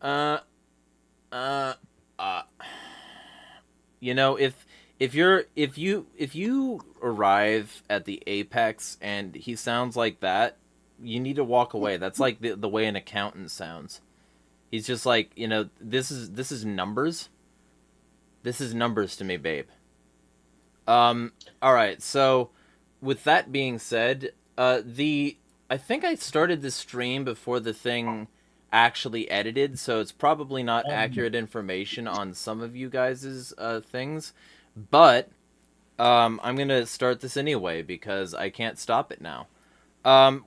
Uh, uh, uh. You know, if you arrive at the apex and he sounds like that, you need to walk away. That's like the way an accountant sounds. He's just like, this is numbers. This is numbers to me, babe. All right. So, with that being said, the I think I started the stream before the thing actually edited, so it's probably not Um, accurate information on some of you guys' things, but I'm gonna start this anyway because I can't stop it now.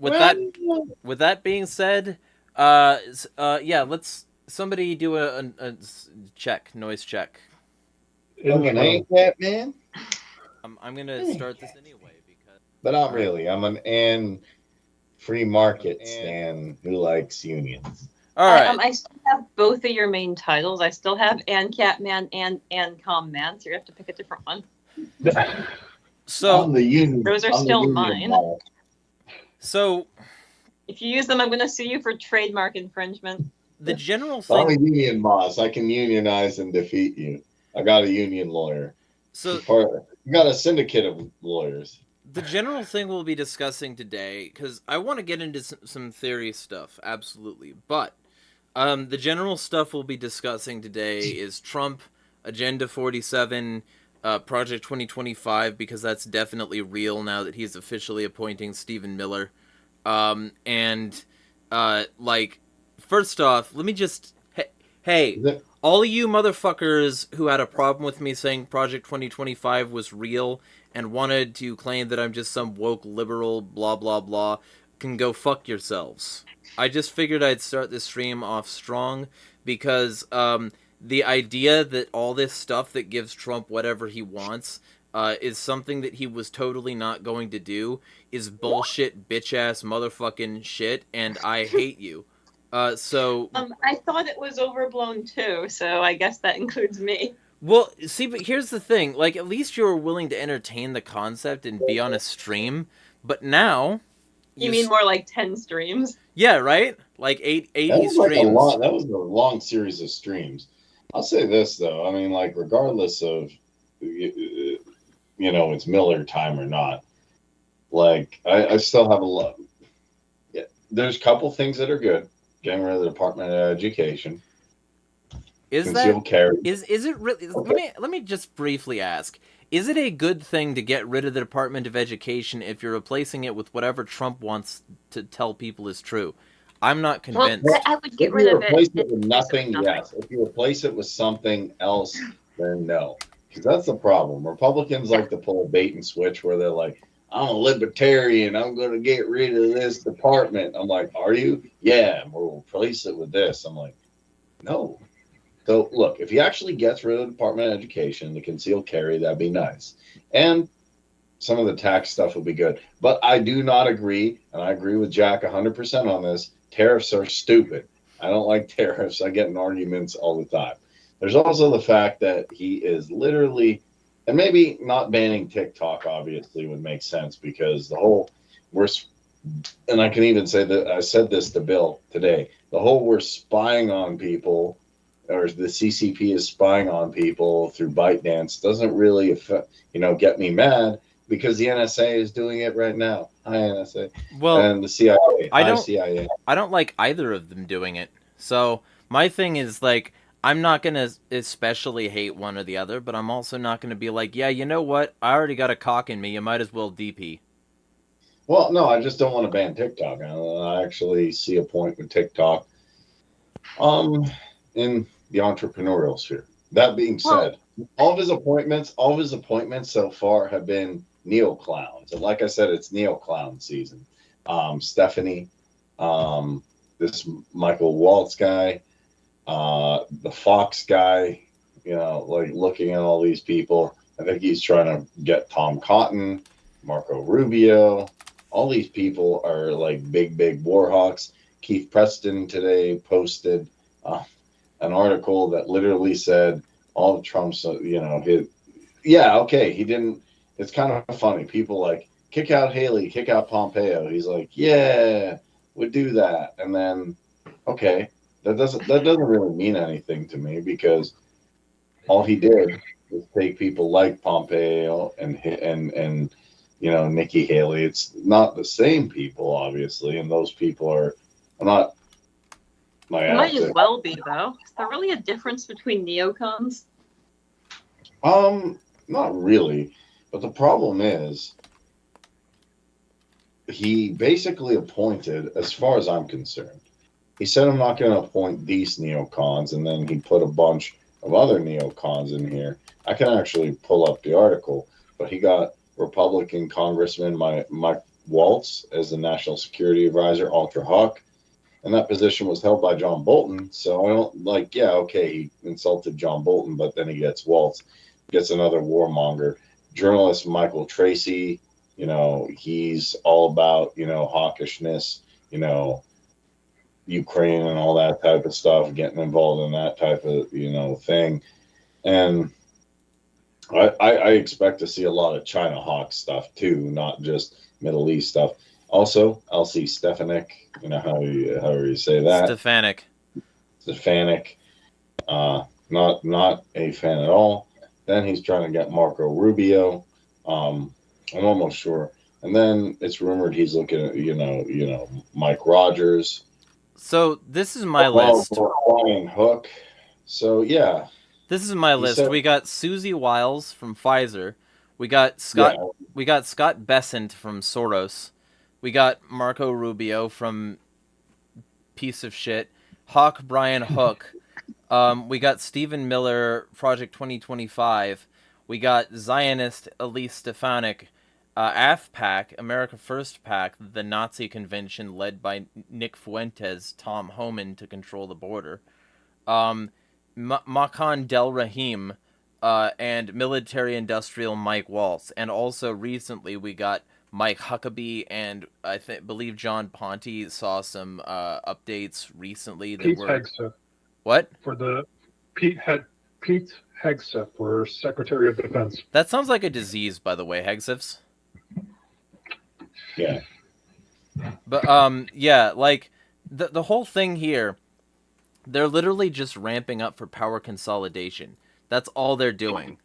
With that well, with that being said, yeah, let's somebody do a check, noise check. fucking ain't that, man. I'm gonna Eh, start this anyway because. But not All right. really. I'm an free market stan who likes unions. All right. I still have both of your main titles. I still have and Catman and Com Man, so you have to pick a different one. So I'm the union. Those are I'm the still union mine. boss. so If you use them, I'm going to sue you for trademark infringement. the general I'm a thing. union boss. I can unionize and defeat you. I got a union lawyer. So You got a syndicate of lawyers. the general thing we'll be discussing today, because I want to get into some theory stuff, absolutely. But the general stuff we'll be discussing today is Trump, Agenda 47, Project 2025, because that's definitely real now that he's officially appointing Stephen Miller. And, like, first off, let me just. Hey, all of you motherfuckers who had a problem with me saying Project 2025 was real and wanted to claim that I'm just some woke liberal, blah, blah, blah, can go fuck yourselves. I just figured I'd start this stream off strong because the idea that all this stuff that gives Trump whatever he wants is something that he was totally not going to do is bullshit, bitch ass motherfucking shit, and I hate you. So I thought it was overblown too, so I guess that includes me. Well, see, but here's the thing. Like, at least you were willing to entertain the concept and be on a stream. But now, You mean more like 10 streams? yeah, right? Like That 80 was like a streams. lot. That was a long series of streams. I'll say this though. I mean, like, regardless of it's Miller time or not, like, I still have a lot. Yeah, there's a couple things that are good. Getting rid of the Department of Education, Is that concealed carry. is it really? Okay. Let me just briefly ask. Is it a good thing to get rid of the Department of Education if you're replacing it with whatever Trump wants to tell people is true? I'm not Well, convinced. I would If get rid you of replace it. it with nothing, yes. If you replace it with something else, then no. Because that's the problem. Republicans like to pull a bait and switch where they're like, I'm a libertarian. I'm going to get rid of this department. I'm like, are you? Yeah, we'll replace it with this. I'm like, no. So look, if he actually gets rid of the Department of Education, the concealed carry, that'd be nice. And some of the tax stuff would be good. But I do not agree, and I agree with Jack 100% on this. Tariffs are stupid. I don't like tariffs. I get in arguments all the time. There's also the fact that he is literally, and maybe not banning TikTok obviously would make sense because the whole, we're, and I can even say that I said this to Bill today, the whole we're spying on people or the CCP is spying on people through ByteDance doesn't really affect, get me mad because the NSA is doing it right now. Hi NSA Well, and the CIA. I Hi don't CIA. I don't like either of them doing it. So my thing is like I'm not gonna especially hate one or the other, but I'm also not gonna be like, yeah, you know what? I already got a cock in me. You might as well DP. Well, no, I just don't want to ban TikTok. I actually see a point with TikTok um in the entrepreneurial sphere. That being Well, said, all of his appointments so far have been neo clowns. And like I said, it's neo clown season. Stephanie, um, this Michael Waltz guy, the Fox guy, like looking at all these people. I think he's trying to get Tom Cotton, Marco Rubio. All these people are like big, big war hawks. Keith Preston today posted uh, an article that literally said all of Trump's, yeah, okay, he didn't. It's kind of funny. People like kick out Haley, kick out Pompeo. He's like, yeah, would do that. And then, okay, that doesn't really mean anything to me because all he did was take people like Pompeo and Nikki Haley. It's not the same people, obviously, and those people are not like It might as well be, though. Is there really a difference between neocons? Not really, but the problem is he basically appointed, as far as I'm concerned, he said I'm not going to appoint these neocons, and then he put a bunch of other neocons in here. I can actually pull up the article, but he got Republican Congressman Mike Waltz as the National Security Advisor, Ultra Hawk, and that position was held by John Bolton. So I don't yeah, okay, he insulted John Bolton, but then he gets Waltz, gets another warmonger. Journalist Michael Tracy, he's all about, hawkishness, Ukraine and all that type of stuff, getting involved in that type of, thing. And I expect to see a lot of China hawk stuff too, not just Middle East stuff. Also, Elsie Stefanik, however you say that. Stefanik. Not a fan at all. Then he's trying to get Marco Rubio. I'm almost sure. And then it's rumored he's looking at, Mike Rogers. So this is my list. Brian Hook. So yeah. This is my list. We got Susie Wiles from Pfizer. We got Scott. Yeah. We got Scott Bessent from Soros. We got Marco Rubio from piece of shit. Hawk Brian Hook. We got Stephen Miller, Project 2025. We got Zionist Elise Stefanik, AFPAC, America First PAC, the Nazi convention led by Nick Fuentes, Tom Homan to control the border. Makan Del Rahim, and military-industrial Mike Waltz. And also recently we got Mike Huckabee, and I believe John Ponte saw some updates recently. Pete Hegseth. What? For the Pete Hegseth for Secretary of Defense. That sounds like a disease, by the way, Hegseths. Yeah. But yeah, like the whole thing here, they're literally just ramping up for power consolidation. That's all they're doing.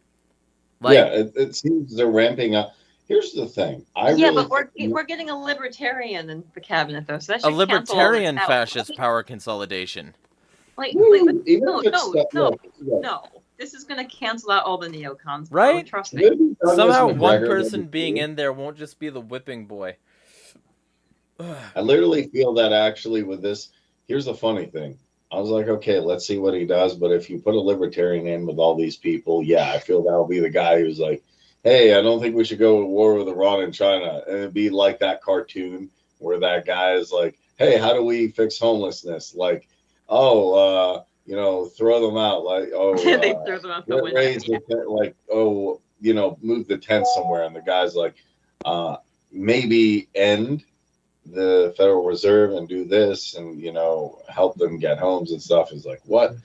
Like, yeah, it seems they're ramping up. Here's the thing. But we're getting a libertarian in the cabinet, though. So that should a libertarian fascist power consolidation. No. This is going to cancel out all the neocons. Right? Trust me. Somehow one person being in there won't just be the whipping boy. I literally feel that actually with this. Here's the funny thing. I was like, okay, let's see what he does. But if you put a libertarian in with all these people, yeah, I feel that'll be the guy who's like, hey, I don't think we should go to war with Iran and China. And it'd be like that cartoon where that guy is like, hey, how do we fix homelessness? Like, throw them out. Like, they throw them out the window. Like, move the tent somewhere. And the guy's like, maybe end the Federal Reserve and do this and, help them get homes and stuff. Is like, what?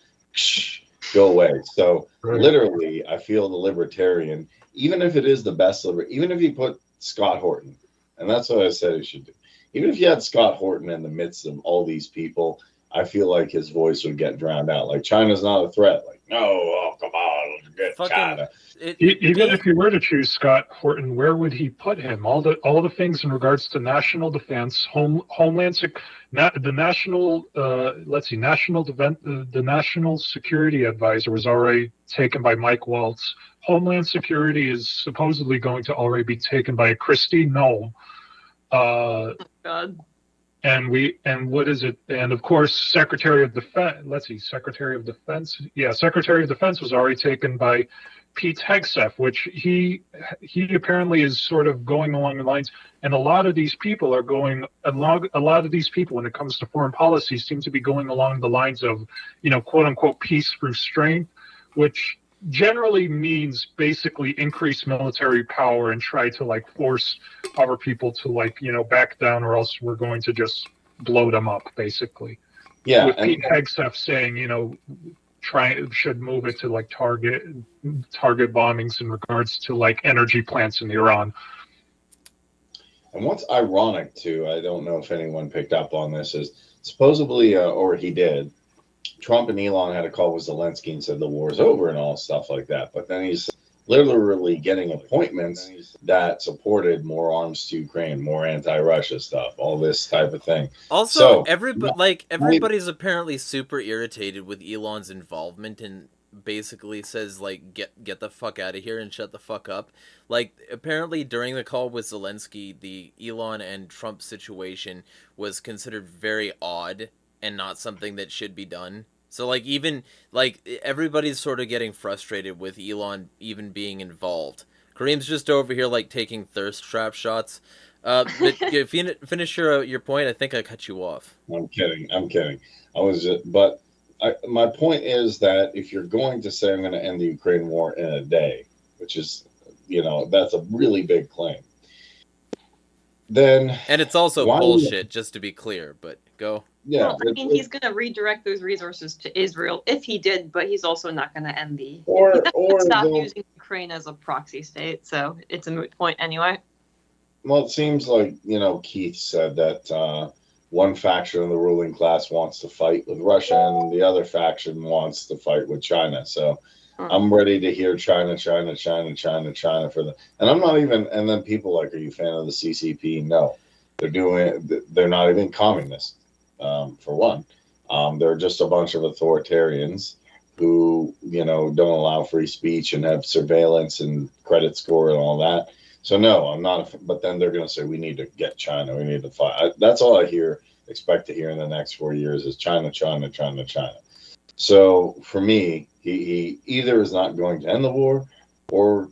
Go away. So literally, I feel the libertarian, even if it is the best even if you put Scott Horton, and that's what I said he should do. Even if you had Scott Horton in the midst of all these people, I feel like his voice would get drowned out. Like, China's not a threat. Like, no, come on, get China. Even if you were to choose Scott Horton, where would he put him? All the things in regards to national defense, homeland, the national security advisor was already taken by Mike Waltz. Homeland security is supposedly going to already be taken by Kristi Noem. God. And what is it? And of course, Secretary of Defense. Secretary of Defense. Yeah, Secretary of Defense was already taken by Pete Hegseth, which he apparently is sort of going along the lines. And a lot of these people, when it comes to foreign policy, seem to be going along the lines of, quote unquote, peace through strength, which generally means basically increase military power and try to force our people to back down, or else we're going to just blow them up, basically. Yeah. With Pete Hegseth saying, should move it to target bombings in regards to energy plants in Iran. And what's ironic too, I don't know if anyone picked up on this, is supposedly, or he did, Trump and Elon had a call with Zelensky and said the war's over and all stuff like that. But then he's literally getting appointments that supported more arms to Ukraine, more anti-Russia stuff, all this type of thing. Also, So, everybody's apparently super irritated with Elon's involvement and basically says like get the fuck out of here and shut the fuck up. Like apparently during the call with Zelensky, the Elon and Trump situation was considered very odd and not something that should be done. So like even like everybody's sort of getting frustrated with Elon even being involved. Kareem's just over here like taking thirst trap shots. But if you finish your point, I think I cut you off. I'm kidding. I was just, but my point is that if you're going to say I'm going to end the Ukraine war in a day, which is, that's a really big claim, then and it's also bullshit, just to be clear. But go. Yeah, well, I mean, he's going to redirect those resources to Israel if he did, but he's also not going to end the or stop using Ukraine as a proxy state. So it's a moot point anyway. Well, it seems like Keith said that one faction of the ruling class wants to fight with Russia, and the other faction wants to fight with China. So I'm ready to hear China for the. And I'm not even. And then people like, are you a fan of the CCP? No, they're not even communists. For one, they're just a bunch of authoritarians who, don't allow free speech and have surveillance and credit score and all that. So no, I'm not. But then they're going to say we need to get China. We need to fight. That's all I expect to hear in the next 4 years is China. So for me, he either is not going to end the war, or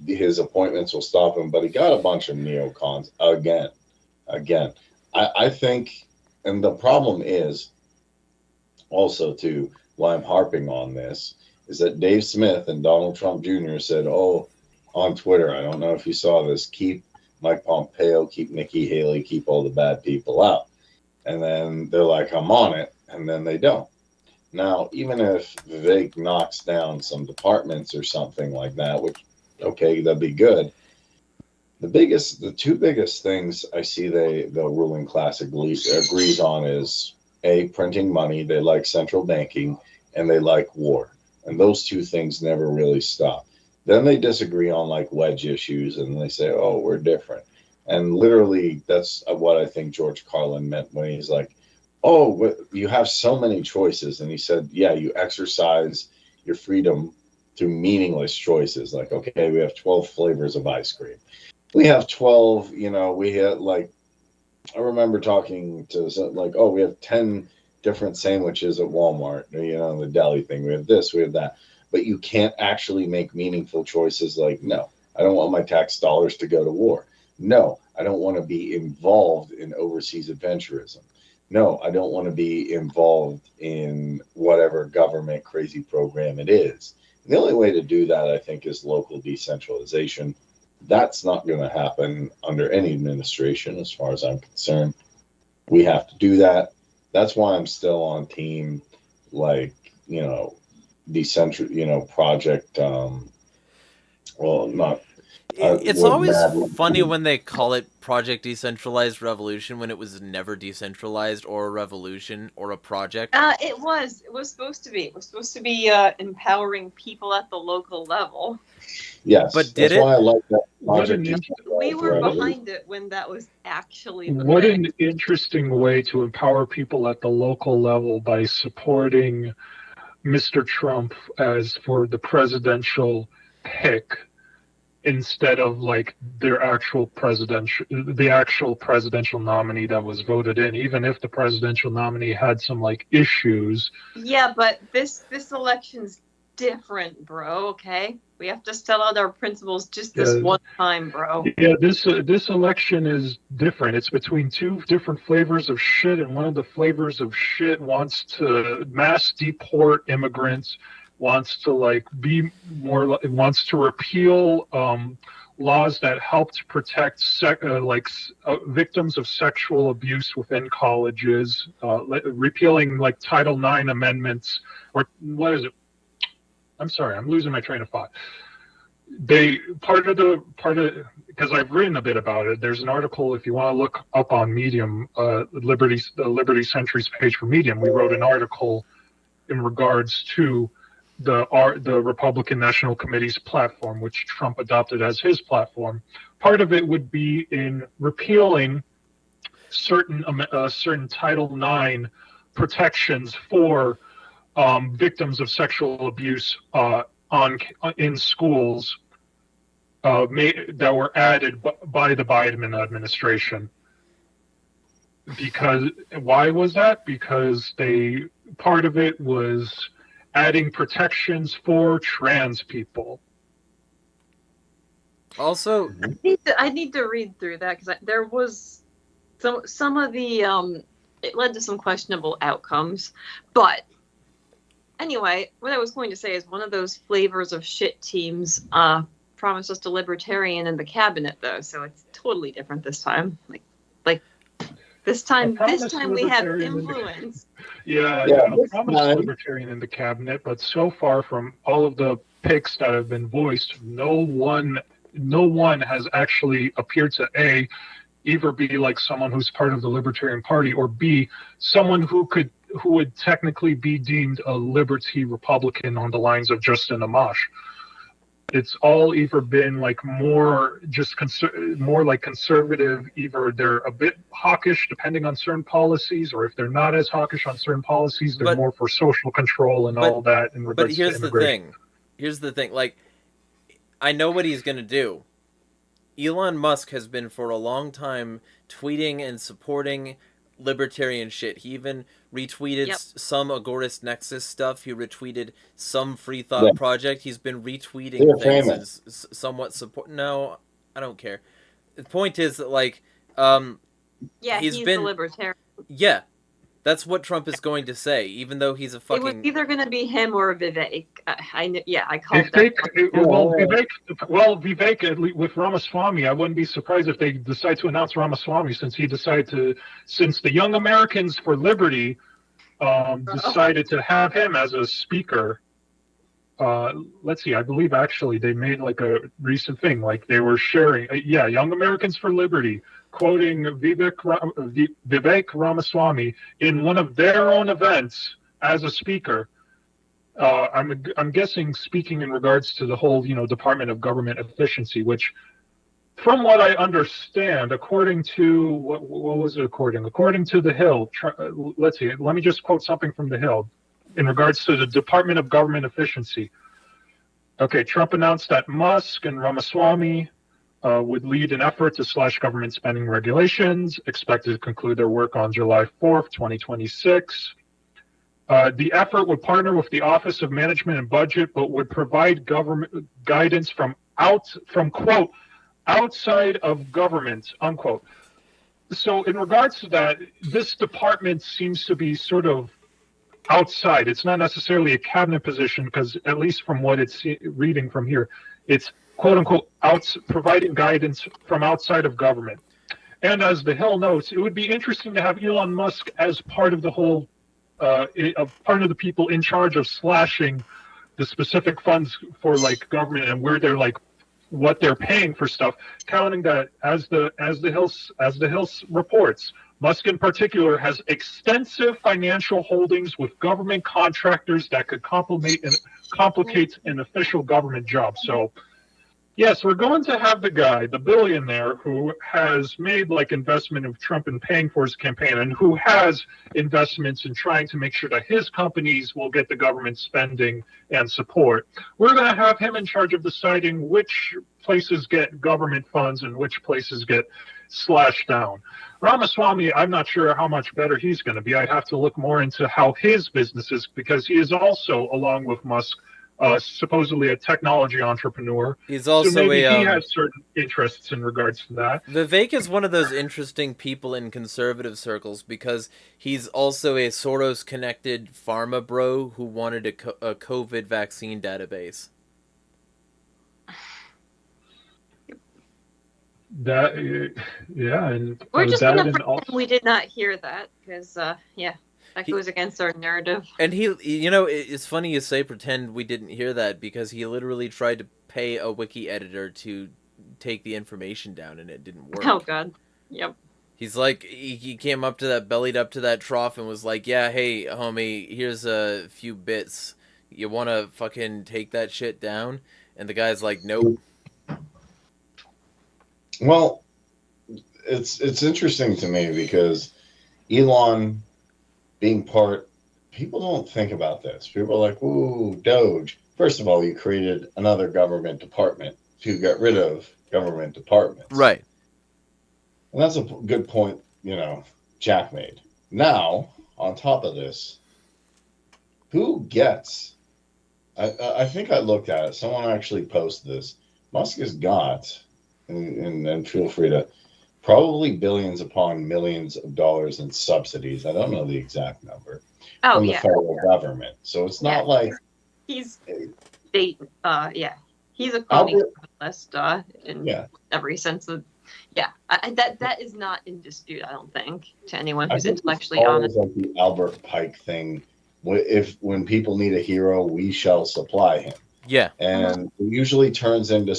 his appointments will stop him. But he got a bunch of neocons again. I think. And the problem is also, too, why I'm harping on this, is that Dave Smith and Donald Trump Jr. said, on Twitter, I don't know if you saw this, keep Mike Pompeo, keep Nikki Haley, keep all the bad people out. And then they're like, I'm on it, and then they don't. Now, even if Vivek knocks down some departments or something like that, which, okay, that'd be good. The two biggest things I see the ruling class agrees on is printing money. They like central banking, and they like war, and those two things never really stop. Then they disagree on like wedge issues, and they say, "Oh, we're different." And literally, that's what I think George Carlin meant when he's like, "Oh, you have so many choices," and he said, "Yeah, you exercise your freedom through meaningless choices. Like, okay, we have 12 flavors of ice cream." We have 12, we had I remember talking to like, we have 10 different sandwiches at Walmart, the deli thing. We have this, we have that. But you can't actually make meaningful choices like, no, I don't want my tax dollars to go to war. No, I don't want to be involved in overseas adventurism. No, I don't want to be involved in whatever government crazy program it is. And the only way to do that, I think, is local decentralization. That's not going to happen under any administration, as far as I'm concerned. We have to do that. That's why I'm still on team, project. It's always funny when they call it Project Decentralized Revolution when it was never decentralized or a revolution or a project. It was supposed to be. It was supposed to be empowering people at the local level. Yes, but did it? Why I like that project. We were behind it when that was actually. What an interesting way to empower people at the local level by supporting Mr. Trump as for the presidential pick, instead of like the actual presidential nominee that was voted in, even if the presidential nominee had some like issues. Yeah, but this election's different, bro. Okay, we have to spell out our principles just this one time, bro. Yeah, this election is different. It's between two different flavors of shit, and one of the flavors of shit wants to mass deport immigrants, wants to wants to repeal laws that help to protect victims of sexual abuse within colleges, repealing like Title IX amendments, or what is it? I'm sorry, I'm losing my train of thought. Because I've written a bit about it. There's an article, if you want to look up on Medium, the Liberty Century's page for Medium. We wrote an article in regards to the Republican National Committee's platform, which Trump adopted as his platform. Part of it would be in repealing certain Title IX protections for victims of sexual abuse in schools that were added by the Biden administration. Because why was that? Because part of it was adding protections for trans people. Also, I need to read through that because there was some of the it led to some questionable outcomes. But anyway, what I was going to say is one of those flavors of shit teams promised us a libertarian in the cabinet, though, so it's totally different this time. Like this time we have influence. Yeah, I promised libertarian in the cabinet, but so far from all of the picks that have been voiced, no one has actually appeared to A, either be like someone who's part of the Libertarian Party, or B, someone who would technically be deemed a liberty Republican on the lines of Justin Amash. It's all either been like more like conservative, either they're a bit hawkish depending on certain policies, or if they're not as hawkish on certain policies, they're more for social control and all that in regards to immigration. Here's the thing, like, I know what he's going to do. Elon Musk has been for a long time tweeting and supporting libertarian shit. He even retweeted some Agorist Nexus stuff. He retweeted some Free Thought Project. He's been retweeting things as somewhat support. No, I don't care. The point is that, like, he's been a libertarian. Yeah, that's what Trump is going to say, even though he's a fucking... It was either going to be him or Vivek. I called that. Vivek, with Ramaswamy, I wouldn't be surprised if they decide to announce Ramaswamy, since the Young Americans for Liberty decided to have him as a speaker. Let's see, I believe actually they made like a recent thing, like they were sharing, Young Americans for Liberty, quoting Vivek Ramaswamy in one of their own events as a speaker. I'm guessing speaking in regards to the whole, Department of Government Efficiency, which, from what I understand, according to what was it? According to The Hill, let's see. Let me just quote something from The Hill in regards to the Department of Government Efficiency. Okay, Trump announced that Musk and Ramaswamy would lead an effort to slash government spending regulations, expected to conclude their work on July 4th, 2026. The effort would partner with the Office of Management and Budget, but would provide government guidance from quote, outside of government, unquote. So in regards to that, this department seems to be sort of outside. It's not necessarily a cabinet position, because at least from what it's reading from here, it's quote unquote providing guidance from outside of government. And as The Hill notes, it would be interesting to have Elon Musk as part of the whole, part of the people in charge of slashing the specific funds for like government and where they're like what they're paying for stuff, counting that as the Hill reports, Musk in particular has extensive financial holdings with government contractors that could complicate an official government job. So yes, we're going to have the guy, the billionaire, who has made like investment of Trump in paying for his campaign, and who has investments in trying to make sure that his companies will get the government spending and support. We're going to have him in charge of deciding which places get government funds and which places get slashed down. Ramaswamy, I'm not sure how much better he's going to be. I'd have to look more into how his business is, because he is also, along with Musk, supposedly a technology entrepreneur. He's also so maybe he has certain interests in regards to that. Vivek is one of those interesting people in conservative circles, because he's also a Soros-connected pharma bro who wanted a COVID vaccine database. That, and we're just gonna pretend we did not hear that, because that goes against our narrative. And it's funny you say pretend we didn't hear that, because he literally tried to pay a wiki editor to take the information down, and it didn't work. Oh god, yep. He's like, he came up to that, bellied up to that trough and was like, yeah, hey, homie, here's a few bits. You want to fucking take that shit down? And the guy's like, nope. Well, it's interesting to me because Elon being part, people don't think about this. People are like, ooh, Doge. First of all, you created another government department to get rid of government departments. Right. And that's a good point, you know, Jack made. Now, on top of this, who gets, I think I looked at it. Someone actually posted this. Musk has got, and feel free to, probably billions upon millions of dollars in subsidies. I don't know the exact number. Oh, from the yeah. federal government. So it's not like he's state. He's a crony capitalist in every sense of. Yeah, that is not in dispute. I don't think to anyone who's intellectually honest. Like the Albert Pike thing. When people need a hero, we shall supply him. Yeah. And it usually turns into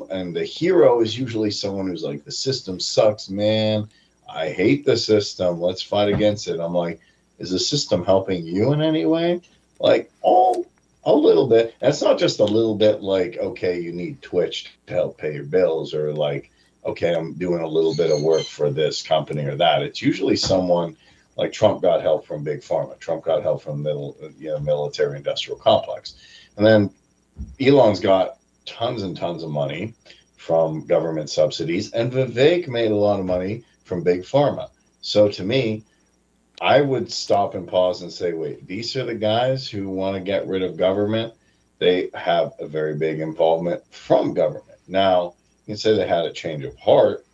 and the hero is usually someone who's like, the system sucks, man. I hate the system. Let's fight against it. I'm like, is the system helping you in any way? Like, a little bit. And it's not just a little bit like, okay, you need Twitch to help pay your bills, or like, okay, I'm doing a little bit of work for this company or that. It's usually someone like Trump got help from Big Pharma. Trump got help from military industrial complex. And then Elon's got tons and tons of money from government subsidies, and Vivek made a lot of money from Big Pharma. So to me, I would stop and pause and say, wait, these are the guys who want to get rid of government. They have a very big involvement from government. Now, you can say they had a change of heart,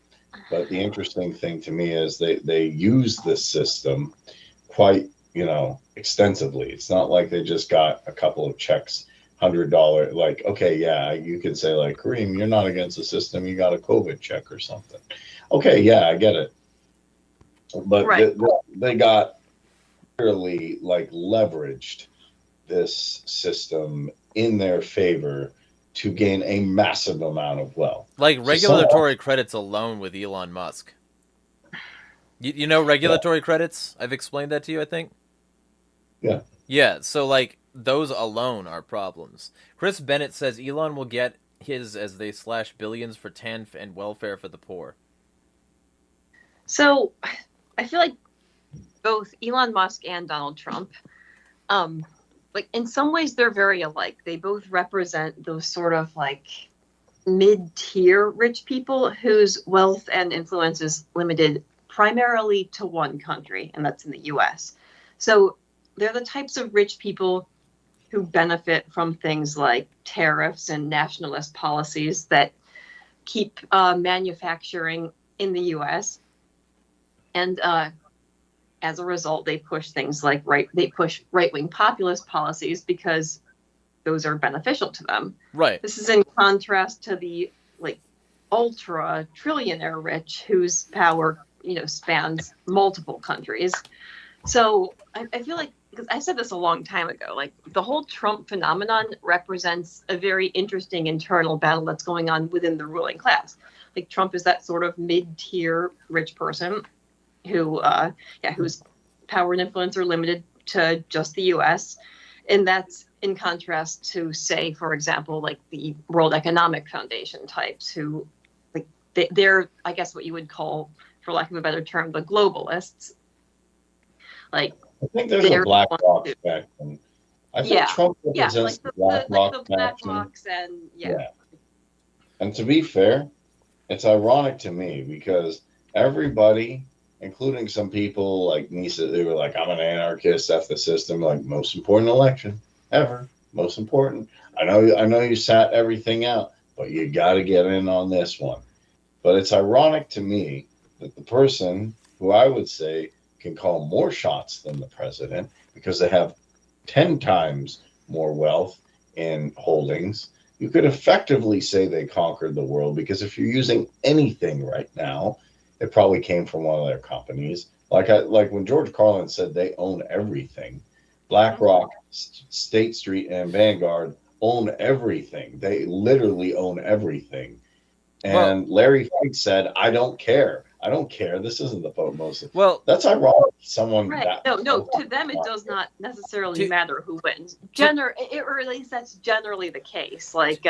but the interesting thing to me is they use this system quite, extensively. It's not like they just got a couple of checks, $100, like, okay, yeah, you can say like, Kareem, you're not against the system. You got a COVID check or something. Okay, yeah, I get it. But right. they got really like leveraged this system in their favor to gain a massive amount of wealth. Like regulatory credits alone with Elon Musk. You know regulatory credits? I've explained that to you, I think. Yeah. Yeah, so like those alone are problems. Chris Bennett says Elon will get his as they slash billions for TANF and welfare for the poor. So I feel like both Elon Musk and Donald Trump, like in some ways they're very alike. They both represent those sort of like mid-tier rich people whose wealth and influence is limited primarily to one country, and that's in the US. So they're the types of rich people who benefit from things like tariffs and nationalist policies that keep manufacturing in the US. And as a result, they push things like right-wing populist policies because those are beneficial to them. Right. This is in contrast to the like ultra trillionaire rich whose power, spans multiple countries. So I feel like, because I said this a long time ago, like the whole Trump phenomenon represents a very interesting internal battle that's going on within the ruling class. Like Trump is that sort of mid-tier rich person whose power and influence are limited to just the U.S. And that's in contrast to, say, for example, like the World Economic Foundation types who, like, they're, I guess, what you would call, for lack of a better term, the globalists. Like, I think there's a BlackRock effect. I think Trump represents like the BlackRocks and And to be fair, it's ironic to me because everybody, including some people like Nisa, they were like, I'm an anarchist, F the system, like most important election ever, most important. I know you sat everything out, but you got to get in on this one. But it's ironic to me that the person who I would say can call more shots than the president, because they have 10 times more wealth in holdings, you could effectively say they conquered the world, because if you're using anything right now, it probably came from one of their companies. Like when George Carlin said they own everything, BlackRock, State Street, and Vanguard own everything. They literally own everything. And Larry Fink said, I don't care. I don't care. This isn't the vote mostly. Well, That's ironic. Someone Right. No. To them, it does not necessarily matter who wins. Or at least that's generally the case. Like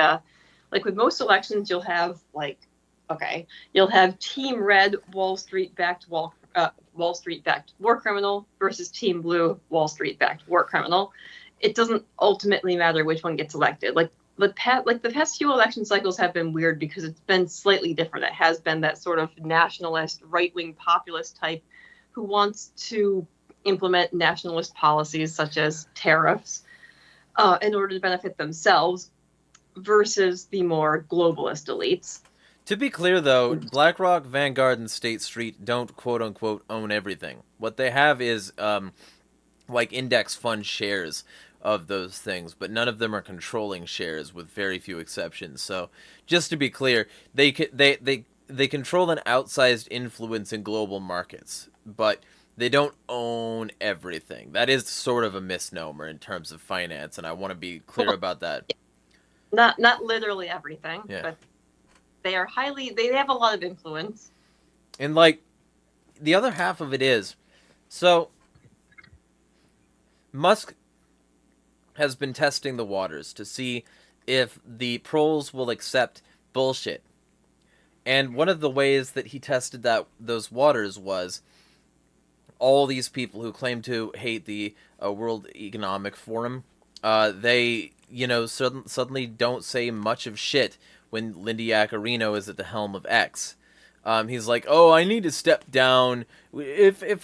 with most elections, you'll have you'll have Team Red, Wall Street backed Wall Street backed war criminal versus Team Blue, Wall Street backed war criminal. It doesn't ultimately matter which one gets elected. Like the past few election cycles have been weird because it's been slightly different. It has been that sort of nationalist, right-wing populist type who wants to implement nationalist policies such as tariffs in order to benefit themselves versus the more globalist elites. To be clear, though, BlackRock, Vanguard, and State Street don't quote-unquote own everything. What they have is index fund shares of those things, but none of them are controlling shares, with very few exceptions. So, just to be clear, they control an outsized influence in global markets, but they don't own everything. That is sort of a misnomer in terms of finance, and I want to be clear about that. Not literally everything, yeah. But they have a lot of influence. And the other half of it is, so Musk has been testing the waters to see if the proles will accept bullshit. And one of the ways that he tested those waters was all these people who claim to hate the World Economic Forum, they, suddenly don't say much of shit when Lindy Yaccarino is at the helm of X. He's like, oh, I need to step down. If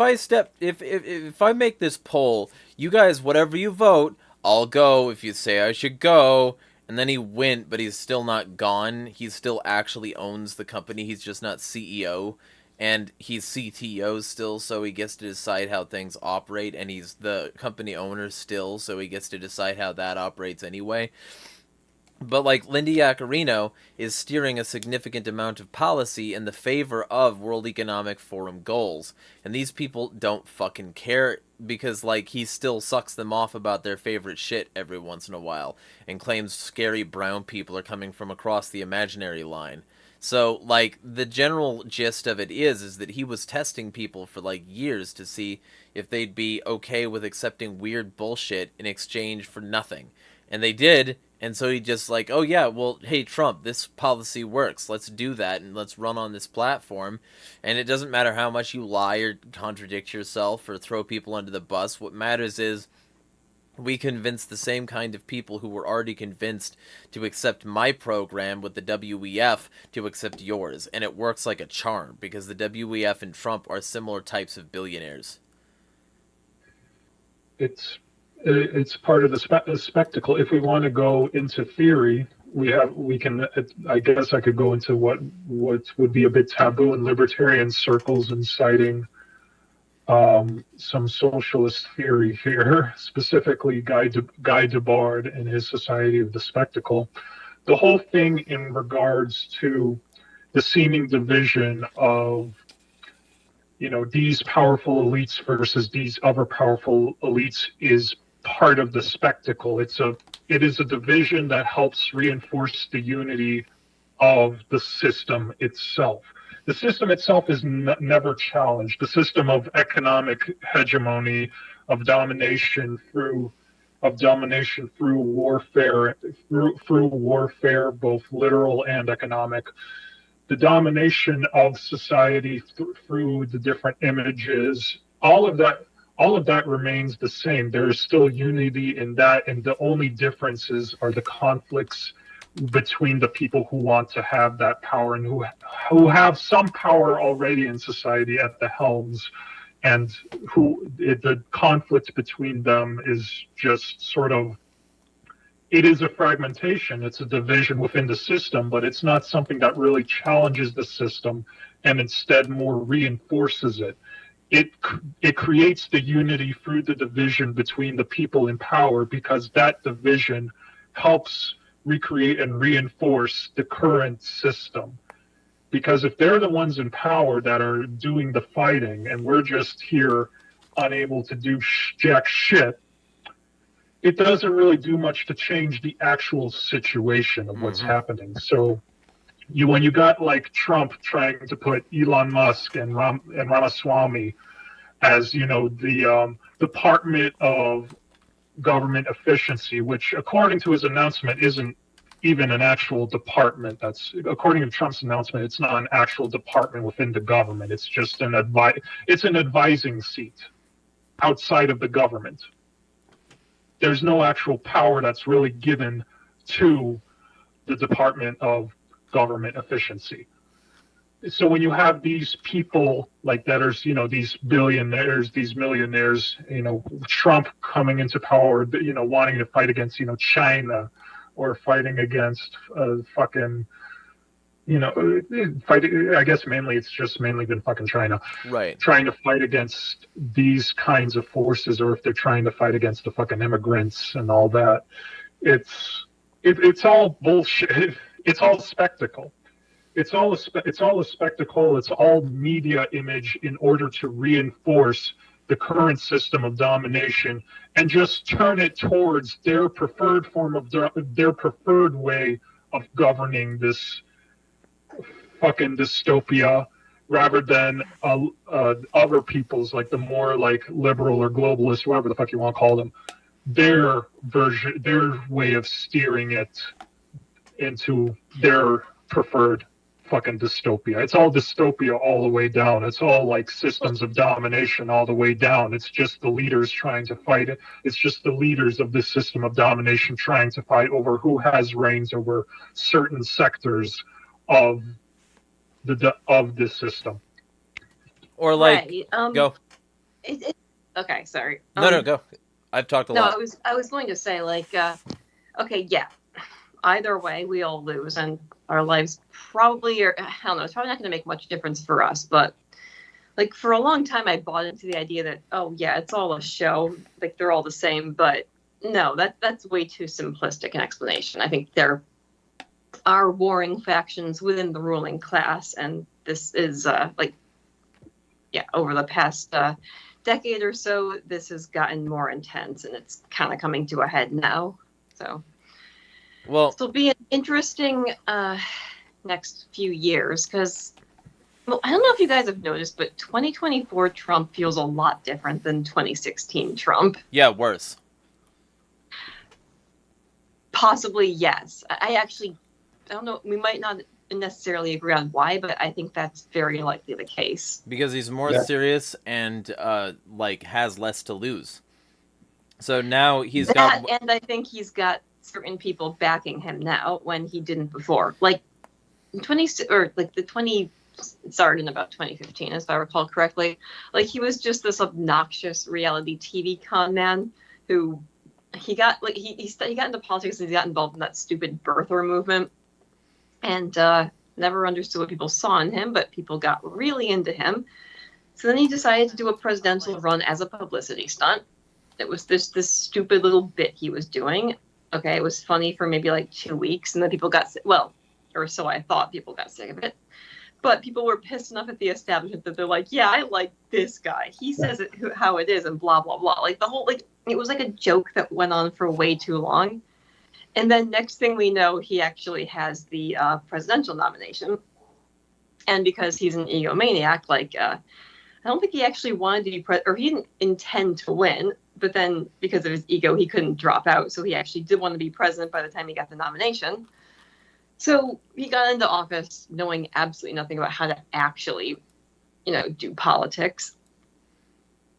I make this poll, you guys, whatever you vote, I'll go if you say I should go. And then he went, but he's still not gone. He still actually owns the company. He's just not CEO. And he's CTO still, so he gets to decide how things operate. And he's the company owner still, so he gets to decide how that operates anyway. But Lindy Yaccarino is steering a significant amount of policy in the favor of World Economic Forum goals. And these people don't fucking care because he still sucks them off about their favorite shit every once in a while and claims scary brown people are coming from across the imaginary line. So, the general gist of it is that he was testing people for, years to see if they'd be okay with accepting weird bullshit in exchange for nothing. And they did, and so he just oh yeah, well, hey, Trump, this policy works. Let's do that, and let's run on this platform. And it doesn't matter how much you lie or contradict yourself or throw people under the bus. What matters is we convince the same kind of people who were already convinced to accept my program with the WEF to accept yours. And it works like a charm, because the WEF and Trump are similar types of billionaires. It's part of the spectacle. If we want to go into theory, we can. I guess I could go into what would be a bit taboo in libertarian circles and citing some socialist theory here, specifically Guy Debord and his Society of the Spectacle. The whole thing in regards to the seeming division of these powerful elites versus these other powerful elites is part of the spectacle. It is a division that helps reinforce the unity of the system itself. The system itself is never challenged. The system of economic hegemony, of domination through warfare, through warfare, both literal and economic. The domination of society through the different images, all of that remains the same. There is still unity in that, and the only differences are the conflicts between the people who want to have that power and who have some power already in society at the helms, and the conflict between them is just sort of, it is a fragmentation. It's a division within the system, but it's not something that really challenges the system and instead more reinforces it. It creates the unity through the division between the people in power, because that division helps recreate and reinforce the current system. Because if they're the ones in power that are doing the fighting and we're just here unable to do jack shit, it doesn't really do much to change the actual situation of what's happening. So when you got like Trump trying to put Elon Musk and Ramaswamy as the Department of Government Efficiency, which according to his announcement isn't even an actual department. That's according to Trump's announcement, it's not an actual department within the government. It's just an advising seat outside of the government. There's no actual power that's really given to the Department of Government Efficiency. So when you have these people like that are, these billionaires, these millionaires, Trump coming into power, wanting to fight against, China, or fighting against fucking, fighting, I guess it's mainly been fucking China. Right. Trying to fight against these kinds of forces, or if they're trying to fight against the fucking immigrants and all that. It's all bullshit. It's all spectacle. It's all a spectacle. It's all media image in order to reinforce the current system of domination and just turn it towards their preferred their preferred way of governing this fucking dystopia, rather than other people's, like the more like liberal or globalist, whatever the fuck you want to call them, their way of steering it into their preferred fucking dystopia. It's all dystopia all the way down. It's all like systems of domination all the way down. It's just the leaders trying to fight it. It's just the leaders of this system of domination trying to fight over who has reigns over certain sectors of this system. Or like, right. go. Okay, sorry. No, go. I've talked a lot. No, I was going to say, like, okay, yeah. Either way, we all lose, and our lives probably are, I don't know, it's probably not going to make much difference for us, but like for a long time I bought into the idea that, oh yeah, it's all a show, like they're all the same, but no, that's way too simplistic an explanation. I think there are warring factions within the ruling class, and this is over the past decade or so, this has gotten more intense, and it's kind of coming to a head now. So well, it'll be an interesting next few years, because, well, I don't know if you guys have noticed, but 2024 Trump feels a lot different than 2016 Trump. Yeah, worse. Possibly, yes. I don't know, we might not necessarily agree on why, but I think that's very likely the case. Because he's more serious and has less to lose. So now he's got, and I think he's got certain people backing him now when he didn't before. Like the 20 started in about 2015, if I recall correctly. Like, he was just this obnoxious reality TV con man who he got into politics, and he got involved in that stupid birther movement, and never understood what people saw in him, but people got really into him. So then he decided to do a presidential run as a publicity stunt. It was this stupid little bit he was doing. Okay, it was funny for maybe like 2 weeks, and then people got sick. Well, or so I thought, people got sick of it. But people were pissed enough at the establishment that they're like, yeah, I like this guy. He says it how it is, and blah, blah, blah. Like, the whole, like, it was like a joke that went on for way too long. And then next thing we know, he actually has the presidential nomination. And because he's an egomaniac, like, I don't think he actually wanted to be or he didn't intend to win. But then because of his ego, he couldn't drop out. So he actually did want to be president by the time he got the nomination. So he got into office knowing absolutely nothing about how to actually, do politics.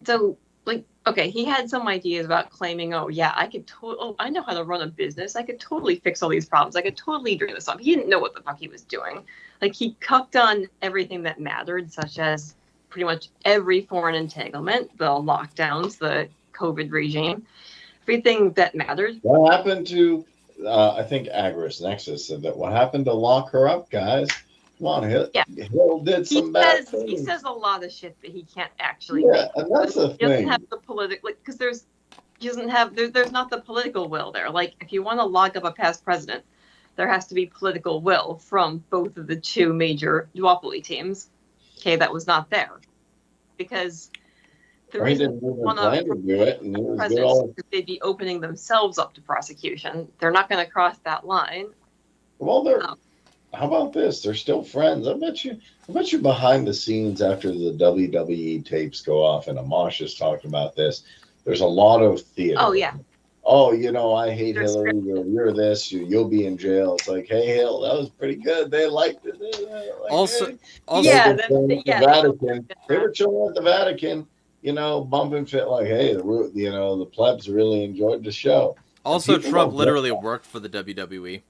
So, like, okay, he had some ideas about claiming, oh, yeah, I know how to run a business. I could totally fix all these problems. I could totally do this stuff. He didn't know what the fuck he was doing. Like, he cucked on everything that mattered, such as pretty much every foreign entanglement, the lockdowns, the COVID regime, everything that mattered. What happened to, I think Agris Nexus said that, what happened to lock her up, guys? Come on, Hill did some bad things. He says a lot of shit that he can't actually make. And that's the thing. He doesn't have the political, because there's not the political will there. Like, if you want to lock up a past president, there has to be political will from both of the two major duopoly teams. Okay, that was not there. Because the reason one of the presidents, they'd be opening themselves up to prosecution. They're not going to cross that line. Well, how about this? They're still friends. I bet you behind the scenes after the WWE tapes go off, and Amash is talking about this. There's a lot of theater. Oh yeah. Oh, I hate They're Hillary. You're this. You'll be in jail. It's like, hey, Hill, that was pretty good. They liked it. Like, Also, hey. also, Yeah, They were chilling at the yeah. Vatican. They were chilling at the Vatican. Bumping fit like, hey, the plebs really enjoyed the show. also, People Trump don't get literally that. worked for the WWE.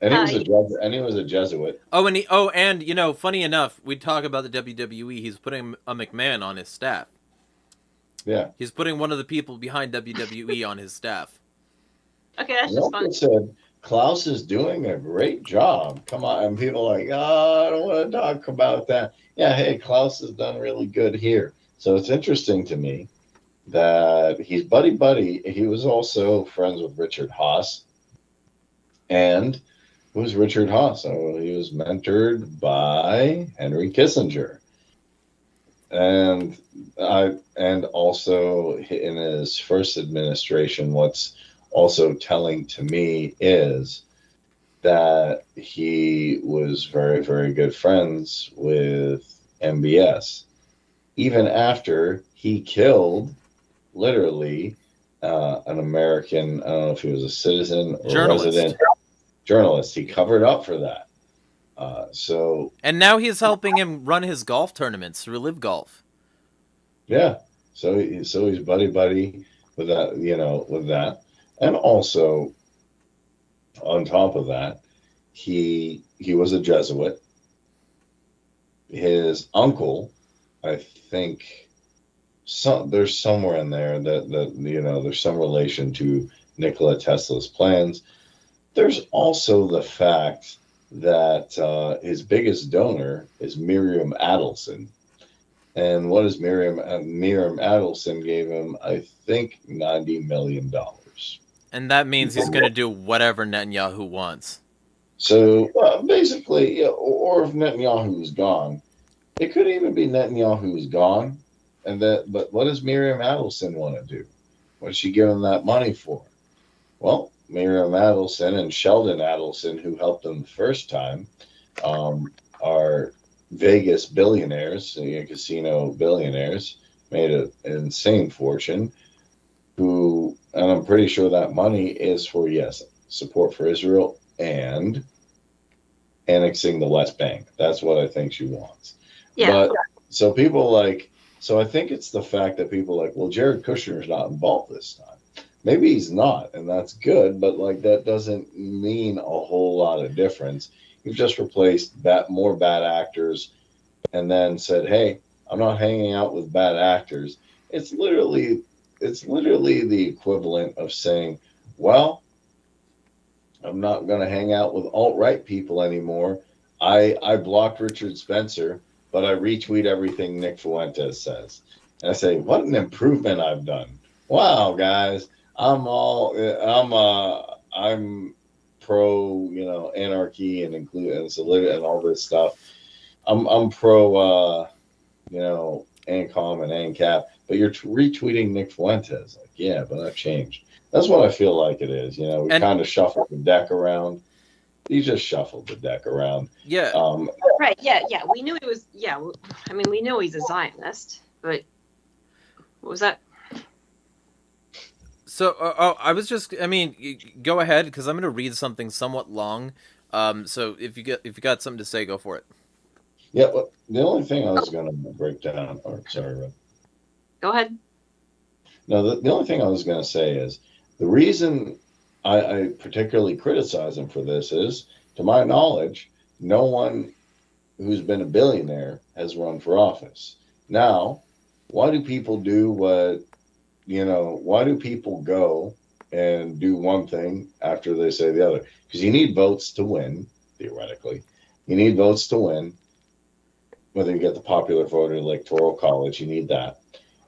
And he was Yeah. and he was a Jesuit. Oh, and funny enough, we talk about the WWE. He's putting a McMahon on his staff. Yeah. He's putting one of the people behind WWE on his staff. Okay, that's And just also fun. said Klaus is doing a great job. Come on, and people are like, I don't want to talk about that. Yeah, hey, Klaus has done really good here. So it's interesting to me that he's buddy. He was also friends with Richard Haas. And who's Richard Haas? Oh, he was mentored by Henry Kissinger. And also in his first administration, what's also telling to me is that he was very, very good friends with MBS, even after he killed literally an American, I don't know if he was a citizen or Journalist. resident journalist. He covered up for that. And now he's helping him run his golf tournaments through Live Golf. Yeah, so he's buddy with that, with that, and also on top of that, he was a Jesuit. His uncle, I think, there's somewhere in there that there's some relation to Nikola Tesla's plans. There's also the fact that his biggest donor is Miriam Adelson. And what is Miriam Adelson gave him? I think $90 million. And that means he's going to do whatever Netanyahu wants. So basically, or if Netanyahu's gone, it could even be Netanyahu's gone. But what does Miriam Adelson want to do? What's she giving that money for? Well, Miriam Adelson and Sheldon Adelson, who helped them the first time, are Vegas billionaires, casino billionaires, made an insane fortune. And I'm pretty sure that money is for, yes, support for Israel and annexing the West Bank. That's what I think she wants. Yeah. But so I think it's the fact that people are like, well, Jared Kushner's not involved this time. Maybe he's not, and that's good, but that doesn't mean a whole lot of difference. You've just replaced more bad actors and then said, hey, I'm not hanging out with bad actors. It's literally the equivalent of saying, well, I'm not going to hang out with alt-right people anymore. I blocked Richard Spencer, but I retweet everything Nick Fuentes says. And I say, what an improvement I've done. Wow, guys, I'm pro, anarchy and and all this stuff. I'm pro, ANCOM and ANCAP, but you're retweeting Nick Fuentes. Like, yeah, but I've changed. That's what I feel like it is. We kind of shuffled the deck around. He just shuffled the deck around. Yeah. Right. Yeah. We knew he was. Yeah. I mean, we know he's a Zionist, but what was that? So, I was just. I mean, go ahead because I'm going to read something somewhat long. So if you got something to say, go for it. Yeah. Well, the only thing I was going to break down. Or sorry, Rob. Go ahead. No, the only thing I was going to say is the reason I particularly criticize him for this is, to my knowledge, no one who's been a billionaire has run for office. Now, why do people do why do people go and do one thing after they say the other? Because you need votes to win, theoretically. You need votes to win. Whether you get the popular vote or electoral college, you need that.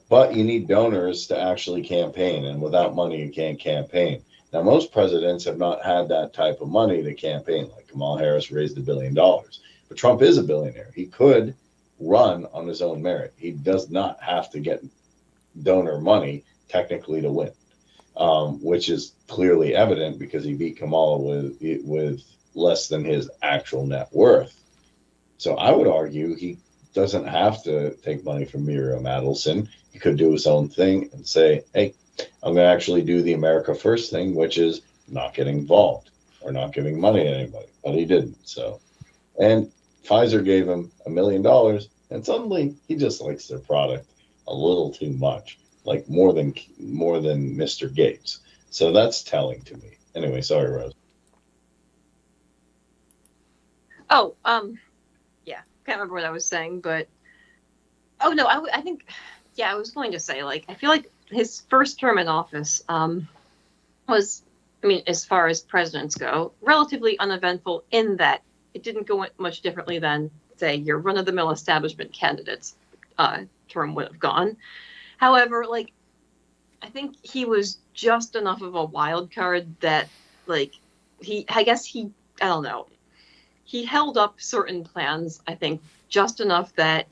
But you need donors to actually campaign, and without money, you can't campaign. Now, most presidents have not had that type of money to campaign. Like Kamala Harris raised $1 billion. But Trump is a billionaire. He could run on his own merit. He does not have to get donor money technically to win, which is clearly evident because he beat Kamala with less than his actual net worth. So I would argue he doesn't have to take money from Muriel Adelson. He could do his own thing and say, hey, I'm going to actually do the America First thing, which is not getting involved or not giving money to anybody. But he didn't. So, and Pfizer gave him $1 million, and suddenly he just likes their product a little too much, like more than Mr. Gates. So that's telling to me. Anyway, sorry, Rose. Oh, yeah, can't remember what I was saying, but oh no, I think, yeah, I was going to say, like, I feel like his first term in office was, I mean, as far as presidents go, relatively uneventful in that it didn't go much differently than, say, your run-of-the-mill establishment candidate's term would have gone. However, like, I think he was just enough of a wild card that, like, I don't know, he held up certain plans, I think, just enough that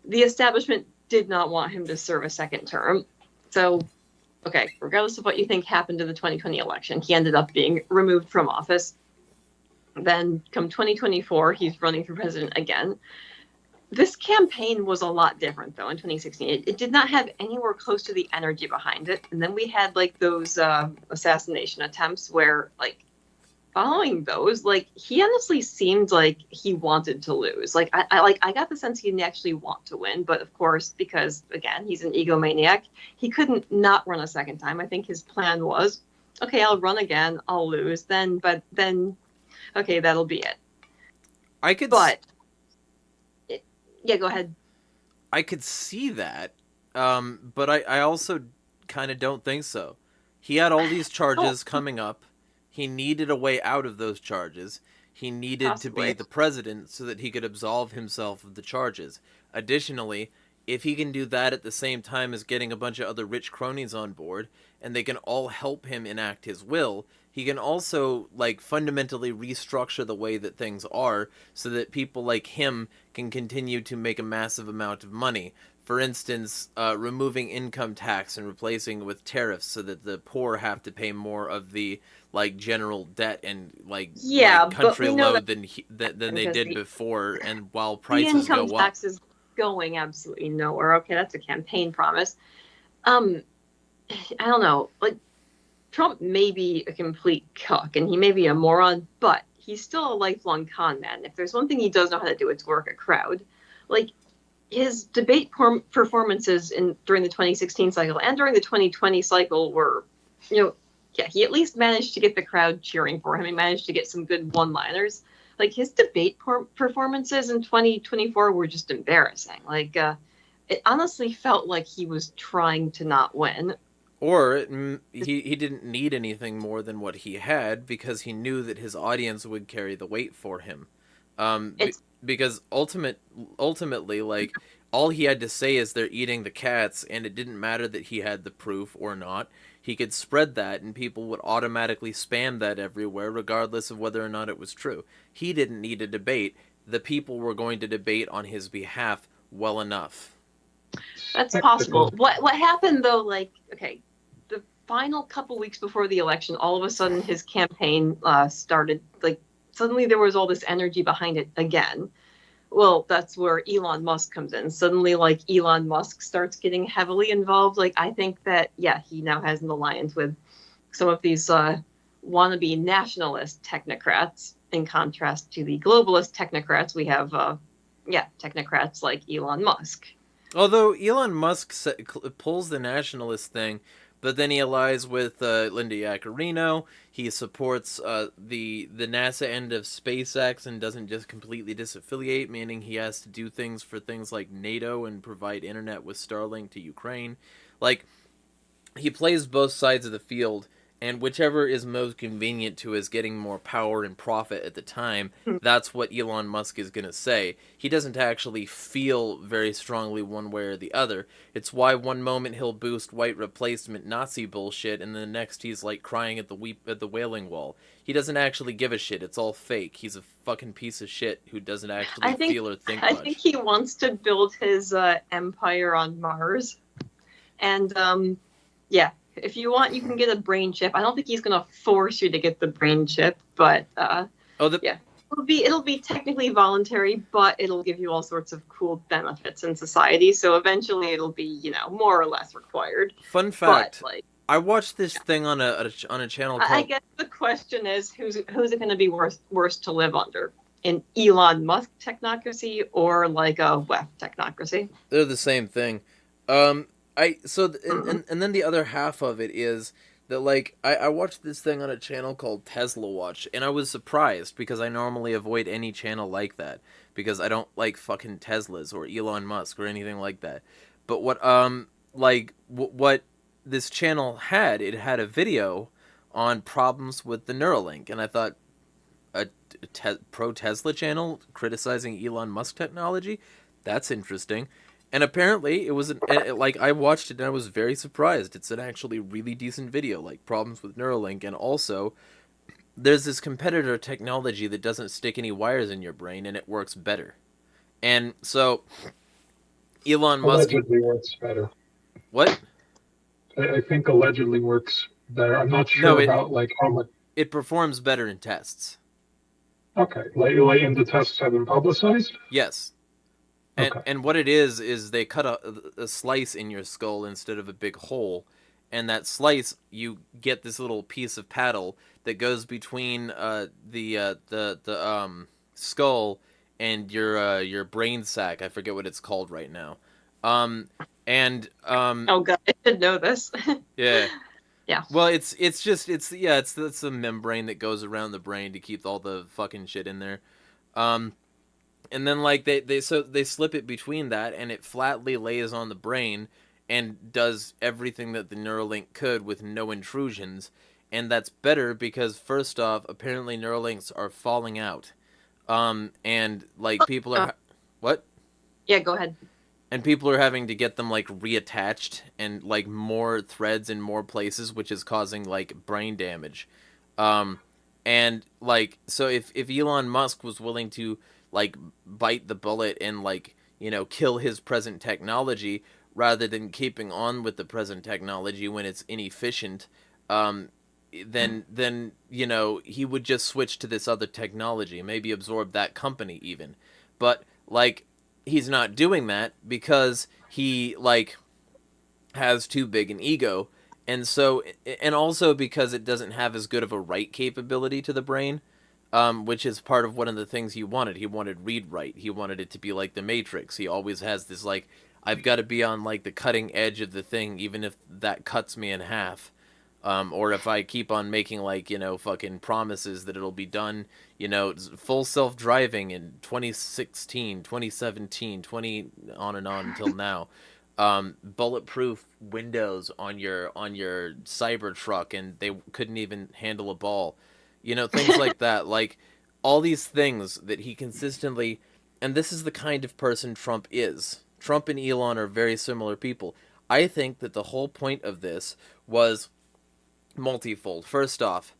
the establishment did not want him to serve a second term. So, okay, regardless of what you think happened in the 2020 election, he ended up being removed from office. Then come 2024, he's running for president again. This campaign was a lot different, though, in 2016. It did not have anywhere close to the energy behind it. And then we had, like, those assassination attempts where, like, following those, like, he honestly seemed like he wanted to lose. Like, I got the sense he didn't actually want to win. But, of course, because, again, he's an egomaniac, he couldn't not run a second time. I think his plan was, okay, I'll run again, I'll lose, but then, okay, that'll be it. Yeah, go ahead. I could see that, but I also kind of don't think so. He had all these charges coming up. He needed a way out of those charges. He needed to be the president so that he could absolve himself of the charges. Additionally, if he can do that at the same time as getting a bunch of other rich cronies on board, and they can all help him enact his will, he can also, like, fundamentally restructure the way that things are so that people like him can continue to make a massive amount of money. For instance, removing income tax and replacing it with tariffs so that the poor have to pay more of the, like, general debt and, like country load than they did before, and while prices go up. The income tax is going absolutely nowhere. Okay, that's a campaign promise. I don't know, like, Trump may be a complete cuck and he may be a moron, but he's still a lifelong con man. If there's one thing he does know how to do, it's work a crowd. Like, his debate performances during the 2016 cycle and during the 2020 cycle were, he at least managed to get the crowd cheering for him. He managed to get some good one-liners. Like, his debate performances in 2024 were just embarrassing. Like, it honestly felt like he was trying to not win. Or he didn't need anything more than what he had because he knew that his audience would carry the weight for him. Because ultimately, like, all he had to say is they're eating the cats, and it didn't matter that he had the proof or not. He could spread that, and people would automatically spam that everywhere, regardless of whether or not it was true. He didn't need a debate. The people were going to debate on his behalf well enough. That's possible. What happened, though, like, okay, the final couple weeks before the election, all of a sudden his campaign started, like, suddenly there was all this energy behind it again. Well, that's where Elon Musk comes in. Suddenly, like, Elon Musk starts getting heavily involved. Like, I think that, he now has an alliance with some of these wannabe nationalist technocrats. In contrast to the globalist technocrats, we have, technocrats like Elon Musk. Although Elon Musk pulls the nationalist thing, but then he allies with Linda Yaccarino. He supports the NASA end of SpaceX and doesn't just completely disaffiliate, meaning he has to do things for things like NATO and provide internet with Starlink to Ukraine. Like, he plays both sides of the field, and whichever is most convenient to his getting more power and profit at the time, that's what Elon Musk is going to say. He doesn't actually feel very strongly one way or the other. It's why one moment he'll boost white replacement Nazi bullshit, and the next he's, like, crying at the Wailing Wall. He doesn't actually give a shit. It's all fake. He's a fucking piece of shit who doesn't actually feel or think much. I think he wants to build his empire on Mars. And, if you want, you can get a brain chip. I don't think he's gonna force you to get the brain chip, but yeah, it'll be technically voluntary, but it'll give you all sorts of cool benefits in society. So eventually, it'll be more or less required. Fun fact: but, I watched this thing on a channel called. I guess the question is, who's it going to be worse to live under? An Elon Musk technocracy or like a WEF technocracy? They're the same thing. And then the other half of it is that like I watched this thing on a channel called Tesla Watch, and I was surprised because I normally avoid any channel like that because I don't like fucking Teslas or Elon Musk or anything like that. But what this channel had, it had a video on problems with the Neuralink, and I thought, a pro-Tesla channel criticizing Elon Musk technology? That's interesting. And apparently it was I watched it and I was very surprised. It's an actually really decent video, like problems with Neuralink, and also there's this competitor technology that doesn't stick any wires in your brain and it works better. And so Elon Musk allegedly works better. What? I think allegedly works better. I'm not sure about like how much. It performs better in tests. Okay, and the tests have been publicized? Yes. And what it is they cut a slice in your skull instead of a big hole, and that slice, you get this little piece of paddle that goes between the skull and your brain sac. I forget what it's called right now. Oh god, I should know this. Yeah. Yeah. Well, it's the membrane that goes around the brain to keep all the fucking shit in there. And then like they slip it between that, and it flatly lays on the brain and does everything that the Neuralink could with no intrusions. And that's better because first off, apparently Neuralinks are falling out. And like people are what? Yeah, go ahead. And people are having to get them like reattached and like more threads in more places, which is causing like brain damage. And like, so if Elon Musk was willing to like bite the bullet and like, kill his present technology rather than keeping on with the present technology when it's inefficient, then he would just switch to this other technology, maybe absorb that company even. But like, he's not doing that because he like has too big an ego, and also because it doesn't have as good of a write capability to the brain, which is part of one of the things he wanted. He wanted read write. He wanted it to be like the Matrix. He always has this like, I've got to be on like the cutting edge of the thing, even if that cuts me in half. Or if I keep on making like, fucking promises that it'll be done, full self-driving in 2016, 2017, on and on until now. Bulletproof windows on your Cybertruck, and they couldn't even handle a ball. Things like that. Like, all these things that he consistently... And this is the kind of person Trump is. Trump and Elon are very similar people. I think that the whole point of this was multifold. First off,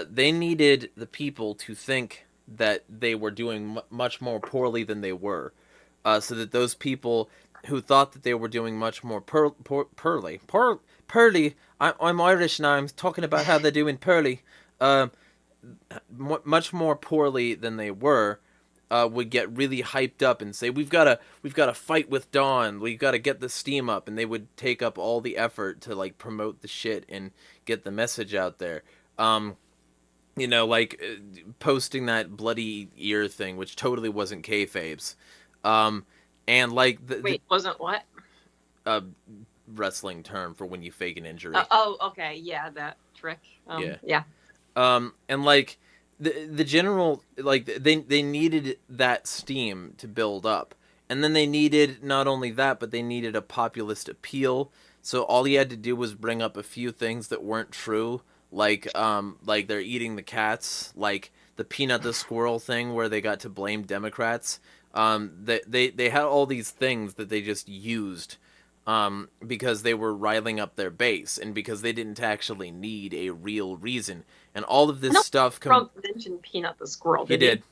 they needed the people to think that they were doing much more poorly than they were, so that those people who thought that they were doing much more poorly. I'm Irish now. I'm talking about how they're doing poorly. Much more poorly than they were, would get really hyped up and say, we've got to fight with Dawn. We've got to get the steam up, and they would take up all the effort to like promote the shit and get the message out there. Like posting that bloody ear thing, which totally wasn't kayfabe's. And like wasn't what? A wrestling term for when you fake an injury. Okay, yeah, that trick. Yeah. And like the general, like they needed that steam to build up, and then they needed not only that, but they needed a populist appeal. So all he had to do was bring up a few things that weren't true, like they're eating the cats, like the Peanut the Squirrel thing where they got to blame Democrats. They had all these things that they just used because they were riling up their base and because they didn't actually need a real reason. And all of this stuff... Trump mentioned Peanut the Squirrel, He did.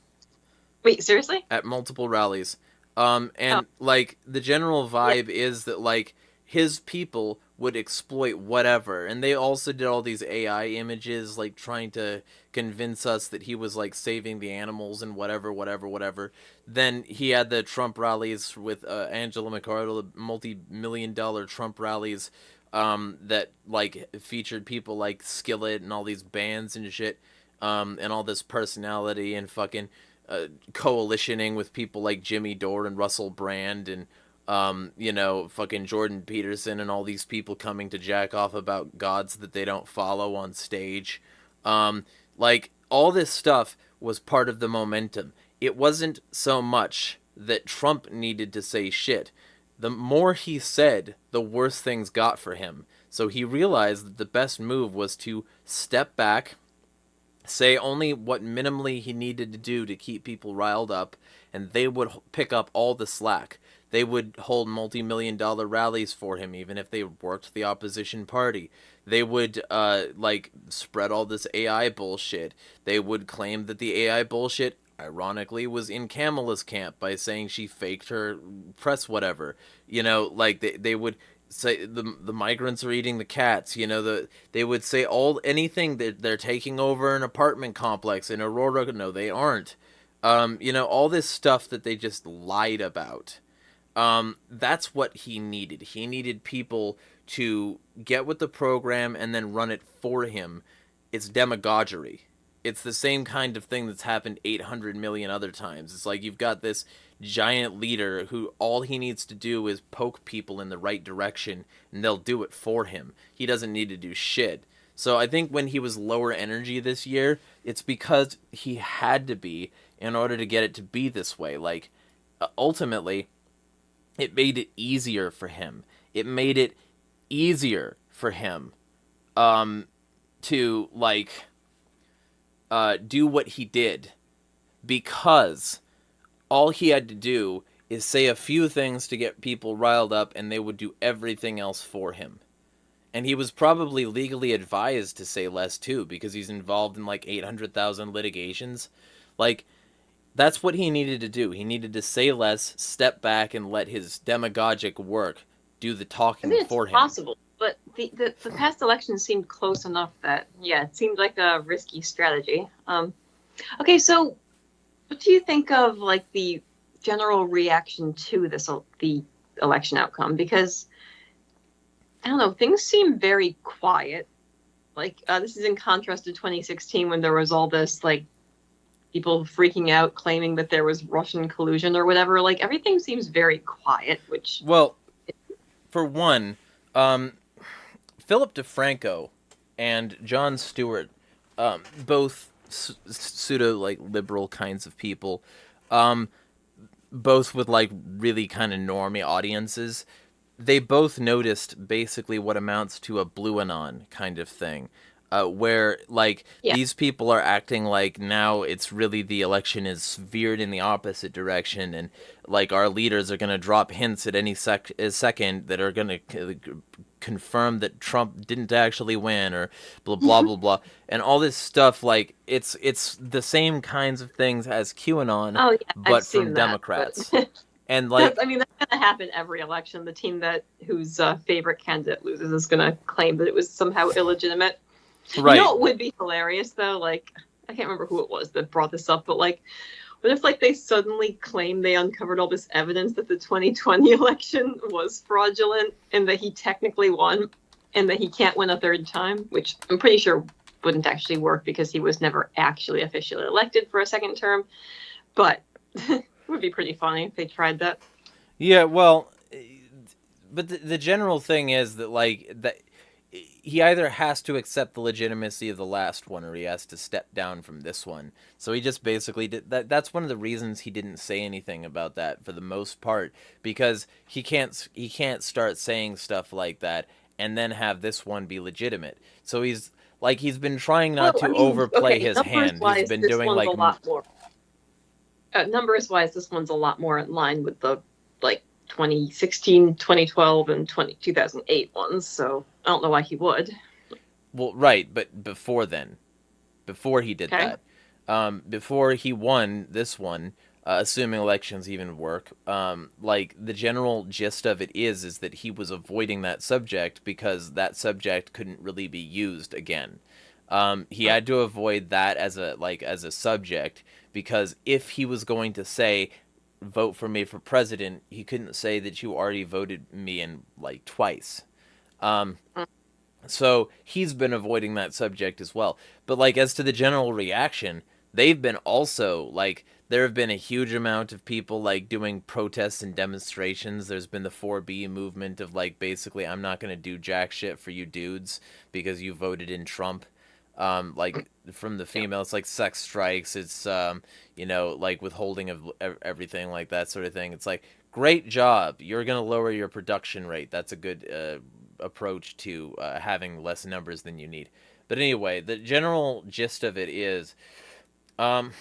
Wait, seriously? At multiple rallies. Like, the general vibe is that, like, his people would exploit whatever. And they also did all these AI images, like trying to convince us that he was like saving the animals and whatever. Then he had the Trump rallies with Angela McArdle, the multi-million-dollar Trump rallies that like featured people like Skillet and all these bands and shit, and all this personality and fucking coalitioning with people like Jimmy Dore and Russell Brand and fucking Jordan Peterson and all these people coming to jack off about gods that they don't follow on stage. Like, all this stuff was part of the momentum. It wasn't so much that Trump needed to say shit. The more he said, the worse things got for him. So he realized that the best move was to step back, say only what minimally he needed to do to keep people riled up, and they would pick up all the slack. They would hold multi-million-dollar rallies for him, even if they worked the opposition party. They would, spread all this AI bullshit. They would claim that the AI bullshit, ironically, was in Kamala's camp by saying she faked her press whatever. They would say the migrants are eating the cats. They would say anything that they're taking over an apartment complex in Aurora. No, they aren't. All this stuff that they just lied about. That's what he needed. He needed people to get with the program and then run it for him. It's demagoguery. It's the same kind of thing that's happened 800 million other times. It's like you've got this giant leader who all he needs to do is poke people in the right direction and they'll do it for him. He doesn't need to do shit. So I think when he was lower energy this year, it's because he had to be in order to get it to be this way. Ultimately, it made it easier for him. It made it easier for him to do what he did, because all he had to do is say a few things to get people riled up and they would do everything else for him. And he was probably legally advised to say less too, because he's involved in 800,000 litigations. That's what he needed to do. He needed to say less, step back, and let his demagogic work do the talking for him. It's possible, but the past election seemed close enough that, it seemed like a risky strategy. Okay, so what do you think of the general reaction to the election outcome? Because I don't know, things seem very quiet. This is in contrast to 2016 when there was all this people freaking out, claiming that there was Russian collusion or whatever. Everything seems very quiet, which... Well, for one, Philip DeFranco and Jon Stewart, both pseudo-liberal kinds of people, both with really kind of normie audiences, they both noticed basically what amounts to a blue anon kind of thing. Where these people are acting like now it's really the election is veered in the opposite direction, and our leaders are going to drop hints at any second that are going to confirm that Trump didn't actually win, or blah blah blah blah, and all this stuff. It's the same kinds of things as QAnon, but from Democrats. But... And that's going to happen every election. The team whose favorite candidate loses is going to claim that it was somehow illegitimate. Right. What would be hilarious though? I can't remember who it was that brought this up, but what if they suddenly claim they uncovered all this evidence that the 2020 election was fraudulent and that he technically won and that he can't win a third time, which I'm pretty sure wouldn't actually work because he was never actually officially elected for a second term. But it would be pretty funny if they tried that. Yeah, well, but the general thing is that that he either has to accept the legitimacy of the last one or he has to step down from this one. So he just basically did that. That's one of the reasons he didn't say anything about that for the most part, because he can't start saying stuff like that and then have this one be legitimate. So he's been trying not to overplay his hand. He's been doing a lot more. Numbers wise, this one's a lot more in line with the 2016, 2012, and 2008 ones, so I don't know why he would. Well, right, but before then, before he did that, before he won this one, assuming elections even work. Like the general gist of it is that he was avoiding that subject because that subject couldn't really be used again. He had to avoid that as a subject because if he was going to say vote for me for president, he couldn't say that you already voted me in like twice. Um, so he's been avoiding that subject as well. But like as to the general reaction, they've been also like there have been a huge amount of people like doing protests and demonstrations. There's been the 4B movement of like basically I'm not going to do jack shit for you dudes because you voted in Trump. Like from the female, it's like sex strikes. It's like withholding of everything, like that sort of thing. It's like great job. You're gonna lower your production rate. That's a good approach to having less numbers than you need. But anyway, the general gist of it is, um,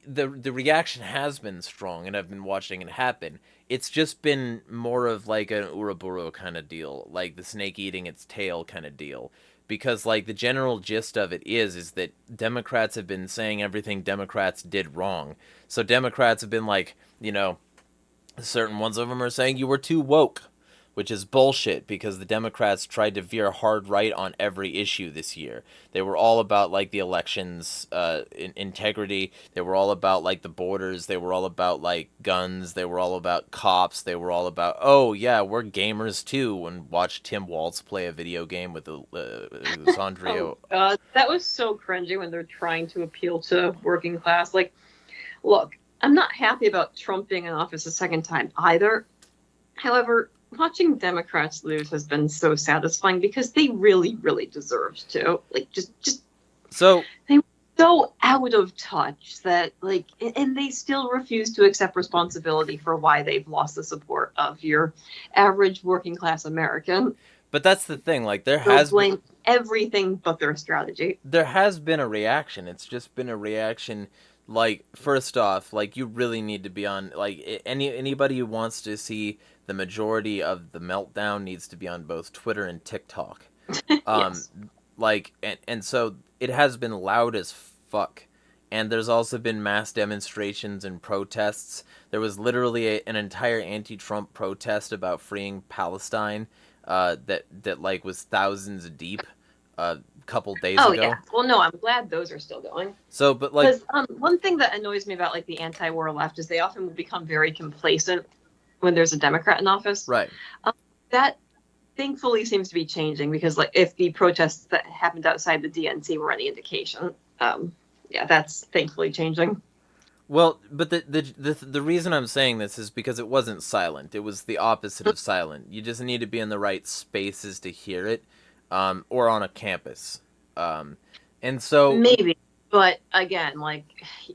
the reaction has been strong, and I've been watching it happen. It's just been more of like an Ouroboros kind of deal, like the snake eating its tail kind of deal. Because like the general gist of it is that Democrats have been saying everything Democrats did wrong. So Democrats have been like, certain ones of them are saying you were too woke, which is bullshit because the Democrats tried to veer hard right on every issue this year. They were all about like the elections integrity. They were all about like the borders. They were all about like guns. They were all about cops. They were all about, oh yeah, we're gamers too, and watch Tim Waltz play a video game with Sandrio. That was so cringy when they're trying to appeal to working class. Like, look, I'm not happy about Trump being in office a second time either. However, watching Democrats lose has been so satisfying because they really, really deserved to. Like, just so they were so out of touch that, like, and they still refuse to accept responsibility for why they've lost the support of your average working class American. But that's the thing. Like, They'll blame everything but their strategy. There has been a reaction. It's just been a reaction. Like, first off, like you really need to be on like anybody who wants to see the majority of the meltdown needs to be on both Twitter and TikTok. Yes. Like and so it has been loud as fuck. And there's also been mass demonstrations and protests. There was literally an entire anti-Trump protest about freeing Palestine that like was thousands deep a couple days ago. Oh yeah. Well, no, I'm glad those are still going. So, but like, one thing that annoys me about like the anti-war left is they often will become very complacent when there's a Democrat in office. Right. That thankfully seems to be changing because like if the protests that happened outside the DNC were any indication, yeah, that's thankfully changing. Well, but the reason I'm saying this is because it wasn't silent. It was the opposite of silent. You just need to be in the right spaces to hear it, or on a campus. And so maybe, but again, like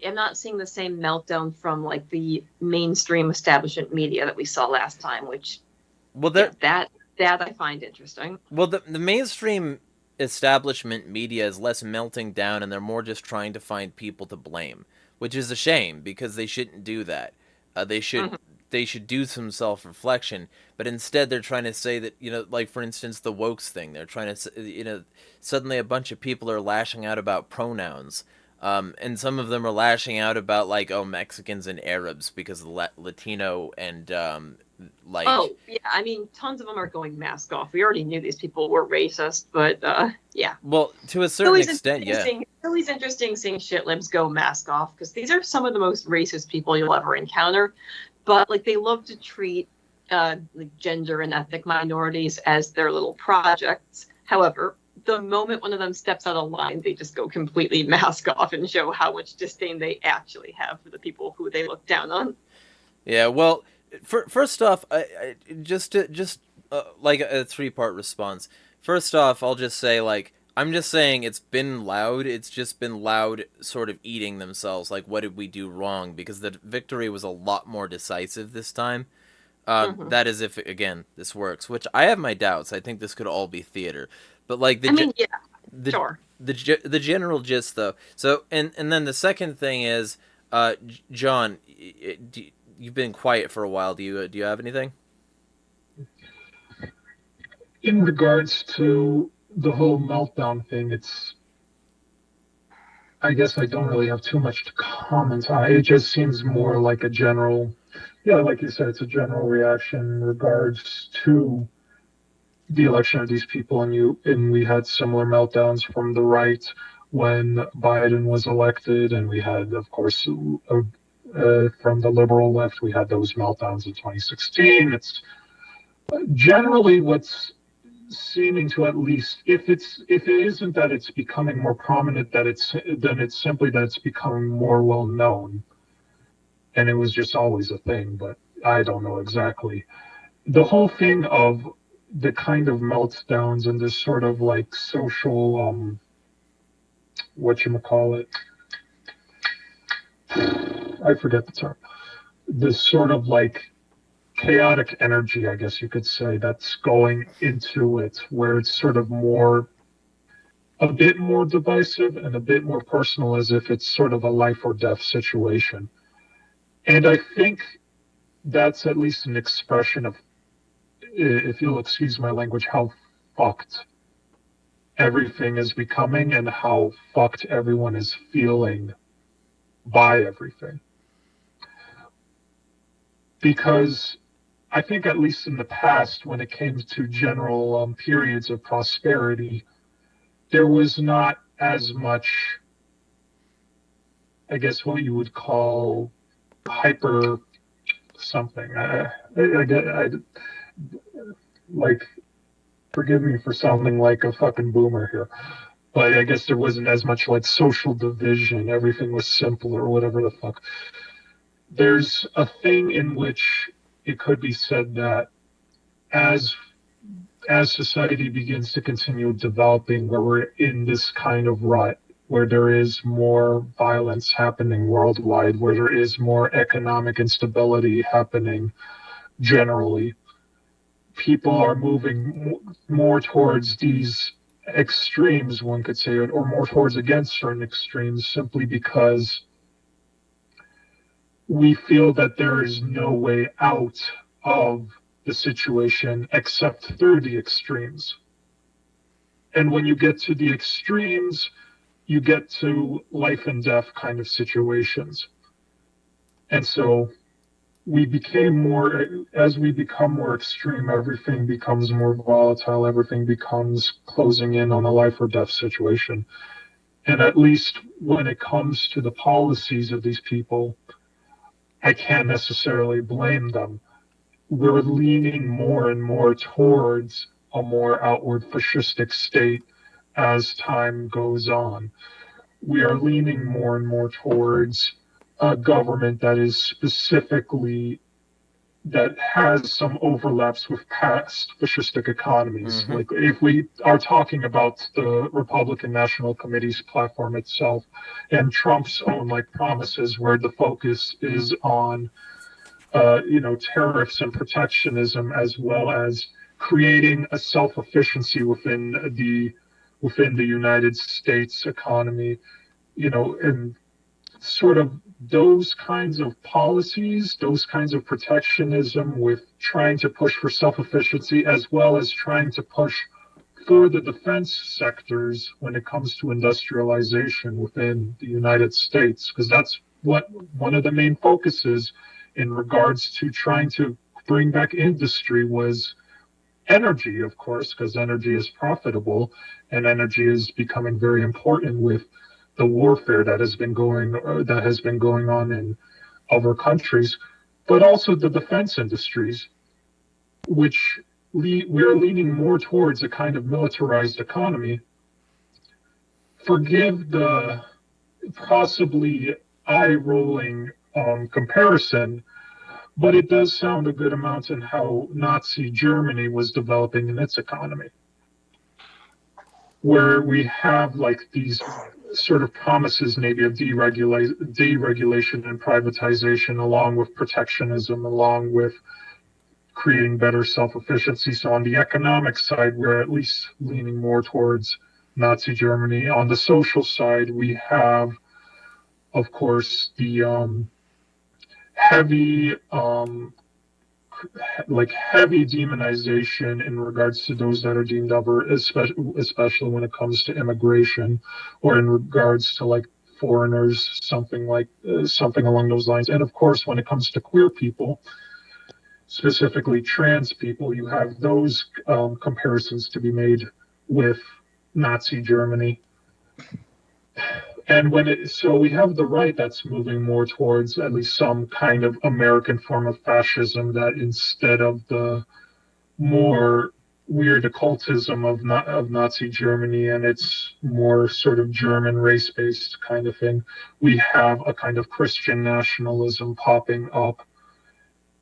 I'm not seeing the same meltdown from like the mainstream establishment media that we saw last time, which that I find interesting. Well, the mainstream establishment media is less melting down, and they're more just trying to find people to blame, which is a shame because they shouldn't do that. They should do some self-reflection, but instead they're trying to say that, like for instance the wokes thing, they're trying to, suddenly a bunch of people are lashing out about pronouns, and some of them are lashing out about like, oh, Mexicans and Arabs because of Latino and like. Oh yeah, I mean tons of them are going mask off. We already knew these people were racist, but yeah. Well, to a certain extent, yeah. It's always interesting seeing shit libs go mask off because these are some of the most racist people you'll ever encounter. But like they love to treat like gender and ethnic minorities as their little projects. However, the moment one of them steps out of line, they just go completely mask off and show how much disdain they actually have for the people who they look down on. Yeah, well, first off, I just like a 3-part response. First off, I'll just say like I'm just saying it's been loud. It's just been loud sort of eating themselves. Like, what did we do wrong? Because the victory was a lot more decisive this time. That is if, again, this works. Which I have my doubts. I think this could all be theater. But, like, sure. The general gist, though. So, and then the second thing is, John, you've been quiet for a while. Do you have anything? In regards to the whole meltdown thing, I guess I don't really have too much to comment on. It just seems more like a general, yeah, like you said, it's a general reaction in regards to the election of these people, and we had similar meltdowns from the right when Biden was elected, and we had, of course, from the liberal left, we had those meltdowns in 2016. It's generally what's seeming to, at least, if it isn't that it's becoming more prominent, then it's simply that it's becoming more well known, and it was just always a thing, but I don't know exactly. The whole thing of the kind of meltdowns and this sort of like social whatchamacallit, I forget the term. This sort of like chaotic energy, I guess you could say, that's going into it, where it's sort of more, a bit more divisive and a bit more personal, as if it's sort of a life or death situation. And I think that's at least an expression of, if you'll excuse my language, how fucked everything is becoming and how fucked everyone is feeling by everything. Because I think, at least in the past, when it came to general periods of prosperity, there was not as much, I guess, what you would call hyper something. I like, forgive me for sounding like a fucking boomer here, but I guess there wasn't as much like social division. Everything was simple, or whatever the fuck. There's a thing in which it could be said that as society begins to continue developing, where we're in this kind of rut, where there is more violence happening worldwide, where there is more economic instability happening generally, people are moving more towards these extremes, one could say, or more towards against certain extremes, simply because we feel that there is no way out of the situation except through the extremes. And when you get to the extremes, you get to life and death kind of situations. And so as we become more extreme, everything becomes more volatile, everything becomes closing in on a life or death situation. And at least when it comes to the policies of these people, I can't necessarily blame them. We're leaning more and more towards a more outward fascistic state as time goes on. We are leaning more and more towards a government that is specifically, that has some overlaps with past fascistic economies. Mm-hmm. Like, if we are talking about the Republican National Committee's platform itself and Trump's own like promises, where the focus is on tariffs and protectionism, as well as creating a self-efficiency within the United States economy, and sort of those kinds of policies, those kinds of protectionism, with trying to push for self-efficiency, as well as trying to push for the defense sectors when it comes to industrialization within the United States, because that's what one of the main focuses in regards to trying to bring back industry was energy, of course, because energy is profitable and energy is becoming very important with the warfare that has been going on in other countries, but also the defense industries, which we're leaning more towards a kind of militarized economy. Forgive the possibly eye-rolling comparison, but it does sound a good amount in how Nazi Germany was developing in its economy, where we have like these sort of promises maybe of deregulation and privatization, along with protectionism, along with creating better self-efficiency. So on the economic side, we're at least leaning more towards Nazi Germany. On the social side, we have, of course, the heavy demonization in regards to those that are deemed other, especially when it comes to immigration, or in regards to like foreigners, something along those lines. And of course, when it comes to queer people, specifically trans people, you have those comparisons to be made with Nazi Germany. And so we have the right that's moving more towards at least some kind of American form of fascism, that instead of the more weird occultism of Nazi Germany and its more sort of German race-based kind of thing, we have a kind of Christian nationalism popping up,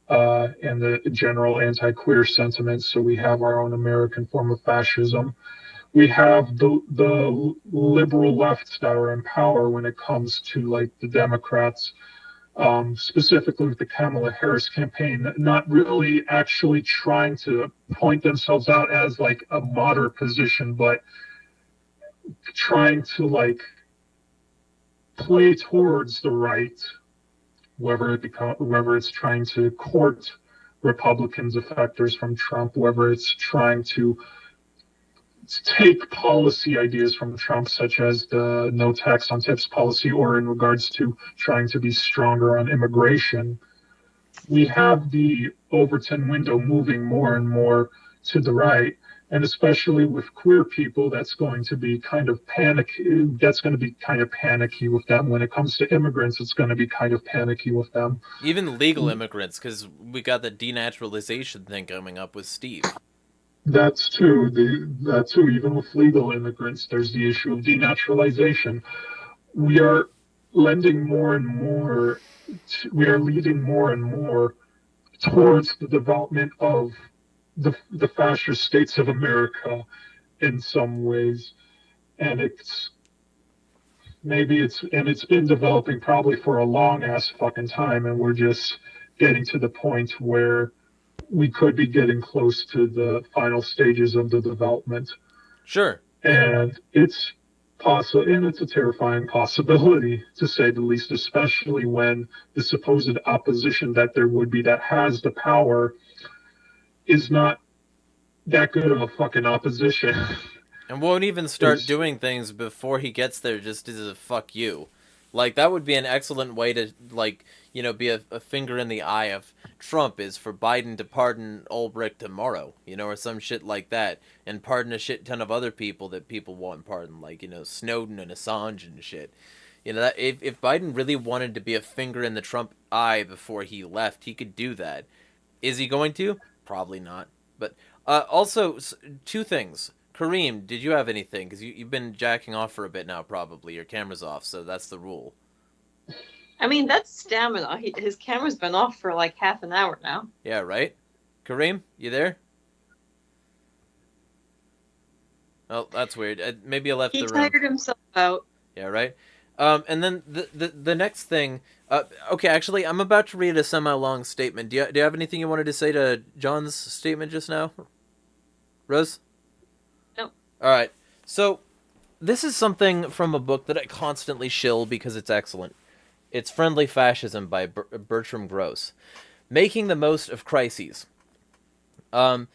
and the general anti-queer sentiments. So we have our own American form of fascism. We have the liberal lefts that are in power when it comes to like the Democrats, specifically with the Kamala Harris campaign, not really actually trying to point themselves out as like a moderate position, but trying to like play towards the right, whether it's trying to court Republicans' effectors from Trump, whether it's trying to take policy ideas from Trump, such as the no tax on tips policy, or in regards to trying to be stronger on immigration. We have the Overton window moving more and more to the right, and especially with queer people, that's going to be kind of panicky with them. When it comes to immigrants, it's going to be kind of panicky with them. Even legal immigrants, because we got the denaturalization thing coming up with Steve. That's true. Even with legal immigrants, there's the issue of denaturalization. We are leading more and more towards the development of the fascist states of America in some ways, and it's been developing probably for a long ass fucking time, and we're just getting to the point where we could be getting close to the final stages of the development. Sure. And it's possible, and it's a terrifying possibility, to say the least, especially when the supposed opposition that there would be, that has the power, is not that good of a fucking opposition. And won't even start doing things before he gets there, just as a fuck you. Like, that would be an excellent way to, like, you know, be a finger in the eye of Trump, is for Biden to pardon Ulbricht tomorrow, you know, or some shit like that, and pardon a shit ton of other people that people want pardoned, like, you know, Snowden and Assange and shit. You know, that if Biden really wanted to be a finger in the Trump eye before he left, he could do that. Is he going to? Probably not. But also, two things. Kareem, did you have anything? Because you've been jacking off for a bit now, probably. Your camera's off, so that's the rule. I mean, that's stamina. His camera's been off for like half an hour now. Yeah, right? Kareem, you there? Oh, that's weird. Maybe I left the room. He tired himself out. Yeah, right? And then the next thing... okay, actually, I'm about to read a semi-long statement. Do you have anything you wanted to say to John's statement just now? Rose? No. Alright, so this is something from a book that I constantly shill because it's excellent. It's Friendly Fascism by Bertram Gross. Making the Most of Crises. This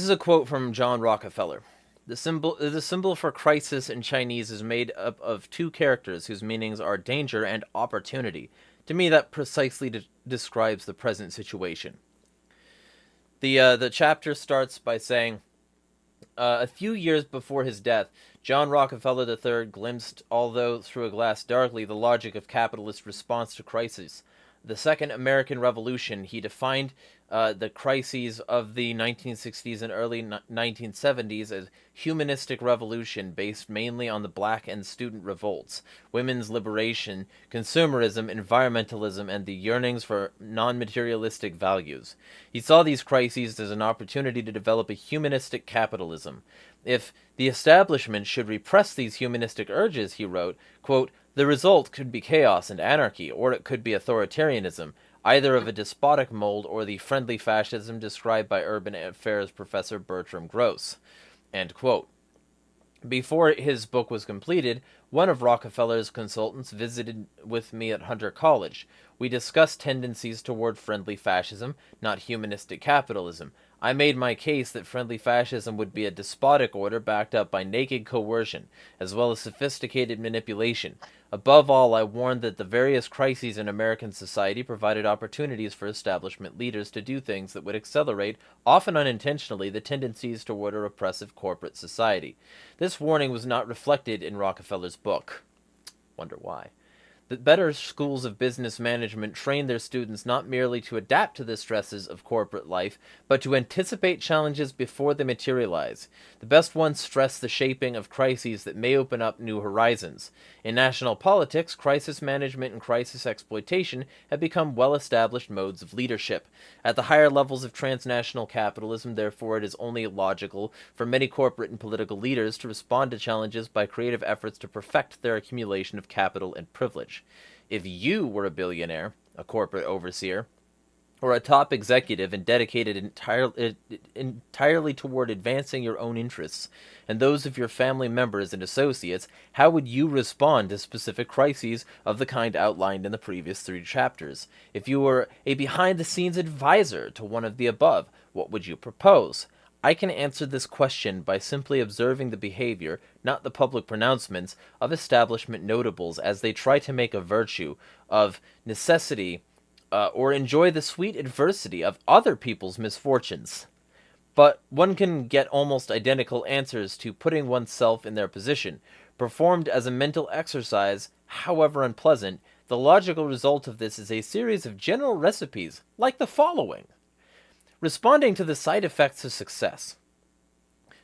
is a quote from John Rockefeller. The symbol for crisis in Chinese is made up of two characters whose meanings are danger and opportunity. To me, that precisely describes the present situation. The chapter starts by saying, a few years before his death, John Rockefeller III glimpsed, although through a glass darkly, the logic of capitalist response to crises. The Second American Revolution, he defined the crises of the 1960s and early 1970s as humanistic revolution based mainly on the black and student revolts, women's liberation, consumerism, environmentalism, and the yearnings for non-materialistic values. He saw these crises as an opportunity to develop a humanistic capitalism. If the establishment should repress these humanistic urges, he wrote, quote, the result could be chaos and anarchy, or it could be authoritarianism, either of a despotic mold or the friendly fascism described by urban affairs professor Bertram Gross. End quote. Before his book was completed, one of Rockefeller's consultants visited with me at Hunter College. We discussed tendencies toward friendly fascism, not humanistic capitalism. I made my case that friendly fascism would be a despotic order backed up by naked coercion, as well as sophisticated manipulation. Above all, I warned that the various crises in American society provided opportunities for establishment leaders to do things that would accelerate, often unintentionally, the tendencies toward a repressive corporate society. This warning was not reflected in Rockefeller's book. Wonder why. The better schools of business management train their students not merely to adapt to the stresses of corporate life, but to anticipate challenges before they materialize. The best ones stress the shaping of crises that may open up new horizons. In national politics, crisis management and crisis exploitation have become well-established modes of leadership. At the higher levels of transnational capitalism, therefore, it is only logical for many corporate and political leaders to respond to challenges by creative efforts to perfect their accumulation of capital and privilege. If you were a billionaire, a corporate overseer, or a top executive and dedicated entirely toward advancing your own interests and those of your family members and associates, how would you respond to specific crises of the kind outlined in the previous 3 chapters? If you were a behind-the-scenes advisor to one of the above, what would you propose? I can answer this question by simply observing the behavior, not the public pronouncements, of establishment notables as they try to make a virtue of necessity or enjoy the sweet adversity of other people's misfortunes. But one can get almost identical answers to putting oneself in their position. Performed as a mental exercise, however unpleasant, the logical result of this is a series of general recipes like the following. Responding to the side effects of success.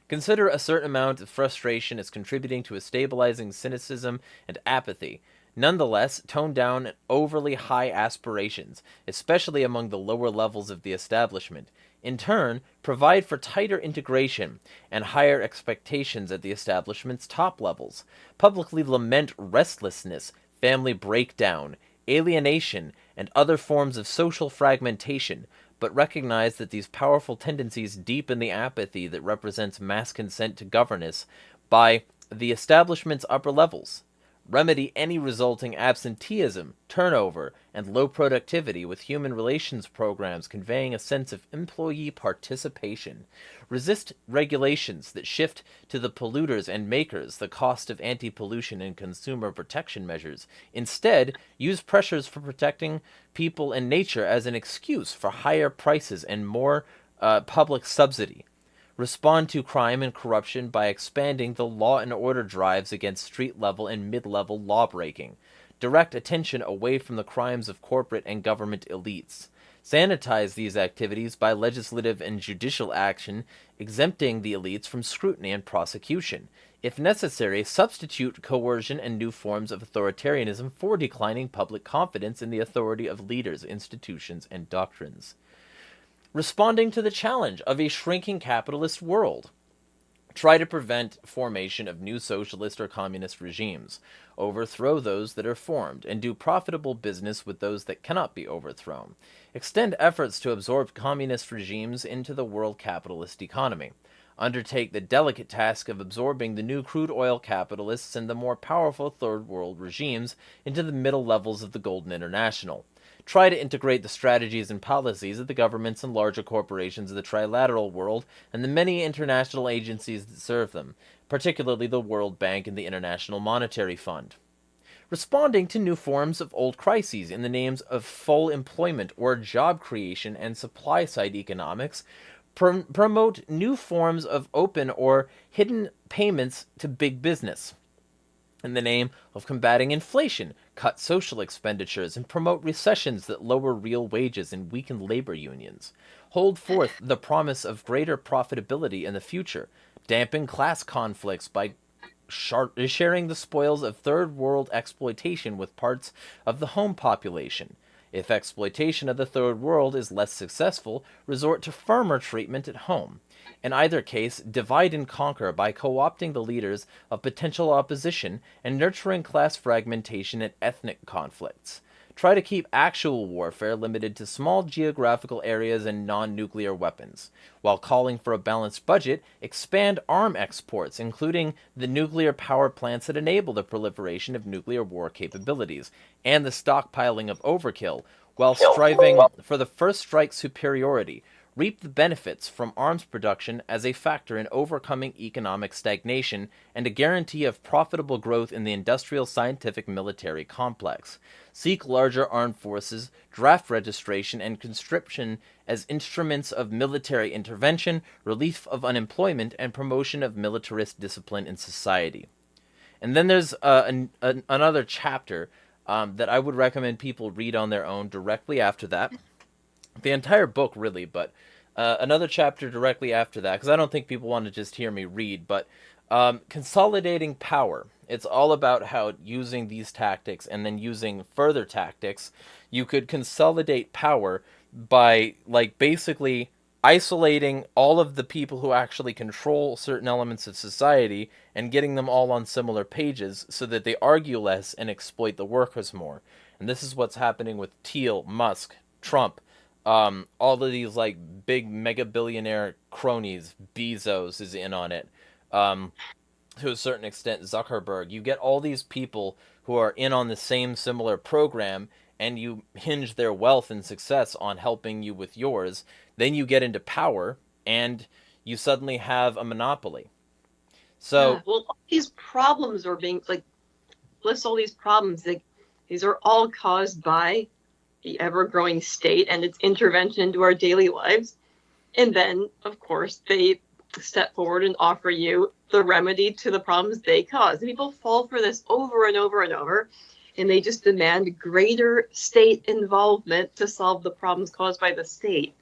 Consider a certain amount of frustration as contributing to a stabilizing cynicism and apathy. Nonetheless, tone down overly high aspirations, especially among the lower levels of the establishment. In turn, provide for tighter integration and higher expectations at the establishment's top levels. Publicly lament restlessness, family breakdown, alienation, and other forms of social fragmentation, but recognize that these powerful tendencies deepen the apathy that represents mass consent to governance by the establishment's upper levels. Remedy any resulting absenteeism, turnover, and low productivity with human relations programs conveying a sense of employee participation. Resist regulations that shift to the polluters and makers the cost of anti-pollution and consumer protection measures. Instead, use pressures for protecting people and nature as an excuse for higher prices and more public subsidy. Respond to crime and corruption by expanding the law and order drives against street-level and mid-level lawbreaking. Direct attention away from the crimes of corporate and government elites. Sanitize these activities by legislative and judicial action, exempting the elites from scrutiny and prosecution. If necessary, substitute coercion and new forms of authoritarianism for declining public confidence in the authority of leaders, institutions, and doctrines. Responding to the challenge of a shrinking capitalist world. Try to prevent formation of new socialist or communist regimes. Overthrow those that are formed, and do profitable business with those that cannot be overthrown. Extend efforts to absorb communist regimes into the world capitalist economy. Undertake the delicate task of absorbing the new crude oil capitalists and the more powerful third world regimes into the middle levels of the Golden International. Try to integrate the strategies and policies of the governments and larger corporations of the trilateral world and the many international agencies that serve them, particularly the World Bank and the International Monetary Fund. Responding to new forms of old crises in the names of full employment or job creation and supply-side economics, promote new forms of open or hidden payments to big business. In the name of combating inflation, cut social expenditures, and promote recessions that lower real wages and weaken labor unions. Hold forth the promise of greater profitability in the future. Dampen class conflicts by sharing the spoils of third world exploitation with parts of the home population. If exploitation of the third world is less successful, resort to firmer treatment at home. In either case, divide and conquer by co-opting the leaders of potential opposition and nurturing class fragmentation and ethnic conflicts. Try to keep actual warfare limited to small geographical areas and non-nuclear weapons. While calling for a balanced budget, expand arm exports, including the nuclear power plants that enable the proliferation of nuclear war capabilities, and the stockpiling of overkill, while striving for the first strike superiority. reap the benefits from arms production as a factor in overcoming economic stagnation and a guarantee of profitable growth in the industrial, scientific, military complex. Seek larger armed forces, draft registration, and conscription as instruments of military intervention, relief of unemployment, and promotion of militarist discipline in society. And then there's another chapter that I would recommend people read on their own directly after that. The entire book, really, but another chapter directly after that, because I don't think people want to just hear me read, but consolidating power. It's all about how using these tactics and then using further tactics, you could consolidate power by, like, basically isolating all of the people who actually control certain elements of society and getting them all on similar pages so that they argue less and exploit the workers more. And this is what's happening with Thiel, Musk, Trump, all of these like big mega billionaire cronies. Bezos is in on it. To a certain extent, Zuckerberg. You get all these people who are in on the same similar program, and you hinge their wealth and success on helping you with yours. Then you get into power, and you suddenly have a monopoly. So, yeah, well, all these problems are being like list all these problems. Like, these are all caused by the ever-growing state and its intervention into our daily lives. And then, of course, they step forward and offer you the remedy to the problems they cause. And people fall for this over and over and over, and they just demand greater state involvement to solve the problems caused by the state.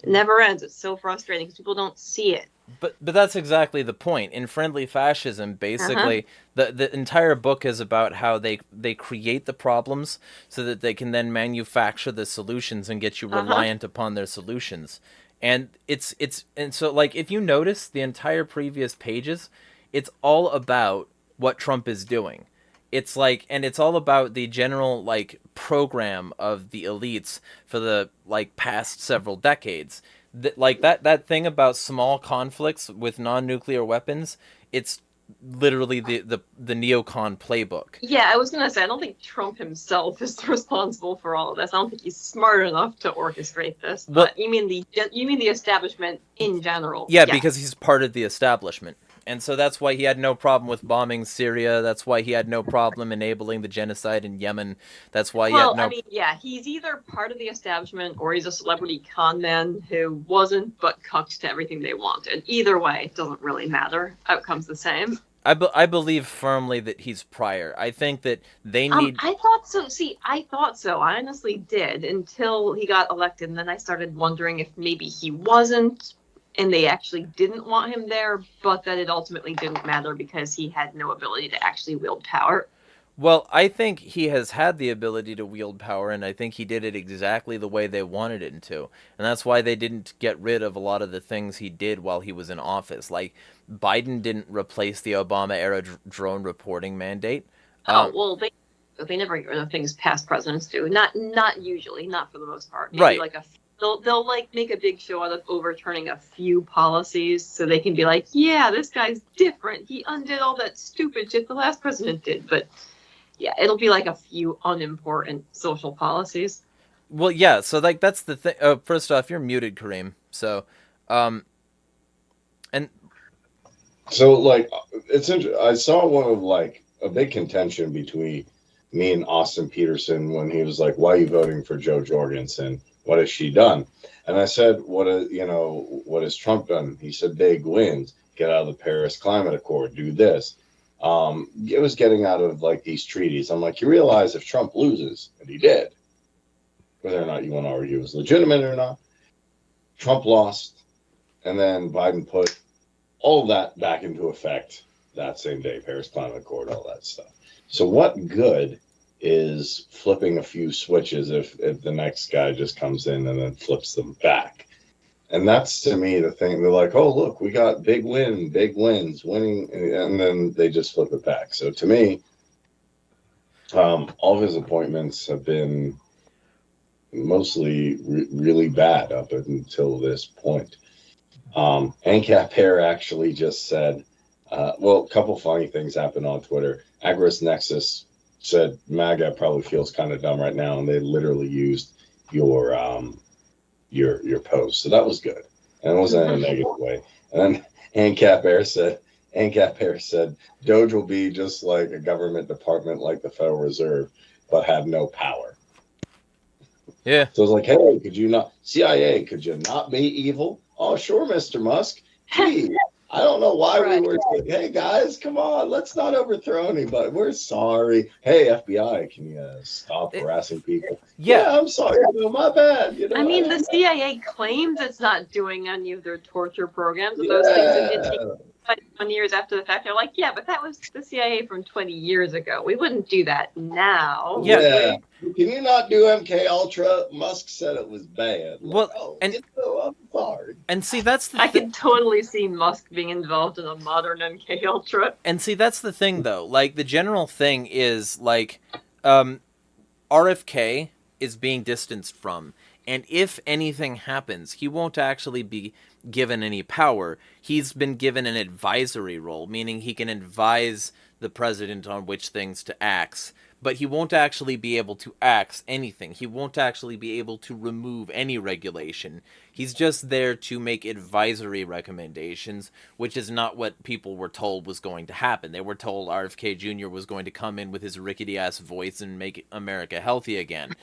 It never ends. It's so frustrating because people don't see it. But that's exactly the point. In Friendly Fascism, basically, the entire book is about how they create the problems so that they can then manufacture the solutions and get you reliant upon their solutions. And so like if you notice the entire previous pages, it's all about what Trump is doing. It's like, and it's all about the general like program of the elites for the like past several decades. That thing about small conflicts with non-nuclear weapons, it's literally the neocon playbook. Yeah, I was gonna say I don't think Trump himself is responsible for all of this. I don't think he's smart enough to orchestrate this. But you mean the establishment in general? Yeah, because he's part of the establishment. And so that's why he had no problem with bombing Syria. That's why he had no problem enabling the genocide in Yemen. That's why he had no... he's either part of the establishment or he's a celebrity con man who wasn't but cucked to everything they wanted. Either way, it doesn't really matter. Outcome's the same. I believe firmly that he's prior. I think that they need... I thought so. See, I thought so. I honestly did until he got elected. And then I started wondering if maybe he wasn't. And they actually didn't want him there, but that it ultimately didn't matter because he had no ability to actually wield power. Well, I think he has had the ability to wield power, and I think he did it exactly the way they wanted him to. And that's why they didn't get rid of a lot of the things he did while he was in office. Like, Biden didn't replace the Obama-era drone reporting mandate. Well, they never get rid of things past presidents do. Not usually, not for the most part. Maybe right. Like They'll like make a big show out of overturning a few policies so they can be like, yeah, this guy's different. He undid all that stupid shit the last president did. But yeah, it'll be like a few unimportant social policies. Well, yeah. So like that's the thing. Oh, first off, you're muted, Kareem. So, and so like it's interesting. I saw one of like a big contention between me and Austin Peterson when he was like, "Why are you voting for Joe Jorgensen? What has she done?" And I said, what has Trump done? He said, big wins, get out of the Paris Climate Accord, do this. It was getting out of like these treaties. I'm like, you realize if Trump loses, and he did, whether or not you want to argue it was legitimate or not, Trump lost, and then Biden put all of that back into effect that same day, Paris Climate Accord, all that stuff. So what good is flipping a few switches if the next guy just comes in and then flips them back? And that's, to me, the thing. They're like, oh, look, we got big wins, winning, and then they just flip it back. So to me, all of his appointments have been mostly really bad up until this point. ANCAP Air actually just said, a couple funny things happened on Twitter. Agorist Nexus said MAGA probably feels kind of dumb right now, and they literally used your your post. So that was good, and it wasn't in a negative way. And then ANCAP Air said, Doge will be just like a government department like the Federal Reserve, but have no power. Yeah. So it's like, hey, could you not, CIA, could you not be evil? Oh, sure, Mr. Musk. Gee, I don't know why we were saying, hey, guys, come on, let's not overthrow anybody. We're sorry. Hey, FBI, can you stop harassing people? Yeah, I'm sorry. My bad. I mean, the CIA claims it's not doing any of their torture programs and those things that it takes 21 years after the fact. They're like, yeah, but that was the CIA from 20 years ago. We wouldn't do that now. Yeah. Can you not do MK Ultra? Musk said it was bad. Well, I'm sorry. And see, that's the I could totally see Musk being involved in a modern MK Ultra. And see, that's the thing, though. Like, the general thing is, like, RFK is being distanced from. And if anything happens, he won't actually be given any power. He's been given an advisory role, meaning he can advise the president on which things to axe. But he won't actually be able to axe anything. He won't actually be able to remove any regulation. He's just there to make advisory recommendations, which is not what people were told was going to happen. They were told RFK Jr. was going to come in with his rickety-ass voice and make America healthy again.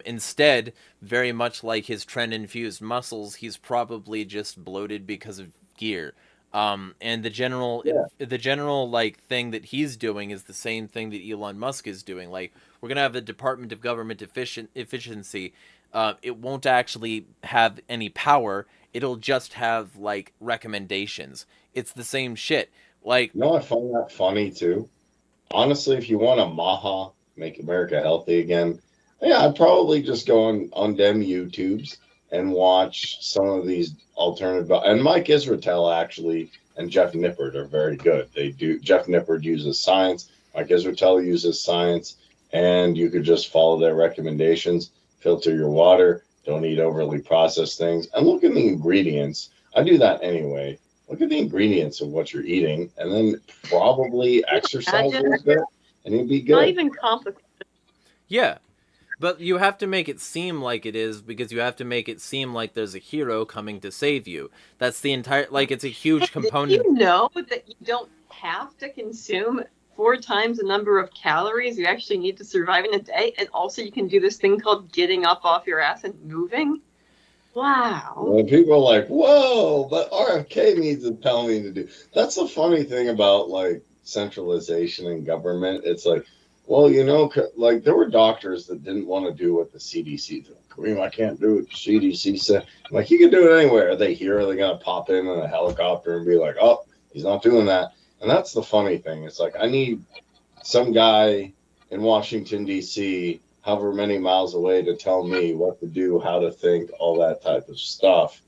Instead, very much like his trend-infused muscles, he's probably just bloated because of gear. And the general like thing that he's doing is the same thing that Elon Musk is doing. Like, we're gonna have the Department of Government Efficiency. It won't actually have any power. It'll just have like recommendations. It's the same shit. Like, I find that funny too. Honestly, if you want to Maha make America healthy again, yeah, I'd probably just go on them YouTubes and watch some of these alternative. And Mike Israetel actually and Jeff Nippard are very good. They do. Jeff Nippard uses science. Mike Israetel uses science, and you could just follow their recommendations. Filter your water. Don't eat overly processed things. And look at the ingredients. I do that anyway. Look at the ingredients of what you're eating, and then probably exercise a little bit, and you'll be good. Not even complicated. Yeah. But you have to make it seem like it is, because you have to make it seem like there's a hero coming to save you. That's the entire, like, it's a huge component. Did you know that you don't have to consume 4 times the number of calories you actually need to survive in a day? And also you can do this thing called getting up off your ass and moving? Wow. Well, people are like, whoa, but RFK needs to tell me to do. That's the funny thing about, like, centralization in government. It's like, well, like there were doctors that didn't want to do what the CDC did. Kareem, I can't do what the CDC said. I'm like, you can do it anywhere. Are they here? Are they going to pop in a helicopter and be like, oh, he's not doing that? And that's the funny thing. It's like, I need some guy in Washington, D.C., however many miles away, to tell me what to do, how to think, all that type of stuff.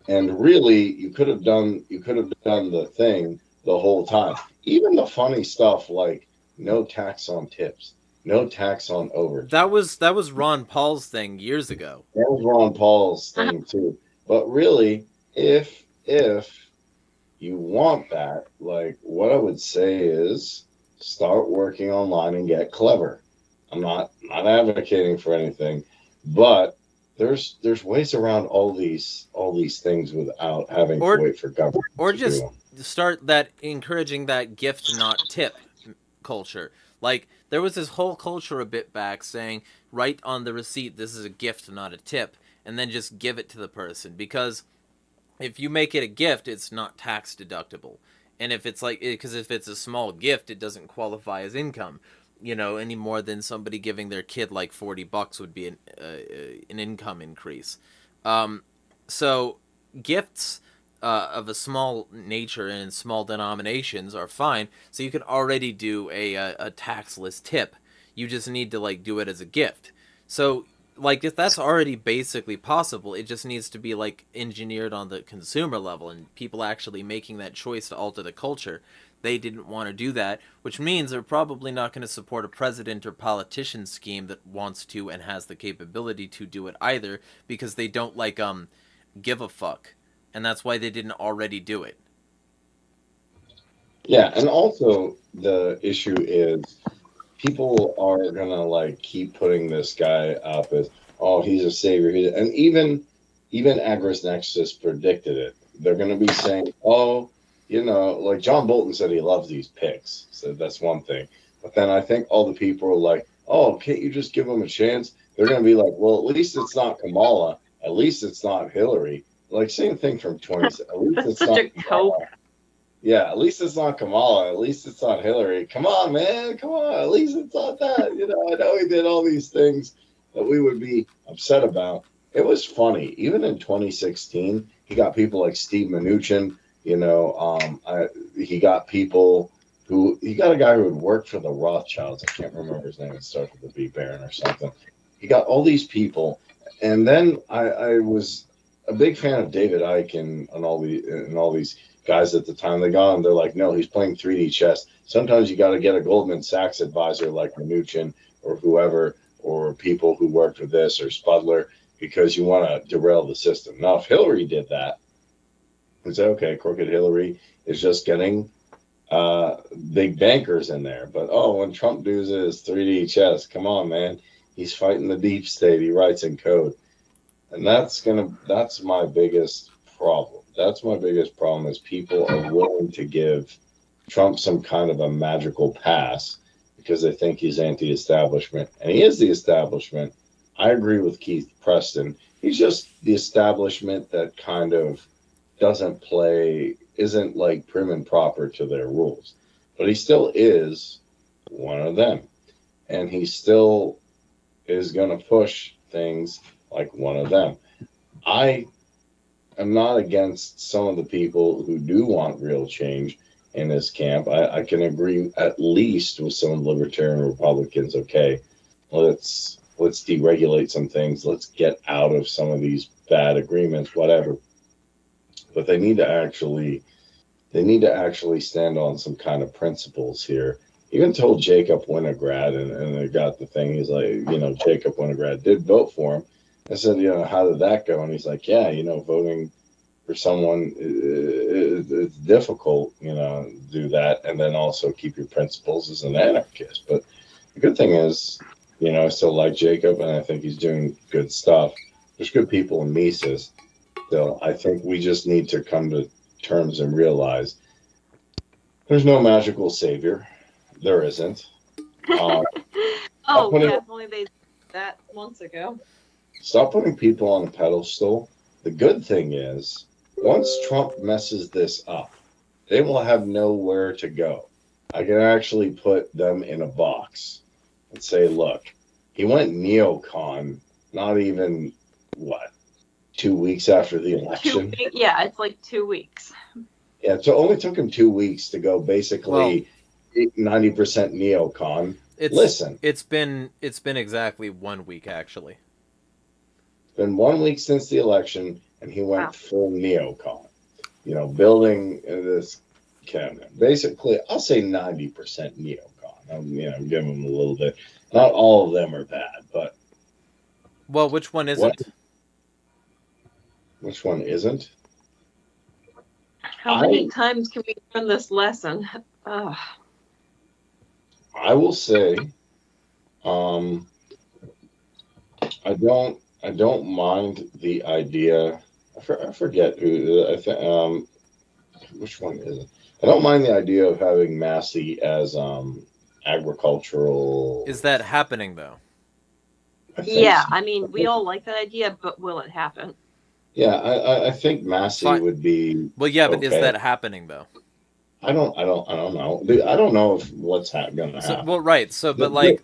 And really, you could have done the thing the whole time. Even the funny stuff like, no tax on tips, no tax on overtime. That was Ron Paul's thing years ago. That was Ron Paul's thing too. But really, if you want that, like, what I would say is start working online and get clever. I'm not advocating for anything, but there's ways around all these things without having to wait for government. Or just start that encouraging that gift not tip culture. Like, there was this whole culture a bit back saying, write on the receipt, this is a gift, not a tip, and then just give it to the person. Because if you make it a gift, it's not tax deductible. And if it's like, because if it's a small gift, it doesn't qualify as income, any more than somebody giving their kid like $40 would be an income increase. So gifts of a small nature and in small denominations are fine. So you can already do a taxless tip. You just need to like do it as a gift. So like if that's already basically possible, it just needs to be like engineered on the consumer level and people actually making that choice to alter the culture. They didn't want to do that, which means they're probably not going to support a president or politician scheme that wants to and has the capability to do it either, because they don't like give a fuck. And that's why they didn't already do it. Yeah, and also the issue is people are gonna like keep putting this guy up as, oh, he's a savior. And even Agris Nexus predicted it. They're going to be saying, oh, like John Bolton said he loves these picks. So that's one thing. But then I think all the people are like, oh, can't you just give him a chance? They're going to be like, well, at least it's not Kamala. At least it's not Hillary. Like, same thing from 20. At least That's it's such not a Kamala. cope. Yeah, at least it's not Kamala. At least it's not Hillary. Come on, man. Come on. At least it's not that. I know he did all these things that we would be upset about. It was funny. Even in 2016, he got people like Steve Mnuchin. He got people he got a guy who had worked for the Rothschilds. I can't remember his name. It starts with a B Baron or something. He got all these people. And then I was a big fan of David Icke and all these guys at the time. They got him. They're like, no, he's playing 3D chess. Sometimes you got to get a Goldman Sachs advisor like Mnuchin or whoever, or people who worked with this or Spudler, because you want to derail the system. Now, if Hillary did that, we'd say, okay, crooked Hillary is just getting big bankers in there. But, when Trump does his 3D chess, come on, man. He's fighting the deep state. He writes in code. And that's my biggest problem. That's my biggest problem is people are willing to give Trump some kind of a magical pass because they think he's anti-establishment. And he is the establishment. I agree with Keith Preston. He's just the establishment that kind of isn't like prim and proper to their rules. But he still is one of them. And he still is going to push things like one of them. I am not against some of the people who do want real change in this camp. I can agree at least with some of the libertarian Republicans. Okay, let's deregulate some things. Let's get out of some of these bad agreements, whatever. But they need to actually stand on some kind of principles here. Even told Jacob Winograd, and I got the thing. He's like, Jacob Winograd did vote for him. I said, how did that go? And he's like, yeah, voting for someone it's difficult, do that, and then also keep your principles as an anarchist. But the good thing is, I still like Jacob, and I think he's doing good stuff. There's good people in Mises. So I think we just need to come to terms and realize there's no magical savior. There isn't. Definitely they did that months ago. Stop putting people on a pedestal. The good thing is, once Trump messes this up, they will have nowhere to go. I can actually put them in a box and say, look, he went neocon not even, 2 weeks after the election? Yeah, it's like 2 weeks. Yeah, so it only took him 2 weeks to go basically 90% neocon. It's been exactly 1 week, actually. It's been 1 week since the election, and he went full neocon. Building this cabinet. Basically, I'll say 90% neocon. I'm giving him a little bit. Not all of them are bad, but. Well, which one isn't? Which one isn't? How many times can we learn this lesson? I will say, I don't mind the idea. I forget who. I think. Which one is it? I don't mind the idea of having Massey as agricultural. Is that happening though? Yeah, so. I mean, we all like that idea, but will it happen? Yeah, I think Massey would be. Well, yeah, but is that happening though? I don't know. I don't know if what's going to happen. Well, right. So, but like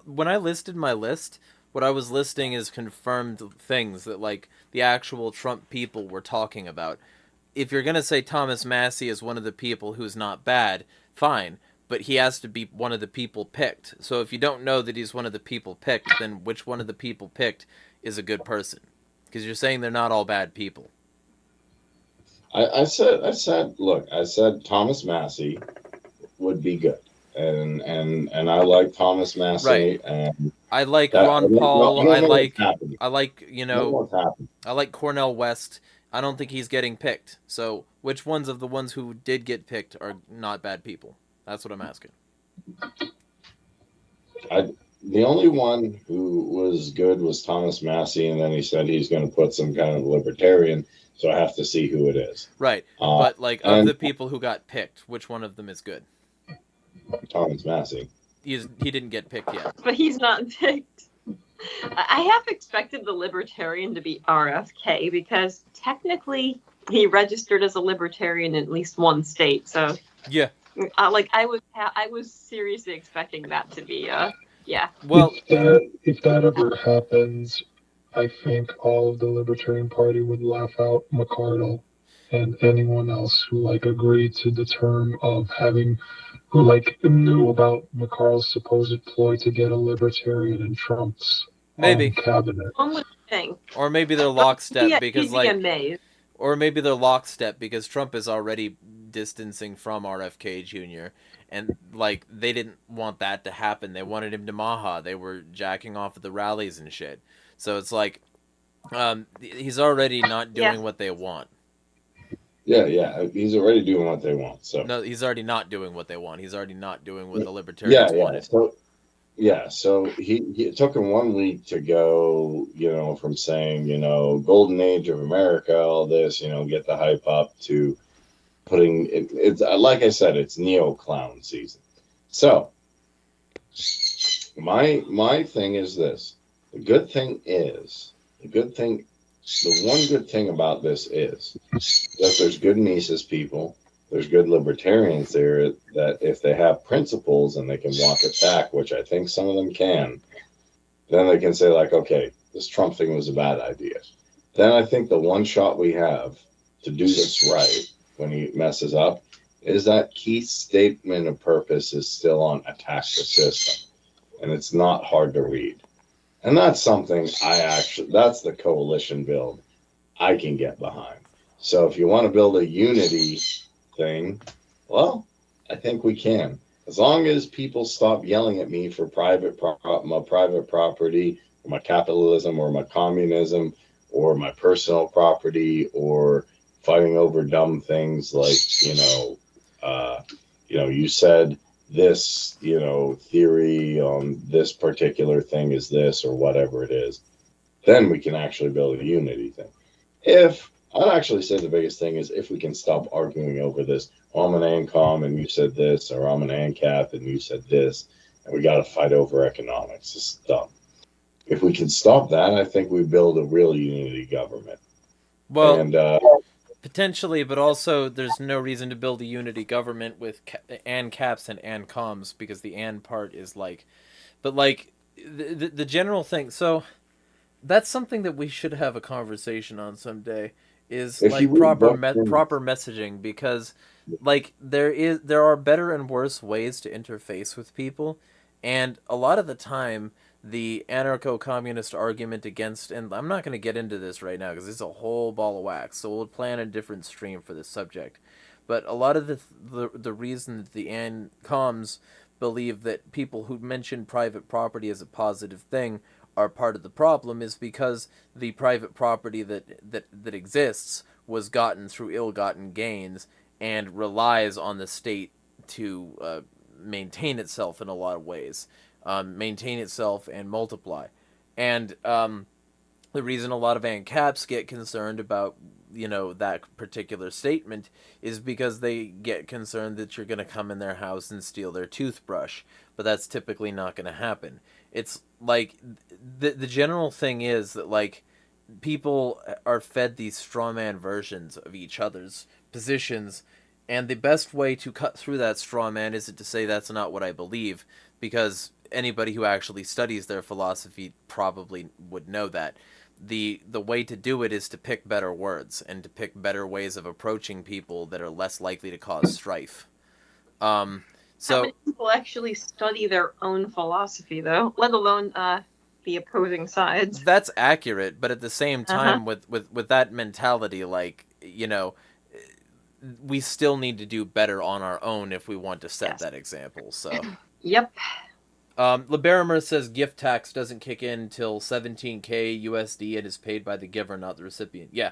when I listed my list, what I was listing is confirmed things that like the actual Trump people were talking about. If you're gonna say Thomas Massey is one of the people who's not bad, fine, but he has to be one of the people picked. So if you don't know that he's one of the people picked, then which one of the people picked is a good person? Because you're saying they're not all bad people. I said Thomas Massey would be good, and I like Thomas Massey, right. And I like Ron Paul. I like Cornel West. I don't think he's getting picked. So which ones of the ones who did get picked are not bad people? That's what I'm asking. the only one who was good was Thomas Massey, and then he said he's going to put some kind of libertarian. So I have to see who it is. Right. But like of And the people who got picked, which one of them is good? Thomas Massey. He didn't get picked yet. But he's not picked. I have expected the libertarian to be RFK because technically he registered as a libertarian in at least one state. So Yeah. like I was seriously expecting that to be yeah. Well, if that ever happens, I think all of the Libertarian Party would laugh out McCardle and anyone else who like agreed to the term of having, who like knew about McCardle's supposed ploy to get a Libertarian in Trump's Maybe. cabinet. One would think. or maybe they're lockstep Yeah, because he'd be like, amazed. or maybe they're lockstep because Trump is already distancing from RFK Jr. and like they didn't want that to happen. They wanted him to Maha. They were jacking off at the rallies and shit. So it's like, he's already not doing what they want. Yeah. He's already doing what they want. So No, he's already not doing what they want. He's already not doing what the libertarians wanted. So he it took him 1 week to go, from saying, golden age of America, all this, get the hype up to putting it. It's like I said, it's neo clown season. So my thing is this: the one good thing about this is that there's good Mises people. There's good libertarians there that if they have principles and they can walk it back, which I think some of them can, then they can say like, okay, this Trump thing was a bad idea. Then I think the one shot we have to do this right when he messes up is that Keith's statement of purpose is still on attack the system. And it's not hard to read. And that's something that's the coalition build I can get behind. So if you want to build a unity thing, well, I think we can. As long as people stop yelling at me for my private property, or my capitalism, or my communism, or my personal property, or fighting over dumb things like, you said this, theory on this particular thing is this, or whatever it is, then we can actually build a unity thing. I'd actually say the biggest thing is if we can stop arguing over this. Well, I'm an ANCOM and you said this, or I'm an ANCAP and you said this, and we got to fight over economics. It's dumb. If we can stop that, I think we build a real unity government. Well, and potentially, but also there's no reason to build a unity government with ANCAPs and ANCOMs because the AN part is like, but like the general thing. So that's something that we should have a conversation on someday. Is like proper messaging, because like there are better and worse ways to interface with people, and a lot of the time the anarcho-communist argument against, and I'm not going to get into this right now because it's a whole ball of wax, so we'll plan a different stream for this subject, but a lot of the reason that the ANCOMs believe that people who mention private property as a positive thing are part of the problem is because the private property that exists was gotten through ill-gotten gains and relies on the state to maintain itself in a lot of ways, maintain itself and multiply. And the reason a lot of ANCAPs get concerned about that particular statement is because they get concerned that you're going to come in their house and steal their toothbrush, but that's typically not going to happen. It's like the general thing is that like people are fed these strawman versions of each other's positions, and the best way to cut through that strawman isn't to say that's not what I believe, because anybody who actually studies their philosophy probably would know that. The way to do it is to pick better words and to pick better ways of approaching people that are less likely to cause strife. So how many people actually study their own philosophy, though, let alone the opposing sides? That's accurate, but at the same time, with that mentality, like, we still need to do better on our own if we want to set that example. So, Yep. Liberimer says gift tax doesn't kick in until 17K USD and is paid by the giver, not the recipient. Yeah,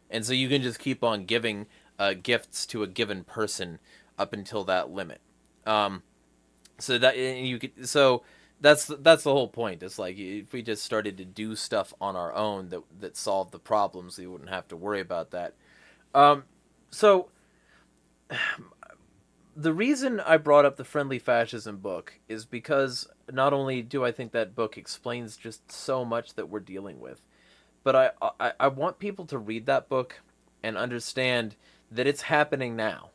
and so you can just keep on giving gifts to a given person up until that limit. So That's the whole point. It's like if we just started to do stuff on our own that solved the problems, we wouldn't have to worry about that. So the reason I brought up the Friendly Fascism book is because not only do I think that book explains just so much that we're dealing with, but I want people to read that book and understand that it's happening now,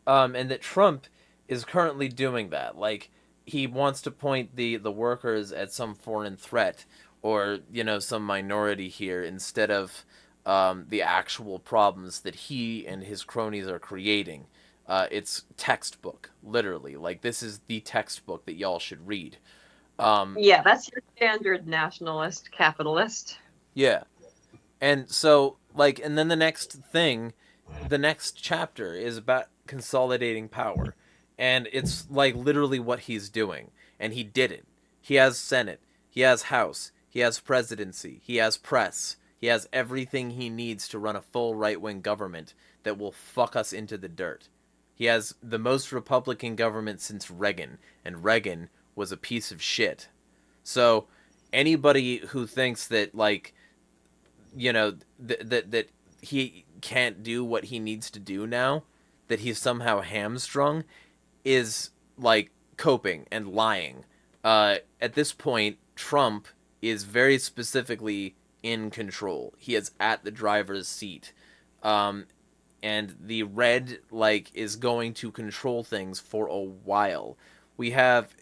and that Trump is currently doing that. Like, he wants to point the workers at some foreign threat or, some minority here instead of the actual problems that he and his cronies are creating. It's textbook, literally. Like, this is the textbook that y'all should read. Yeah, that's your standard nationalist capitalist. Yeah. And so, like, and then the next chapter is about consolidating power. And it's, like, literally what he's doing. And he did it. He has Senate. He has House. He has presidency. He has press. He has everything he needs to run a full right-wing government that will fuck us into the dirt. He has the most Republican government since Reagan. And Reagan was a piece of shit. So, anybody who thinks that, like, that he can't do what he needs to do now, that he's somehow hamstrung, is, like, coping and lying. At this point, Trump is very specifically in control. He is at the driver's seat. And the red, like, is going to control things for a while. We have,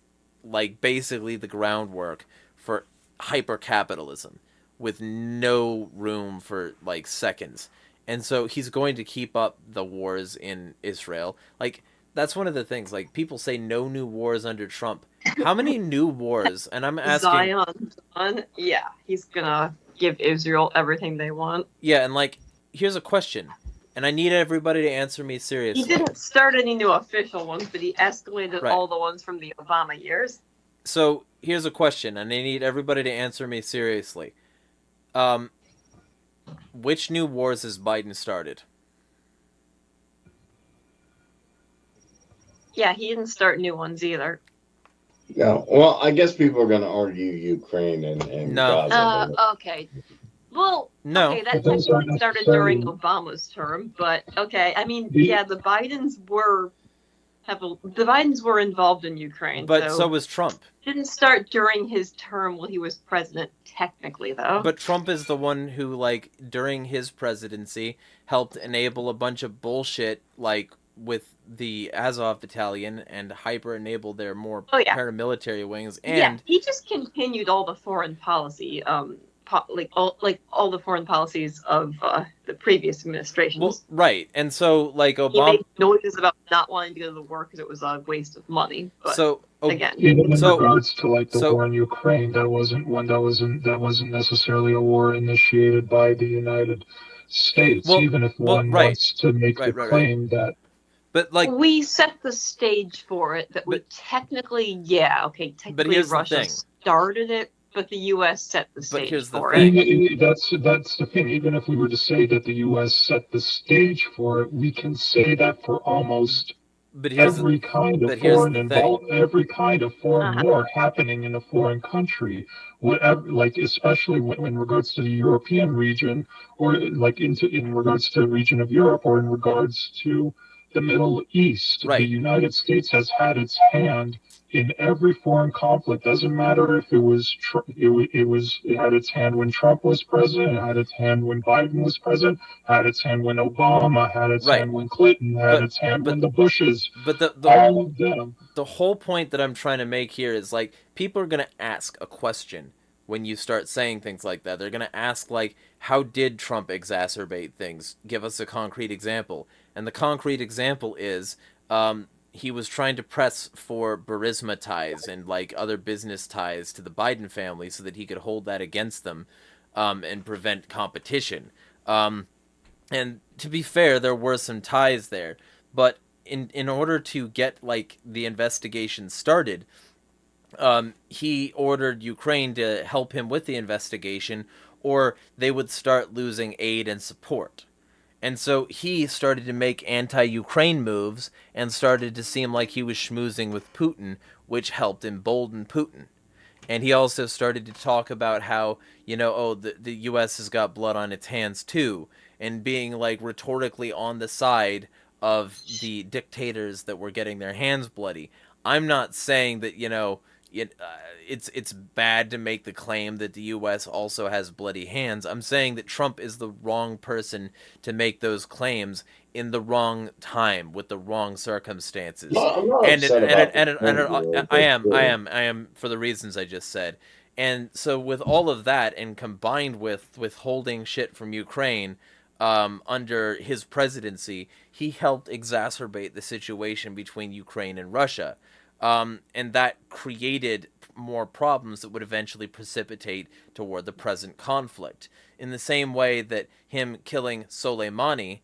like, basically the groundwork for hyper-capitalism with no room for, like, seconds. And so he's going to keep up the wars in Israel. Like, that's one of the things. Like, people say no new wars under Trump. How many new wars? And I'm asking... Zion, yeah, he's gonna give Israel everything they want. Yeah, and, like, here's a question. And I need everybody to answer me seriously. He didn't start any new official ones, but he escalated all the ones from the Obama years. So, here's a question, and I need everybody to answer me seriously. Which new wars has Biden started? Yeah, he didn't start new ones either. No. Well, I guess people are going to argue Ukraine and No. Gaza. Okay. Well, no. Okay, that technically started during Obama's term, but okay. I mean, yeah, the Bidens were involved in Ukraine, but so was Trump. Didn't start during his term while he was president, technically, though. But Trump is the one who, like, during his presidency, helped enable a bunch of bullshit, like, with the Azov battalion and hyper-enable their more paramilitary wings. And yeah, he just continued all the foreign policy, all the foreign policies of the previous administrations. Well, right, and so, like, Obama... He made noises about not wanting to go to the war because it was a waste of money. But so again, even in regards to, like, the war in Ukraine, that wasn't necessarily a war initiated by the United States. Well, even if one wants to make the claim that. But, like, we set the stage for it. Technically Russia started it. But the U.S. set the stage for it. That's the thing. Even if we were to say that the U.S. set the stage for it, we can say that for almost every kind of foreign war happening in a foreign country. Whatever, like, especially in regards to the European region, or like in regards to the region of Europe, or in regards to the Middle East. Right. The United States has had its hand in every foreign conflict. Doesn't matter if it had its hand when Trump was president, it had its hand when Biden was president, had its hand when Obama, had its hand when Clinton, had its hand when the Bushes. But all of them. The whole point that I'm trying to make here is, like, people are going to ask a question when you start saying things like that. They're going to ask, like, how did Trump exacerbate things? Give us a concrete example. And the concrete example is he was trying to press for Burisma ties and, like, other business ties to the Biden family so that he could hold that against them and prevent competition. And to be fair, there were some ties there. But in order to get, like, the investigation started, he ordered Ukraine to help him with the investigation, or they would start losing aid and support. And so he started to make anti-Ukraine moves and started to seem like he was schmoozing with Putin, which helped embolden Putin. And he also started to talk about how, the U.S. has got blood on its hands too, and being like rhetorically on the side of the dictators that were getting their hands bloody. I'm not saying that, it's bad to make the claim that the U.S. also has bloody hands. I'm saying that Trump is the wrong person to make those claims in the wrong time with the wrong circumstances. No, I'm not upset about I am for the reasons I just said. And so with all of that, and combined with withholding shit from Ukraine under his presidency, he helped exacerbate the situation between Ukraine and Russia. And that created more problems that would eventually precipitate toward the present conflict. In the same way that him killing Soleimani,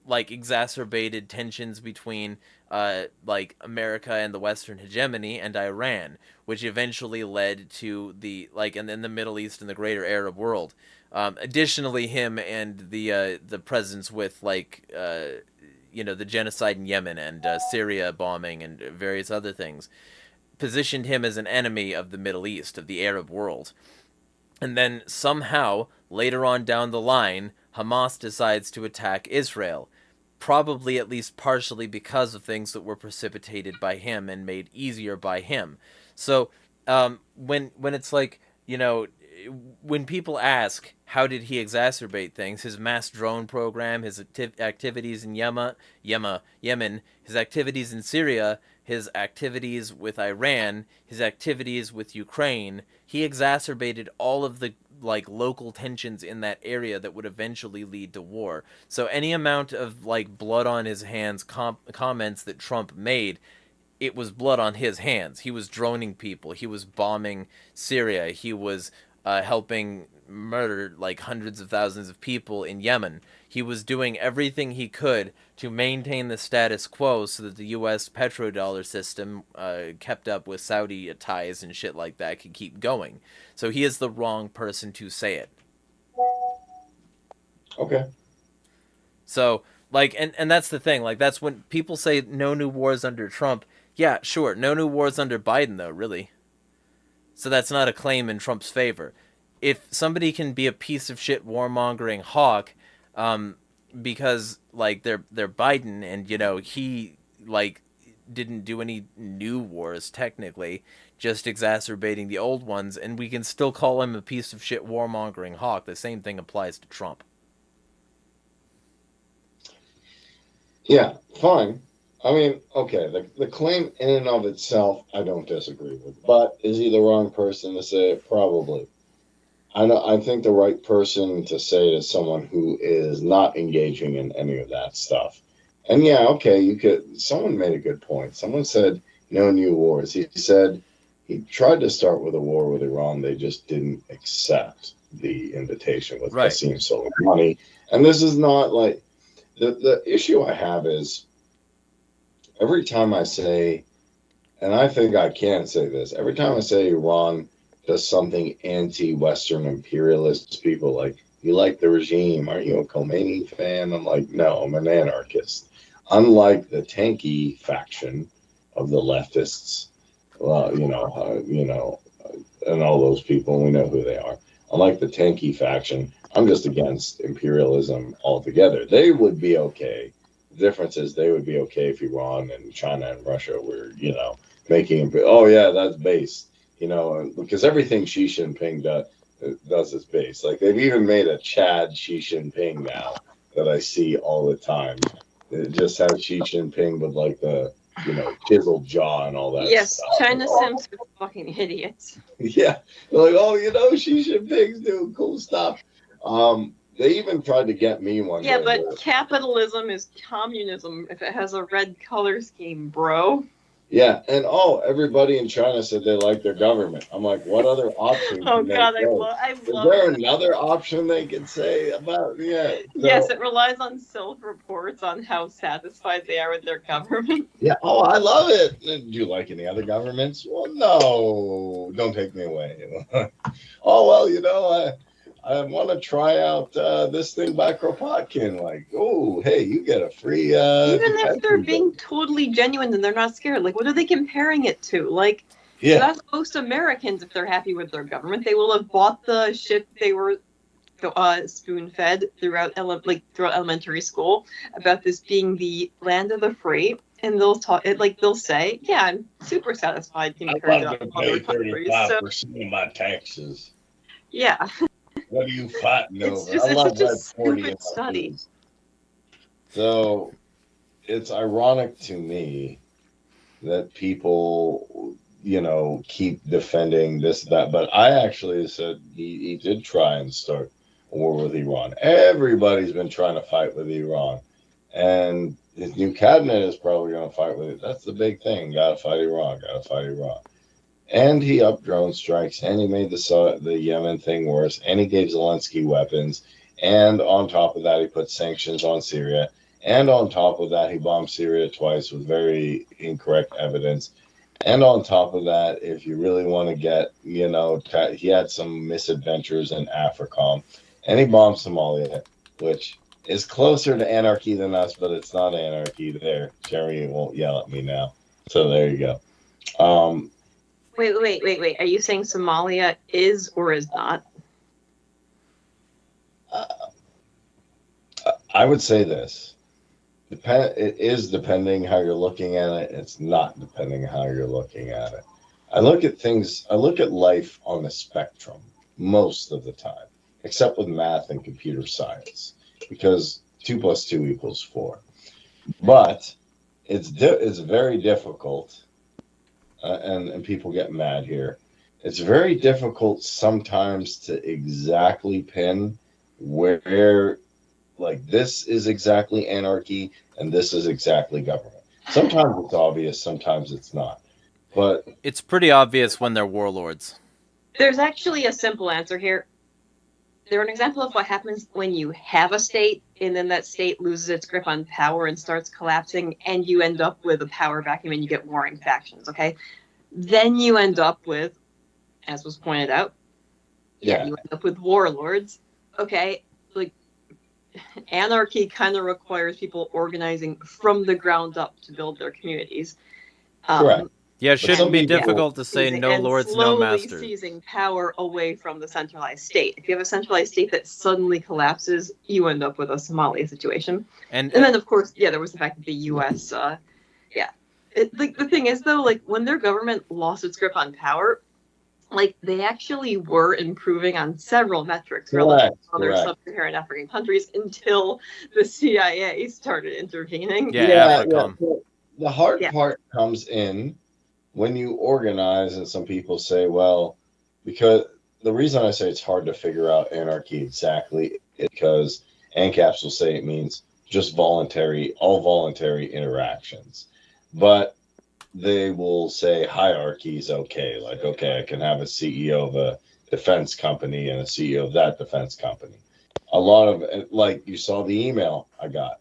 exacerbated tensions between America and the Western hegemony and Iran, which eventually led to the and then the Middle East and the greater Arab world. Additionally, him and the presence with the genocide in Yemen and Syria bombing and various other things positioned him as an enemy of the Middle East, of the Arab world. And then somehow, later on down the line, Hamas decides to attack Israel, probably at least partially because of things that were precipitated by him and made easier by him. So when it's when people ask how did he exacerbate things, his mass drone program, his activities in Yemen, his activities in Syria, his activities with Iran, his activities with Ukraine, he exacerbated all of the local tensions in that area that would eventually lead to war. So any amount of blood on his hands comments that Trump made, it was blood on his hands. He was droning people. He was bombing Syria. He was helping murder hundreds of thousands of people in Yemen. He was doing everything he could to maintain the status quo so that the U.S. petrodollar system kept up with Saudi ties and shit like that could keep going. So he is the wrong person to say it. Okay. So, and that's the thing. That's when people say no new wars under Trump. Yeah, sure. No new wars under Biden, though, really. So that's not a claim in Trump's favor. If somebody can be a piece of shit warmongering hawk, because they're Biden and he didn't do any new wars technically, just exacerbating the old ones, and we can still call him a piece of shit warmongering hawk. The same thing applies to Trump. Yeah, fine. I mean, okay, the claim in and of itself, I don't disagree with. But is he the wrong person to say it? Probably. I think the right person to say it is someone who is not engaging in any of that stuff. And yeah, okay, someone made a good point. Someone said no new wars. He said he tried to start with a war with Iran. They just didn't accept the invitation with Qasem Soleimani. And this is not the issue I have is every time I say, and I think I can say this, every time I say Iran does something anti-Western imperialist, people you like the regime, aren't you a Khomeini fan? I'm like, no, I'm an anarchist. Unlike the tanky faction of the leftists, and all those people, we know who they are. Unlike the tanky faction, I'm just against imperialism altogether. They would be okay. The difference is they would be okay if Iran and China and Russia were, making, oh yeah, that's base. Because everything Xi Jinping does is base. They've even made a Chad Xi Jinping now that I see all the time. It just has Xi Jinping with the chiseled jaw and all that. Yes, stuff. China Sims are fucking idiots. Yeah, they're Xi Jinping's doing cool stuff. They even tried to get me one. Yeah, but capitalism is communism if it has a red color scheme, bro. Yeah, and everybody in China said they like their government. I'm like, what other option? Oh God, I love. Is there another option they could say about? Yeah. So, yes, it relies on self-reports on how satisfied they are with their government. Yeah. Oh, I love it. Do you like any other governments? Well, no. Don't take me away. Oh well, I want to try out this thing by Kropotkin. Hey, you get a free. Even if they're being totally genuine and they're not scared, what are they comparing it to? Yeah. So that's most Americans, if they're happy with their government, they will have bought the shit they were spoon-fed throughout elementary school about this being the land of the free, and they'll say, "Yeah, I'm super satisfied I'm compared about to to other pay countries." So 35% of my taxes. yeah, What are you fighting it's over? I it's love such a Red 40 in stupid my study. food. So it's ironic to me that people, keep defending this, that. But I actually said he did try and start a war with Iran. Everybody's been trying to fight with Iran. And his new cabinet is probably going to fight with it. That's the big thing. Got to fight Iran. Got to fight Iran. And he upped drone strikes, and he made the Yemen thing worse, and he gave Zelensky weapons. And on top of that, he put sanctions on Syria. And on top of that, he bombed Syria twice with very incorrect evidence. And on top of that, if you really want to get, he had some misadventures in Africa. And he bombed Somalia, which is closer to anarchy than us, but it's not anarchy there. Jeremy won't yell at me now. So there you go. Wait. Are you saying Somalia is or is not? I would say this. It is depending how you're looking at it. It's not depending how you're looking at it. I look at life on the spectrum most of the time, except with math and computer science, because 2 + 2 = 4. But it's very difficult, and people get mad here. It's very difficult sometimes to exactly pin where, like, this is exactly anarchy and this is exactly government. Sometimes it's obvious, sometimes it's not. But it's pretty obvious when they're warlords. There's actually a simple answer here. They're an example of what happens when you have a state and then that state loses its grip on power and starts collapsing, and you end up with a power vacuum and you get warring factions, okay? Then you end up with, as was pointed out, you end up with warlords, okay? Like, anarchy kind of requires people organizing from the ground up to build their communities. Correct. Yeah, it shouldn't be difficult to say no lords, no masters. Slowly seizing power away from the centralized state. If you have a centralized state that suddenly collapses, you end up with a Somalia situation. And then, of course, there was the fact that the U.S. The thing is, though, like, when their government lost its grip on power, like, they actually were improving on several metrics relative to other sub-Saharan African countries until the CIA started intervening. The hard part comes in when you organize, and some people say, well, because the reason I say it's hard to figure out anarchy exactly is because ANCAPs will say it means just all voluntary interactions. But they will say hierarchy is okay. Like, okay, I can have a CEO of a defense company and a CEO of that defense company. A lot of, like, you saw the email I got.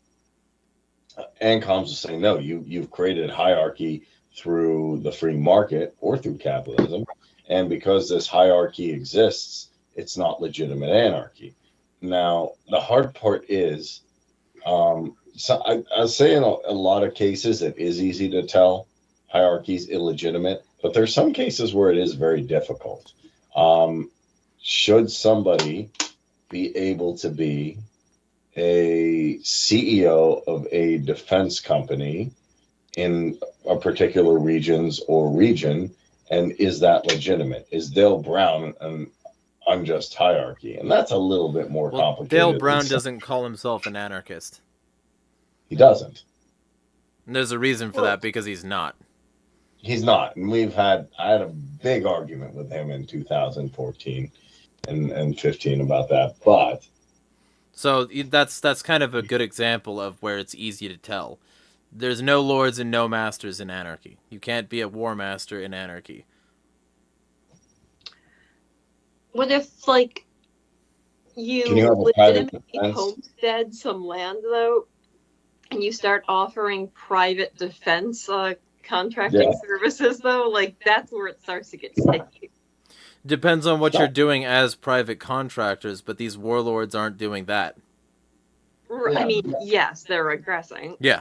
ANCOMs will say, no, you've created hierarchy through the free market or through capitalism. And because this hierarchy exists, it's not legitimate anarchy. Now, the hard part is, so I say in a lot of cases, it is easy to tell hierarchy is illegitimate, but there's some cases where it is very difficult. Should somebody be able to be a CEO of a defense company in a particular region, and is that legitimate? Is Dale Brown an unjust hierarchy? And that's a little bit more complicated. Dale Brown doesn't call himself an anarchist. He doesn't. And there's a reason for that, because he's not. He's not. And I had a big argument with him in 2014 and 15 about that. But so that's kind of a good example of where it's easy to tell. There's no lords and no masters in anarchy. You can't be a war master in anarchy. What if, like, you legitimately homestead some land, though, and you start offering private defense contracting services, though? Like, that's where it starts to get sticky. Depends on what you're doing as private contractors, but these warlords aren't doing that. I mean, yes, they're aggressing. Yeah.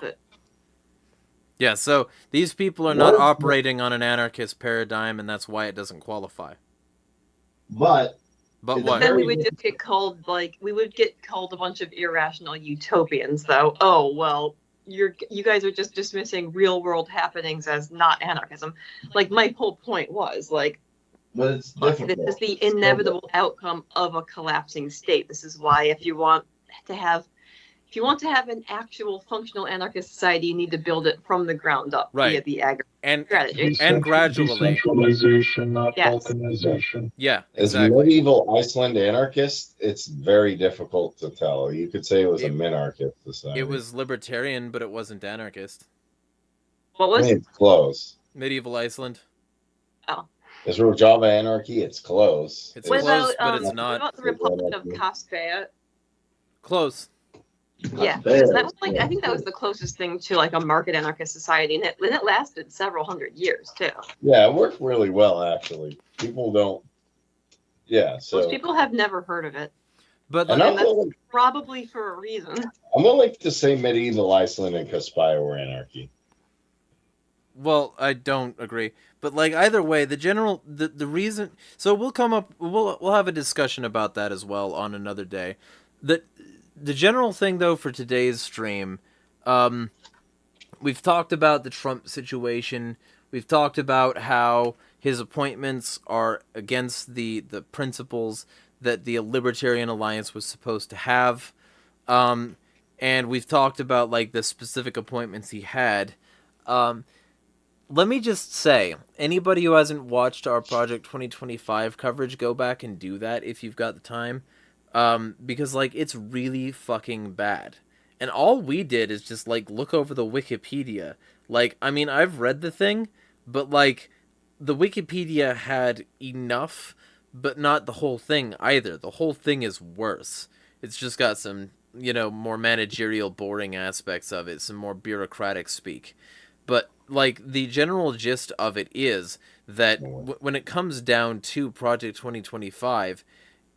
Yeah, so these people are not What? operating on an anarchist paradigm, and that's why it doesn't qualify. But But It's what? Then we very- would just get called a bunch of irrational utopians, though. Oh well, you guys are just dismissing real world happenings as not anarchism. Like my whole point was like, but it's look, difficult. this is the inevitable outcome of a collapsing state. This is why if you want to have an actual functional anarchist society, you need to build it from the ground up Right. via the ag And strategy. gradually. Decentralization, not Yes. balkanization. yeah, As exactly. medieval Iceland anarchist, it's very difficult to tell. You could say it was a It- minarchist society. It was libertarian, but it wasn't anarchist. What I was mean, it's close. Medieval Iceland. Is Rojava anarchy? It's close. It's what close, about but it's not. what about the Republic of Casbah? Close. Yeah, Not because bad. that was I think that was the closest thing to like a market anarchist society, and it lasted several hundred years too. Yeah, it worked really well actually. People don't. Yeah, Most so people have never heard of it, But and and that's I'm probably for a reason. willing to say medieval Iceland and Caspia were anarchy. well, I don't agree. But like either way, the reason. So we'll have a discussion about that as well on another day. The general thing though for today's stream, we've talked about the Trump situation. We've talked about how his appointments are against the principles that the Libertarian Alliance was supposed to have. And we've talked about like the specific appointments he had. Let me just say, anybody who hasn't watched our Project 2025 coverage, go back and do that if you've got the time. Because like it's really fucking bad. And all we did is just like look over the Wikipedia. Like, I mean, I've read the thing, but like the Wikipedia had enough, but not the whole thing either. The whole thing is worse. It's just got some, more managerial boring aspects of it, some more bureaucratic speak. But like the general gist of it is that when it comes down to Project 2025,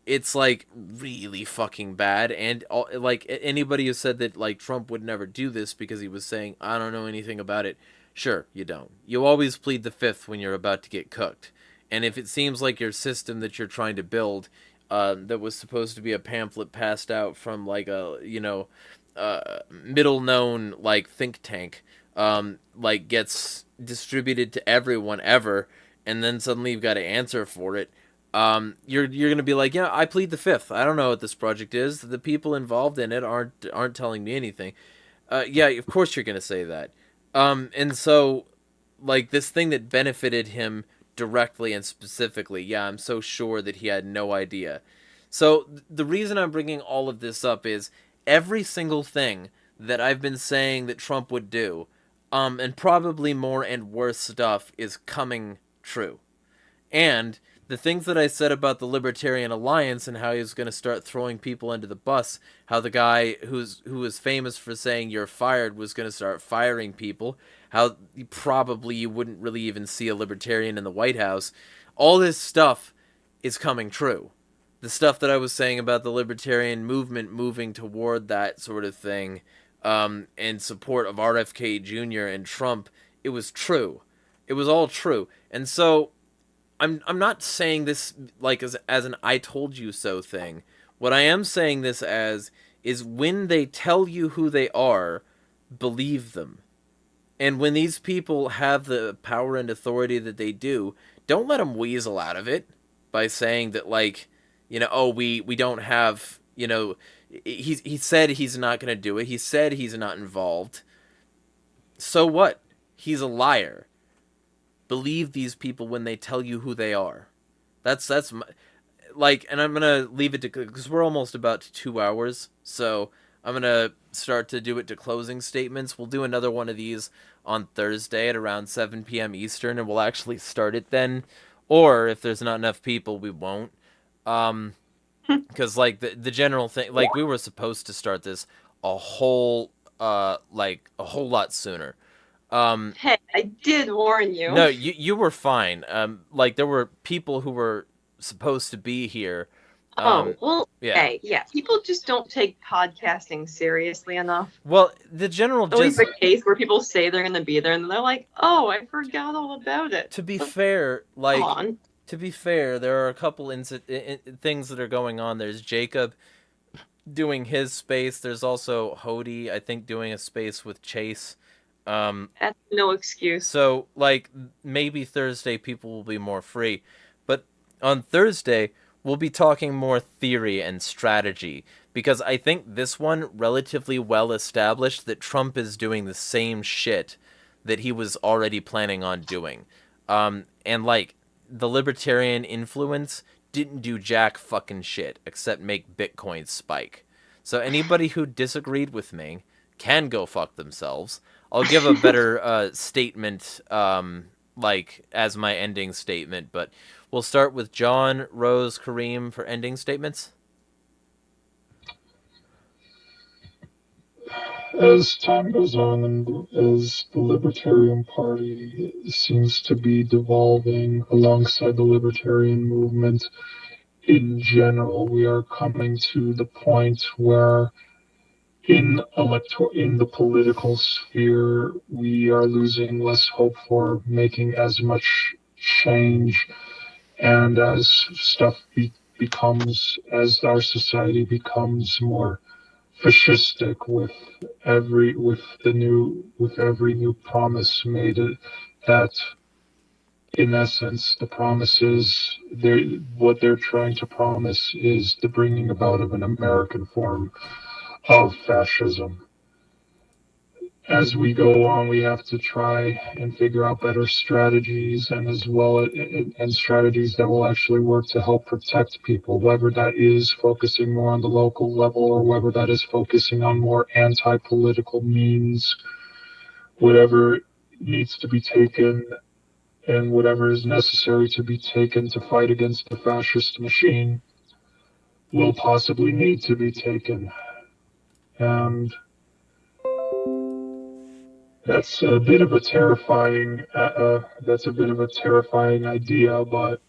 it's like really fucking bad. And like anybody who said that like Trump would never do this because he was saying I don't know anything about it, sure, you don't. You always plead the fifth when you're about to get cooked. And if it seems like your system that you're trying to build, that was supposed to be a pamphlet passed out from like a middle known like think tank, like gets distributed to everyone ever, and then suddenly you've got to answer for it. You're gonna be like, yeah, I plead the fifth. I don't know what this project is. The people involved in it aren't telling me anything. Yeah, of course you're gonna say that. And so, like this thing that benefited him directly and specifically, yeah, I'm so sure that he had no idea. So the reason I'm bringing all of this up is every single thing that I've been saying that Trump would do, and probably more and worse stuff is coming true. And the things that I said about the Libertarian Alliance and how he was going to start throwing people under the bus, how the guy who was famous for saying you're fired was going to start firing people, how probably you wouldn't really even see a Libertarian in the White House, all this stuff is coming true. The stuff that I was saying about the Libertarian movement moving toward that sort of thing, in support of RFK Jr. and Trump, it was true. It was all true. And so I'm not saying this like as an I told you so thing. What I am saying this as is when they tell you who they are, believe them. And when these people have the power and authority that they do, don't let them weasel out of it by saying that like, oh, we don't have, he said he's not going to do it. He said he's not involved. So what? He's a liar. Believe these people when they tell you who they are. That's like, and I'm gonna leave it to because we're almost about to 2 hours, so I'm gonna start to do it to closing statements. We'll do another one of these on Thursday at around 7 p.m. Eastern, and we'll actually start it then. Or if there's not enough people, we won't. Because like the general thing, like we were supposed to start this a whole lot sooner. Hey, I did warn you. No, you were fine. Like there were people who were supposed to be here, Oh, well, yeah. hey, yeah. People just don't take podcasting seriously enough. Well, the general Always just the case where people say they're going to be there and they're like, oh, I forgot all about it. to be fair, like Come on. to be fair, there are a couple things that are going on. There's Jacob doing his space. There's also Hody, I think, doing a space with Chase. That's no excuse. So, like, maybe Thursday people will be more free. But on Thursday, we'll be talking more theory and strategy. Because I think this one, relatively well established, that Trump is doing the same shit that he was already planning on doing. And, like, the libertarian influence didn't do jack fucking shit except make Bitcoin spike. So anybody who disagreed with me can go fuck themselves. I'll give a better statement, like, as my ending statement, but we'll start with John, Rose, Kareem for ending statements. As time goes on and as the Libertarian Party seems to be devolving alongside the Libertarian movement in general, we are coming to the point where in the political sphere, we are losing less hope for making as much change, and as as our society becomes more fascistic with every new promise made, that in essence the promises what they're trying to promise is the bringing about of an American form of fascism. As we go on, we have to try and figure out better strategies, and as well and strategies that will actually work to help protect people, whether that is focusing more on the local level or whether that is focusing on more anti-political means. Whatever needs to be taken and whatever is necessary to be taken to fight against the fascist machine will possibly need to be taken. And that's a bit of a terrifying idea, but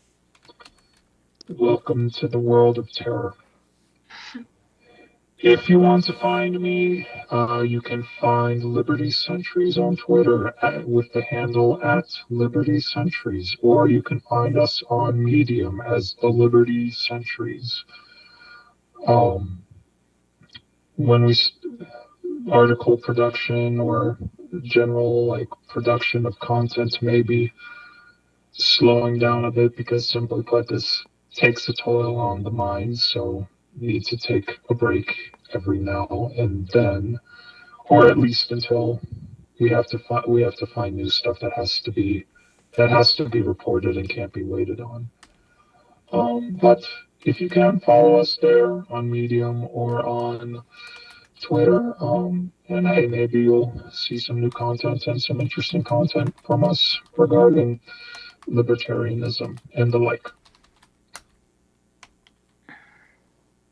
welcome to the world of terror. If you want to find me, you can find Liberty Centuries on Twitter with the handle @LibertyCenturies, or you can find us on Medium as the Liberty Centuries. When we article production or general production of content may be slowing down a bit because, simply put, this takes a toll on the mind, so need to take a break every now and then, or at least until we have to find new stuff that has to be reported and can't be waited on. But if you can follow us there on Medium or on Twitter, and hey, maybe you'll see some new content and some interesting content from us regarding libertarianism and the like.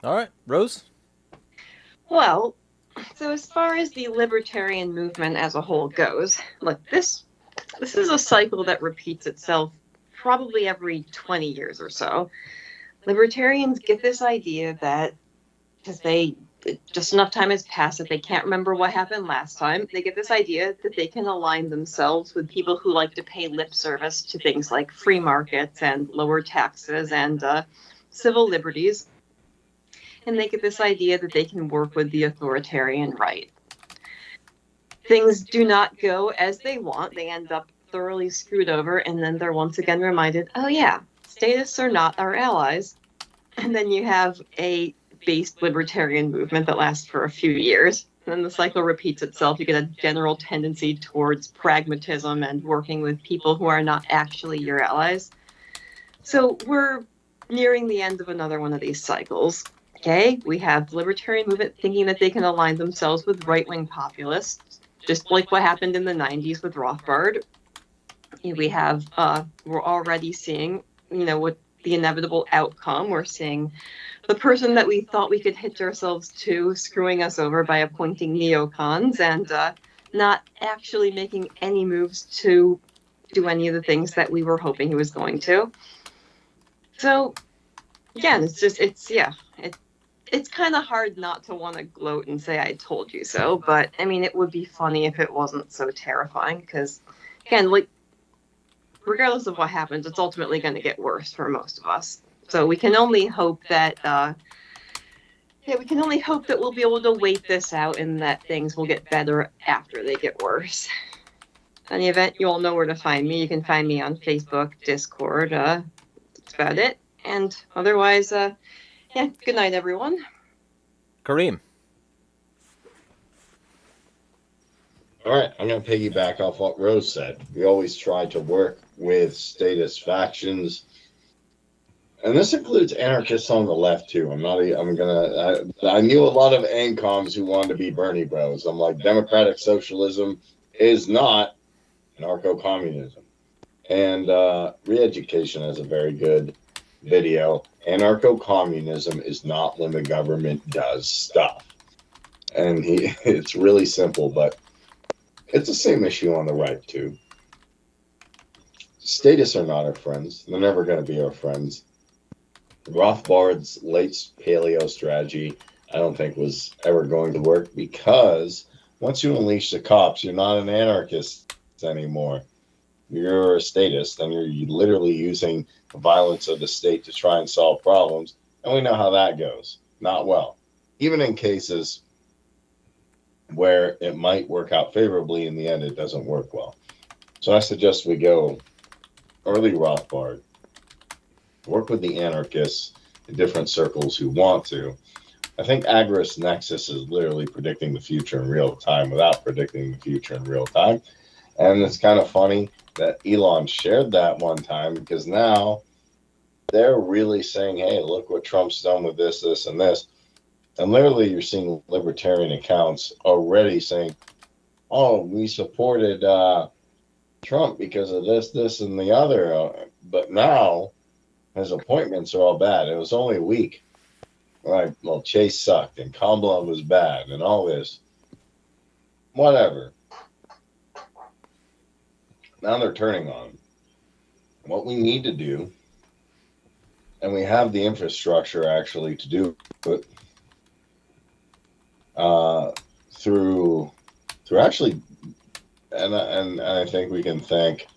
All right, Rose? Well, so as far as the libertarian movement as a whole goes, look, this is a cycle that repeats itself probably every 20 years or so. Libertarians get this idea that because just enough time has passed that they can't remember what happened last time, they get this idea that they can align themselves with people who like to pay lip service to things like free markets and lower taxes and civil liberties. And they get this idea that they can work with the authoritarian right. Things do not go as they want. They end up thoroughly screwed over, and then they're once again reminded, oh yeah, statists are not our allies. And then you have a based libertarian movement that lasts for a few years. And then the cycle repeats itself. You get a general tendency towards pragmatism and working with people who are not actually your allies. So we're nearing the end of another one of these cycles. Okay, we have the libertarian movement thinking that they can align themselves with right-wing populists, just like what happened in the 90s with Rothbard. We have, we're already seeing, what the inevitable outcome. We're seeing the person that we thought we could hitch ourselves to screwing us over by appointing neocons and not actually making any moves to do any of the things that we were hoping he was going to. So again, it's kind of hard not to want to gloat and say I told you so, but I mean, it would be funny if it wasn't so terrifying because, again, like, regardless of what happens, it's ultimately going to get worse for most of us. So we can only hope that, we'll be able to wait this out and that things will get better after they get worse. In any event, you all know where to find me. You can find me on Facebook, Discord. That's about it. And otherwise, good night, everyone. Kareem. All right, I'm going to piggyback off what Rose said. We always try to work with statist factions, and this includes anarchists on the left too. I knew a lot of ANCOMs who wanted to be Bernie bros. I'm like, democratic socialism is not anarcho-communism. And Re-Education has a very good video. Anarcho-communism is not when the government does stuff. And it's really simple, but it's the same issue on the right too. Statists are not our friends. They're never going to be our friends. Rothbard's late paleo strategy, I don't think was ever going to work, because once you unleash the cops, you're not an anarchist anymore. You're a statist, and you're literally using the violence of the state to try and solve problems. And we know how that goes. Not well. Even in cases where it might work out favorably, in the end, it doesn't work well. So I suggest we go early Rothbard, work with the anarchists in different circles who want to. I think Agorist Nexus is literally predicting the future in real time without predicting the future in real time. And it's kind of funny that Elon shared that one time, because now they're really saying, hey, look what Trump's done with this, this, and this. And literally you're seeing libertarian accounts already saying, oh, we supported Trump because of this, this, and the other. But now his appointments are all bad. It was only a week. Like, well, Chase sucked and Kamala was bad and all this. Whatever. Now they're turning on him. What we need to do, and we have the infrastructure actually to do it, through actually, and I think we can thank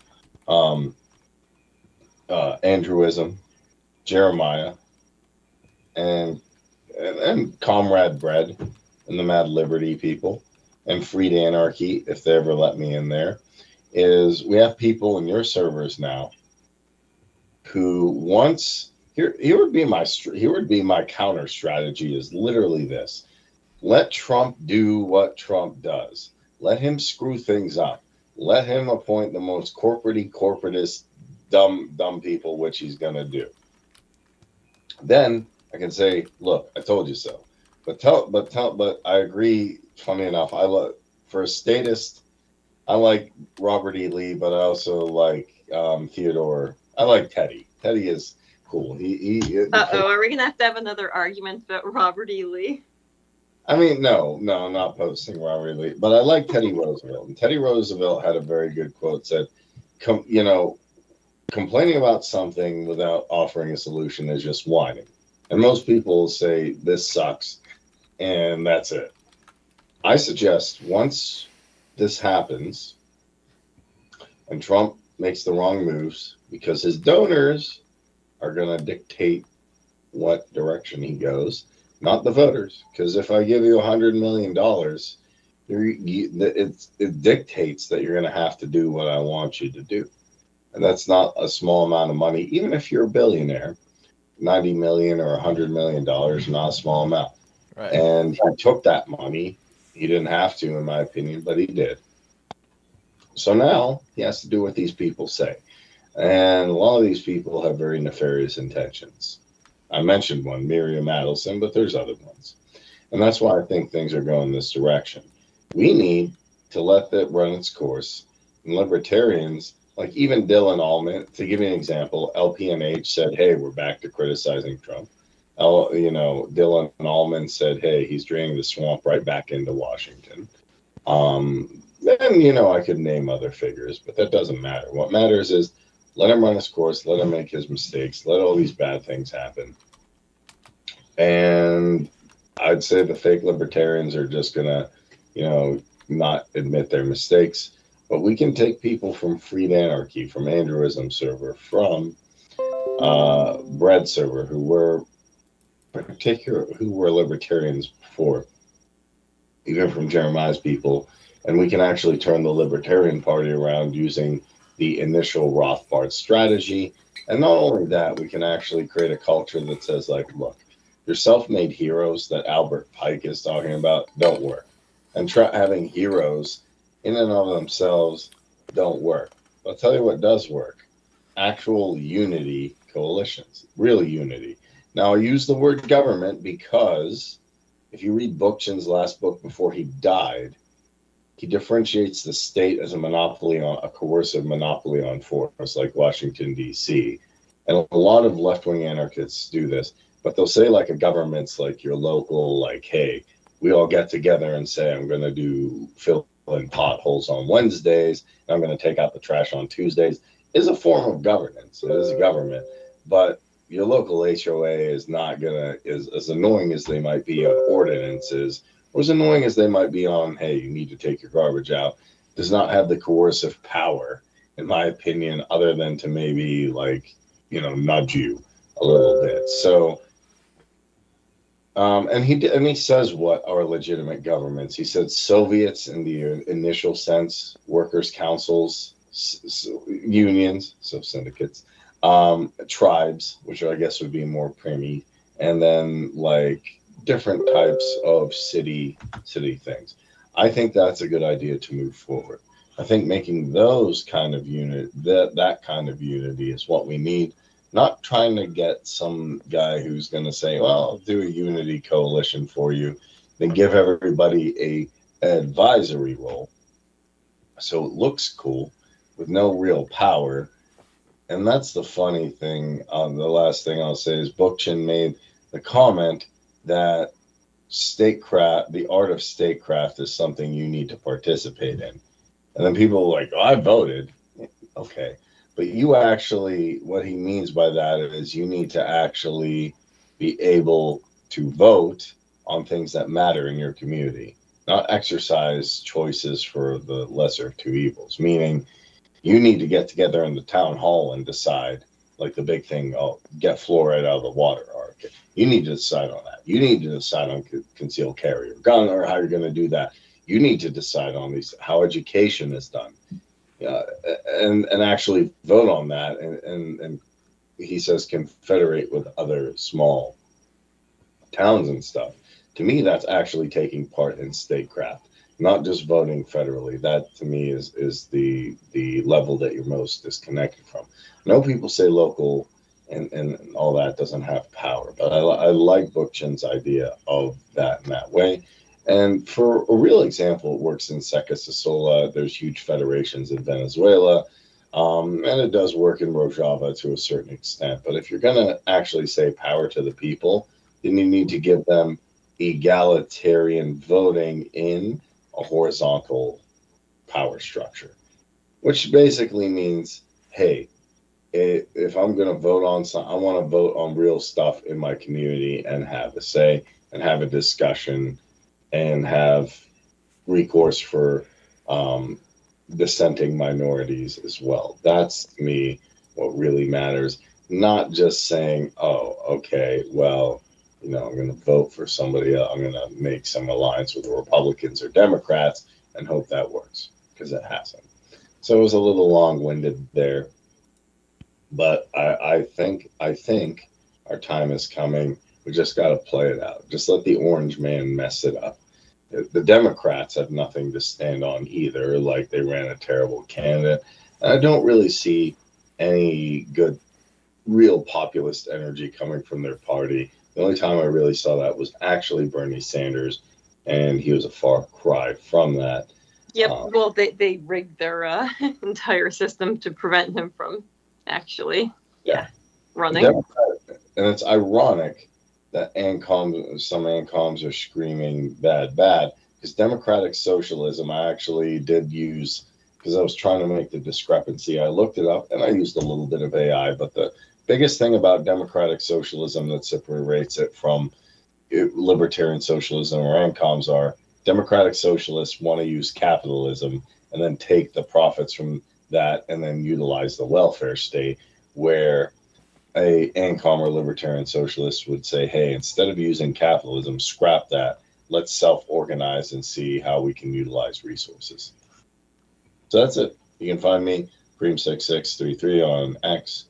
Andrewism, Jeremiah, and Comrade Bread, and the Mad Liberty people, and Freed Anarchy, if they ever let me in there, is we have people in your servers now who once here would be my counter strategy is literally this. Let Trump do what Trump does. Let him screw things up. Let him appoint the most corporatist, dumb people, which he's going to do. Then I can say, look, I told you so. But I agree. Funny enough, for a statist, I like Robert E. Lee, but I also like Theodore. I like Teddy. Teddy is cool. Are we gonna have another argument about Robert E. Lee? I mean, no, I'm not posting Robert E. Lee, but I like Teddy Roosevelt. And Teddy Roosevelt had a very good quote, said, complaining about something without offering a solution is just whining. And most people say, this sucks, and that's it. I suggest once this happens and Trump makes the wrong moves, because his donors are going to dictate what direction he goes, not the voters. Because if I give you $100 million, it dictates that you're going to have to do what I want you to do. And that's not a small amount of money. Even if you're a billionaire, $90 million or $100 million, not a small amount. Right. And he took that money. He didn't have to, in my opinion, but he did. So now he has to do what these people say. And a lot of these people have very nefarious intentions. I mentioned one, Miriam Adelson, but there's other ones. And that's why I think things are going this direction. We need to let that run its course. And libertarians, like even Dylan Allman, to give you an example, LPNH said, hey, we're back to criticizing Trump. Dylan Allman said, hey, he's draining the swamp right back into Washington. And, I could name other figures, but that doesn't matter. What matters is let him run his course, let him make his mistakes, let all these bad things happen. And I'd say the fake libertarians are just gonna, not admit their mistakes. But we can take people from Freed Anarchy, from Andrewism server, from Bread server, who were libertarians before, even from Jeremiah's people, and we can actually turn the Libertarian Party around using the initial Rothbard strategy. And not only that, we can actually create a culture that says, like, look, your self-made heroes that Albert Pike is talking about don't work. And having heroes in and of themselves don't work. I'll tell you what does work. Actual unity coalitions, real unity. Now, I use the word government because if you read Bookchin's last book before he died, he differentiates the state as a monopoly on a coercive monopoly on force, like Washington, D.C. And a lot of left-wing anarchists do this, but they'll say like a government's like your local, like, hey, we all get together and say, I'm going to fill in potholes on Wednesdays, and I'm going to take out the trash on Tuesdays, is a form of governance. It is a government, but your local HOA is not going to, as annoying as they might be on ordinances, or as annoying as they might be on, hey, you need to take your garbage out, does not have the coercive power, in my opinion, other than to maybe, like, nudge you a little bit. So, and he says what are legitimate governments. He said Soviets in the initial sense, workers' councils, unions, so syndicates, tribes, which I guess would be more preemie, and then like different types of city things. I think that's a good idea to move forward. I think making those kind of that kind of unity is what we need. Not trying to get some guy who's going to say, well, I'll do a unity coalition for you, then give everybody a advisory role so it looks cool with no real power. And that's the funny thing. The last thing I'll say is Bookchin made the comment that the art of statecraft is something you need to participate in. And then people are like, oh, I voted. Okay. But you actually, what he means by that is you need to actually be able to vote on things that matter in your community, not exercise choices for the lesser of two evils, meaning you need to get together in the town hall and decide, like the big thing, get fluoride out of the water. You need to decide on that. You need to decide on concealed carry or gun, or how you're going to do that. You need to decide on how education is done. And actually vote on that, and he says confederate with other small towns and stuff. To me, that's actually taking part in statecraft, not just voting federally. That to me is the level that you're most disconnected from. I know people say local and all that doesn't have power, but I like Bookchin's idea of that in that way. And for a real example, it works in Seca Sosola. There's huge federations in Venezuela, and it does work in Rojava to a certain extent. But if you're going to actually say power to the people, then you need to give them egalitarian voting in a horizontal power structure, which basically means, hey, if I'm going to vote on something, I want to vote on real stuff in my community and have a say and have a discussion and have recourse for dissenting minorities as well. That's, to me, what really matters. Not just saying, oh, okay, well, I'm going to vote for somebody else. I'm going to make some alliance with the Republicans or Democrats and hope that works, because it hasn't. So it was a little long-winded there. But I think our time is coming. We just got to play it out. Just let the orange man mess it up. The Democrats have nothing to stand on either. Like, they ran a terrible candidate. And I don't really see any good, real populist energy coming from their party. The only time I really saw that was actually Bernie Sanders, and he was a far cry from that. Yep. Well, they rigged their entire system to prevent him from actually running. And it's ironic that some ANCOMs are screaming bad, because democratic socialism, I actually did use, because I was trying to make the discrepancy. I looked it up and I used a little bit of AI, but the biggest thing about democratic socialism that separates it from libertarian socialism or ANCOMs are. Democratic socialists want to use capitalism and then take the profits from that and then utilize the welfare state, where a ANCOM or libertarian socialist would say, hey, instead of using capitalism, scrap that. Let's self-organize and see how we can utilize resources. So that's it. You can find me, Preem6633 on X.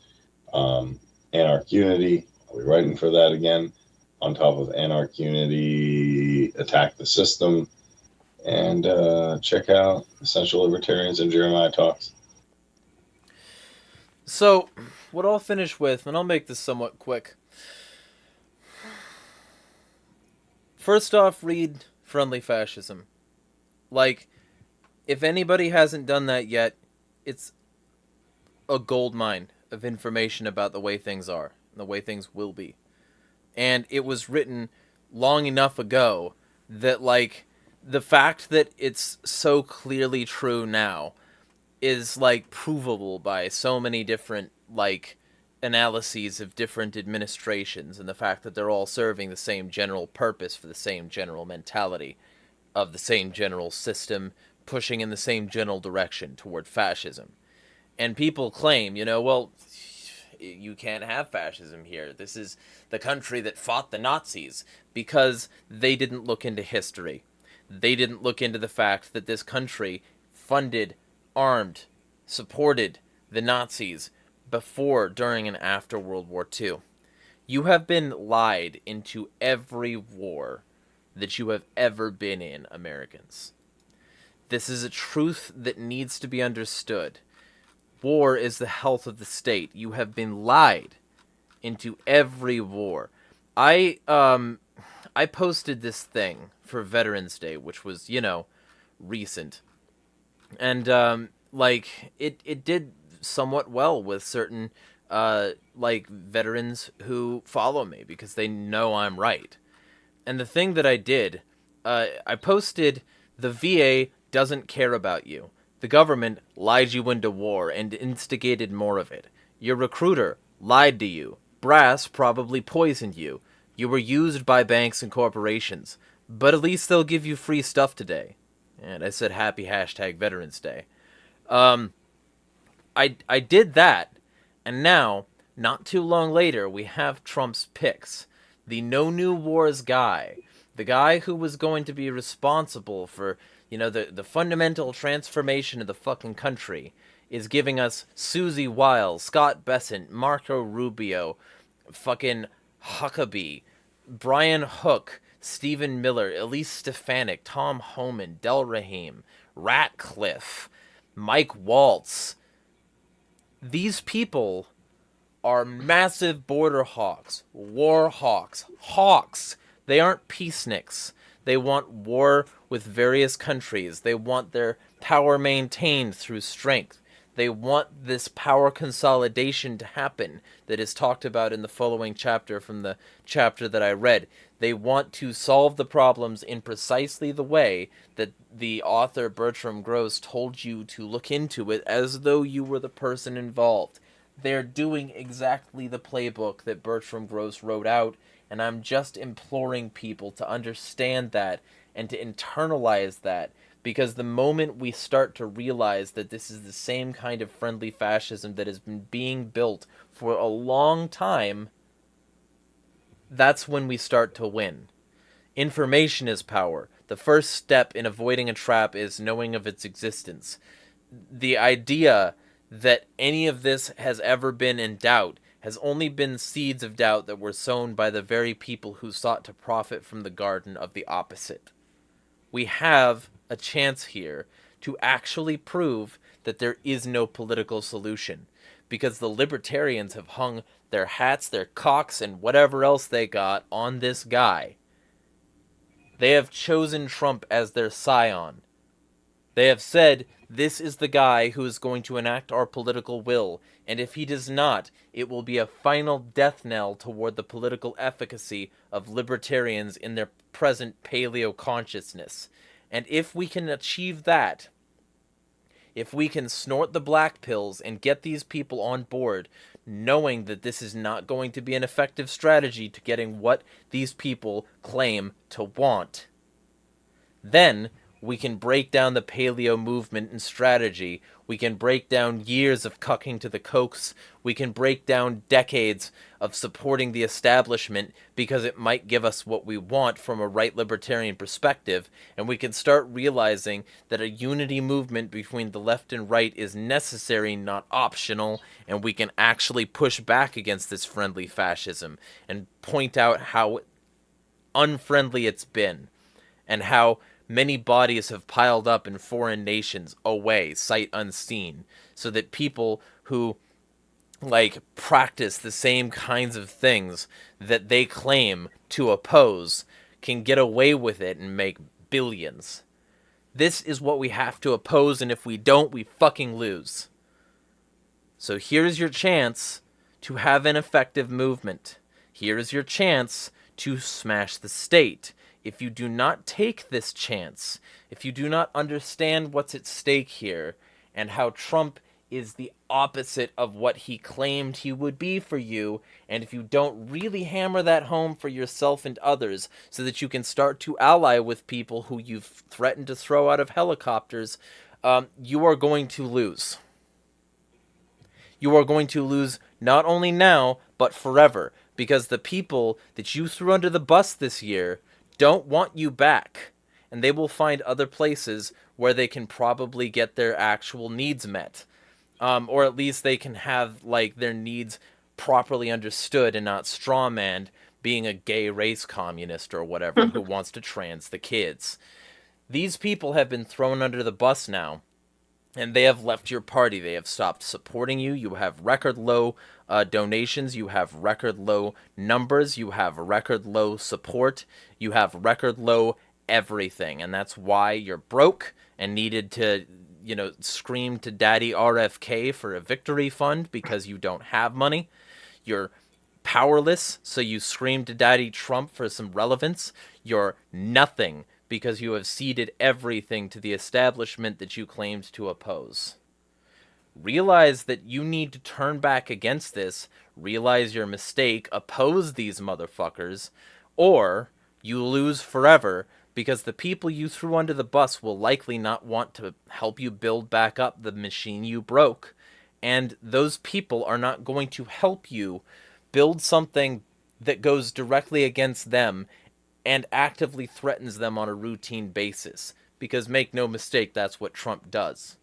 Anarch Unity, I'll be writing for that again. On top of Anarch Unity, Attack the System. And check out Essential Libertarians and Jeremiah Talks. So, what I'll finish with, and I'll make this somewhat quick. First off, read Friendly Fascism. Like, if anybody hasn't done that yet, it's a gold mine of information about the way things are, and the way things will be. And it was written long enough ago that, like, the fact that it's so clearly true now is, like, provable by so many different, like, analyses of different administrations, and the fact that they're all serving the same general purpose for the same general mentality of the same general system, pushing in the same general direction toward fascism. And people claim, well, you can't have fascism here. This is the country that fought the Nazis, because they didn't look into history. They didn't look into the fact that this country funded, armed, supported the Nazis before, during, and after World War II. You have been lied into every war that you have ever been in, Americans. This is a truth that needs to be understood. War is the health of the state. You have been lied into every war. I posted this thing for Veterans Day, which was, recent. And, it did somewhat well with certain, veterans who follow me, because they know I'm right. And the thing that I did, I posted, the VA doesn't care about you. The government lied you into war and instigated more of it. Your recruiter lied to you. Brass probably poisoned you. You were used by banks and corporations. But at least they'll give you free stuff today. And I said happy #Veterans Day. I did that, and now, not too long later, we have Trump's picks. The No New Wars guy. The guy who was going to be responsible for, the fundamental transformation of the fucking country, is giving us Susie Wiles, Scott Bessent, Marco Rubio, fucking Huckabee, Brian Hook, Stephen Miller, Elise Stefanik, Tom Homan, Del Rahim, Ratcliffe, Mike Waltz. These people are massive border hawks, war hawks, hawks. They aren't peaceniks. They want war with various countries. They want their power maintained through strength. They want this power consolidation to happen that is talked about in the following chapter from the chapter that I read. They want to solve the problems in precisely the way that the author Bertram Gross told you to look into it, as though you were the person involved. They're doing exactly the playbook that Bertram Gross wrote out, and I'm just imploring people to understand that and to internalize that, because the moment we start to realize that this is the same kind of friendly fascism that has been being built for a long time, that's when we start to win. Information is power. The first step in avoiding a trap is knowing of its existence. The idea that any of this has ever been in doubt has only been seeds of doubt that were sown by the very people who sought to profit from the garden of the opposite. We have a chance here to actually prove that there is no political solution, because the libertarians have hung their hats, their cocks, and whatever else they got on this guy. They have chosen Trump as their scion. They have said, this is the guy who is going to enact our political will, and if he does not, it will be a final death knell toward the political efficacy of libertarians in their present paleo consciousness. And if we can achieve that, if we can snort the black pills and get these people on board knowing that this is not going to be an effective strategy to getting what these people claim to want. Then we can break down the paleo movement and strategy. We can break down years of cucking to the Kochs. We can break down decades of supporting the establishment because it might give us what we want from a right libertarian perspective. And we can start realizing that a unity movement between the left and right is necessary, not optional. And we can actually push back against this friendly fascism and point out how unfriendly it's been and how many bodies have piled up in foreign nations away, sight unseen, so that people who practice the same kinds of things that they claim to oppose can get away with it and make billions. This is what we have to oppose, and if we don't, we fucking lose. So here's your chance to have an effective movement. Here's your chance to smash the state. If you do not take this chance, if you do not understand what's at stake here, and how Trump is the opposite of what he claimed he would be for you, and if you don't really hammer that home for yourself and others so that you can start to ally with people who you've threatened to throw out of helicopters, you are going to lose. You are going to lose not only now, but forever, because the people that you threw under the bus this year don't want you back, and they will find other places where they can probably get their actual needs met, or at least they can have their needs properly understood and not strawmanned, being a gay race communist or whatever who wants to trans the kids. These people have been thrown under the bus now, and they have left your party. They have stopped supporting you. You have record low donations. You have record low numbers. You have record low support. You have record low everything. And that's why you're broke and needed to, scream to Daddy RFK for a victory fund because you don't have money. You're powerless, so you scream to Daddy Trump for some relevance. You're nothing because you have ceded everything to the establishment that you claimed to oppose. Realize that you need to turn back against this, realize your mistake, oppose these motherfuckers, or you lose forever because the people you threw under the bus will likely not want to help you build back up the machine you broke, and those people are not going to help you build something that goes directly against them and actively threatens them on a routine basis. Because make no mistake, that's what Trump does.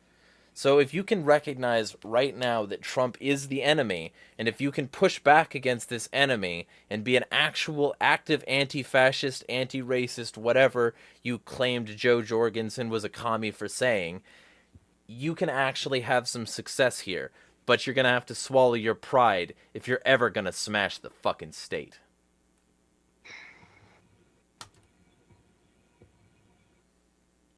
So if you can recognize right now that Trump is the enemy, and if you can push back against this enemy and be an actual active anti-fascist, anti-racist, whatever you claimed Joe Jorgensen was a commie for saying, you can actually have some success here. But you're going to have to swallow your pride if you're ever going to smash the fucking state.